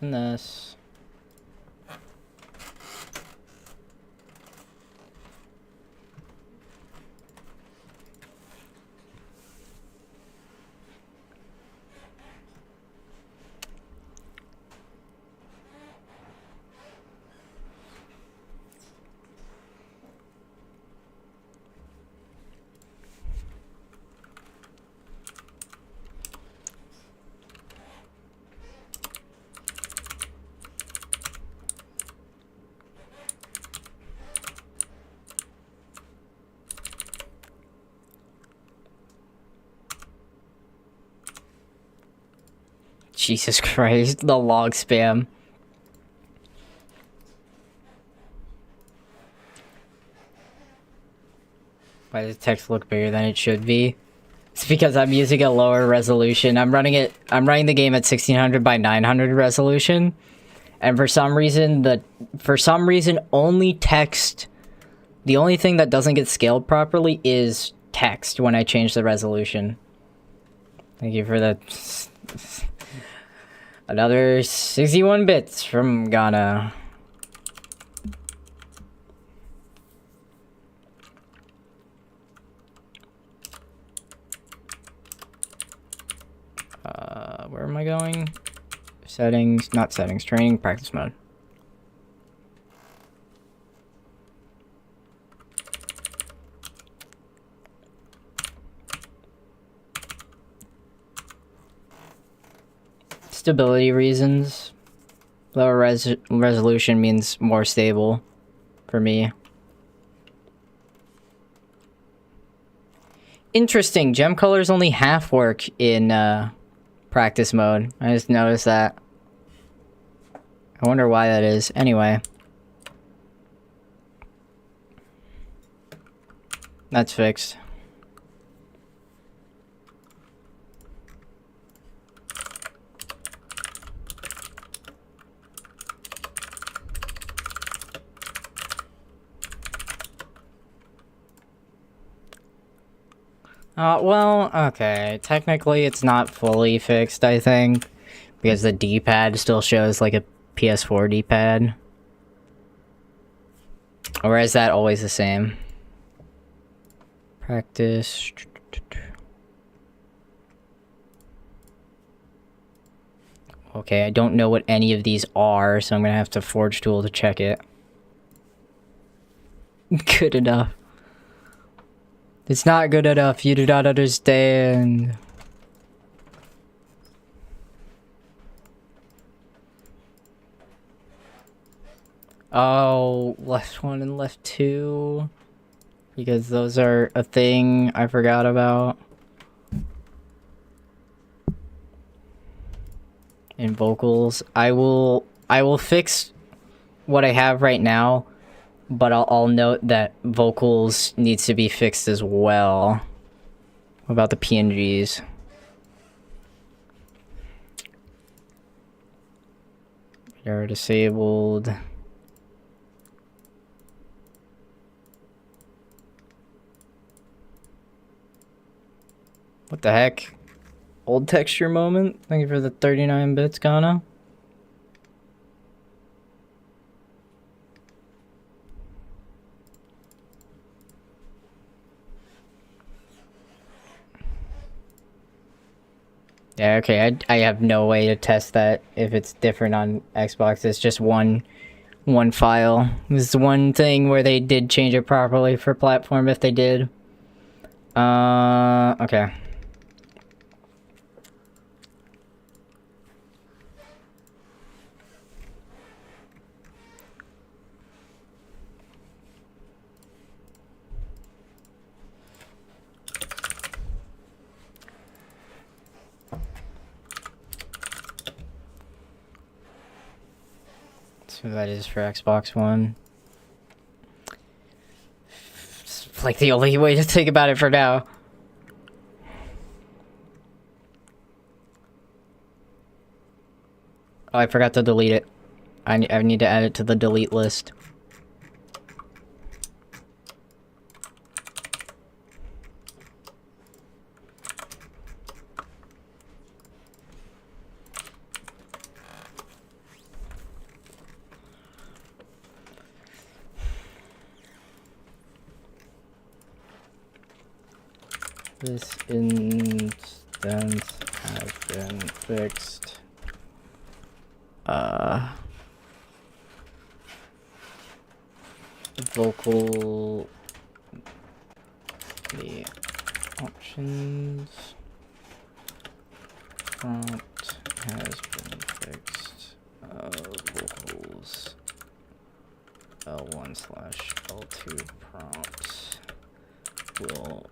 and this. Jesus Christ, the log spam. Why does the text look bigger than it should be? It's because I'm using a lower resolution. I'm running the game at 1600 by 900 resolution. And for some reason only text, the only thing that doesn't get scaled properly is text when I change the resolution. Thank you for that. Another 61 bits from Ghana. Where am I going? Settings, not settings, training, practice mode. Stability reasons. Lower resolution means more stable for me. Interesting, gem colors only half work in practice mode. I just noticed that. I wonder why that is. Anyway. That's fixed. Well, okay. Technically, it's not fully fixed, I think, because the D-pad still shows like a PS4 D-pad. Or is that always the same? Practice. Okay, I don't know what any of these are, so I'm gonna have to Forge Tool to check it. Good enough. It's not good enough, you do not understand. Oh, left 1 and left 2. Because those are a thing I forgot about. In vocals, I will fix what I have right now, but I'll note that vocals needs to be fixed as well. What about the PNGs? They're disabled. What the heck? Old texture moment? Thank you for the 39 bits, Ghana. Yeah, okay, I have no way to test that if it's different on Xbox. It's just one file. This is one thing where they did change it properly for platform if they did. Okay. So that is for Xbox One. It's like the only way to think about it for now. Oh, I forgot to delete it. I need to add it to the delete list. This instance has been fixed. Vocal... The options... Prompt has been fixed. Vocals... L1/L2 prompts will...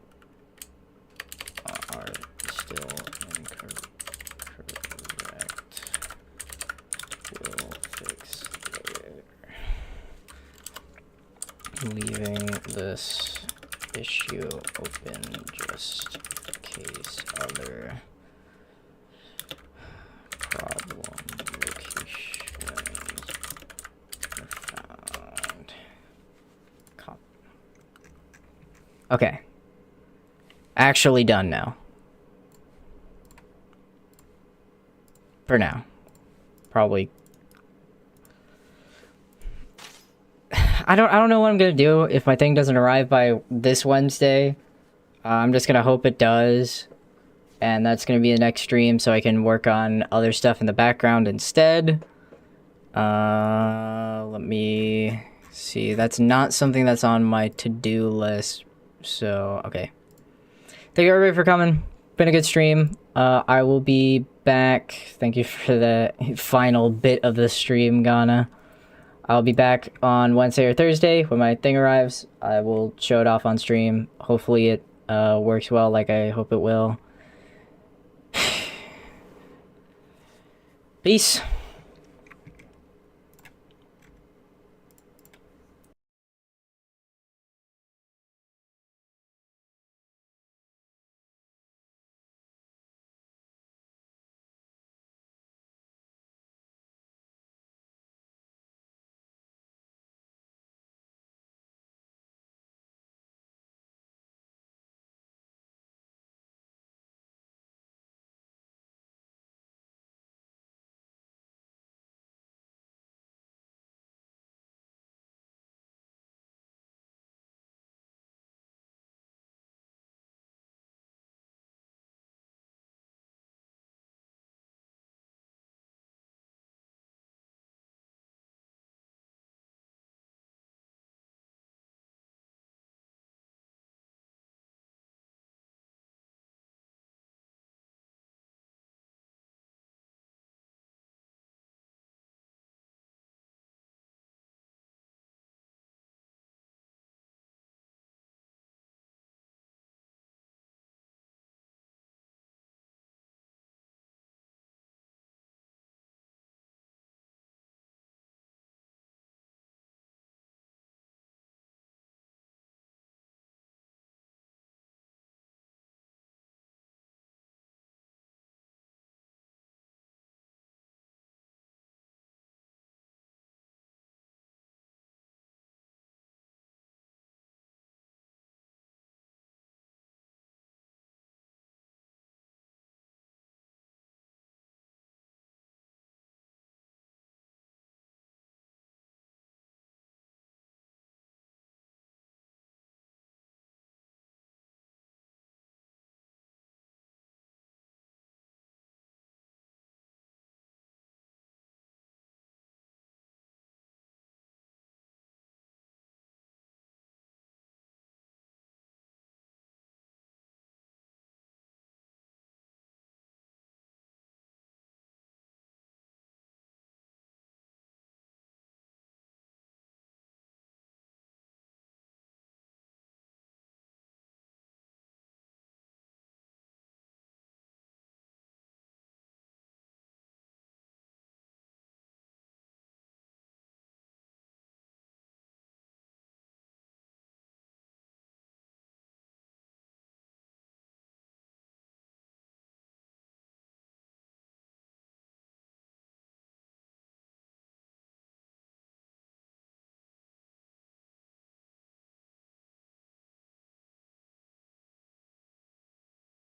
are still incorrect. Will fix later. Leaving this issue open just in case other problem locations are found. Okay. Actually done now. For now. Probably. I don't know what I'm gonna do if my thing doesn't arrive by this Wednesday. I'm just gonna hope it does. And that's gonna be the next stream so I can work on other stuff in the background instead. Let me see. That's not something that's on my to-do list. So, okay. Thank you everybody for coming. Been a good stream. I will be back. Thank you for the final bit of the stream, Ghana. I'll be back on Wednesday or Thursday when my thing arrives. I will show it off on stream. Hopefully it works well like I hope it will. Peace.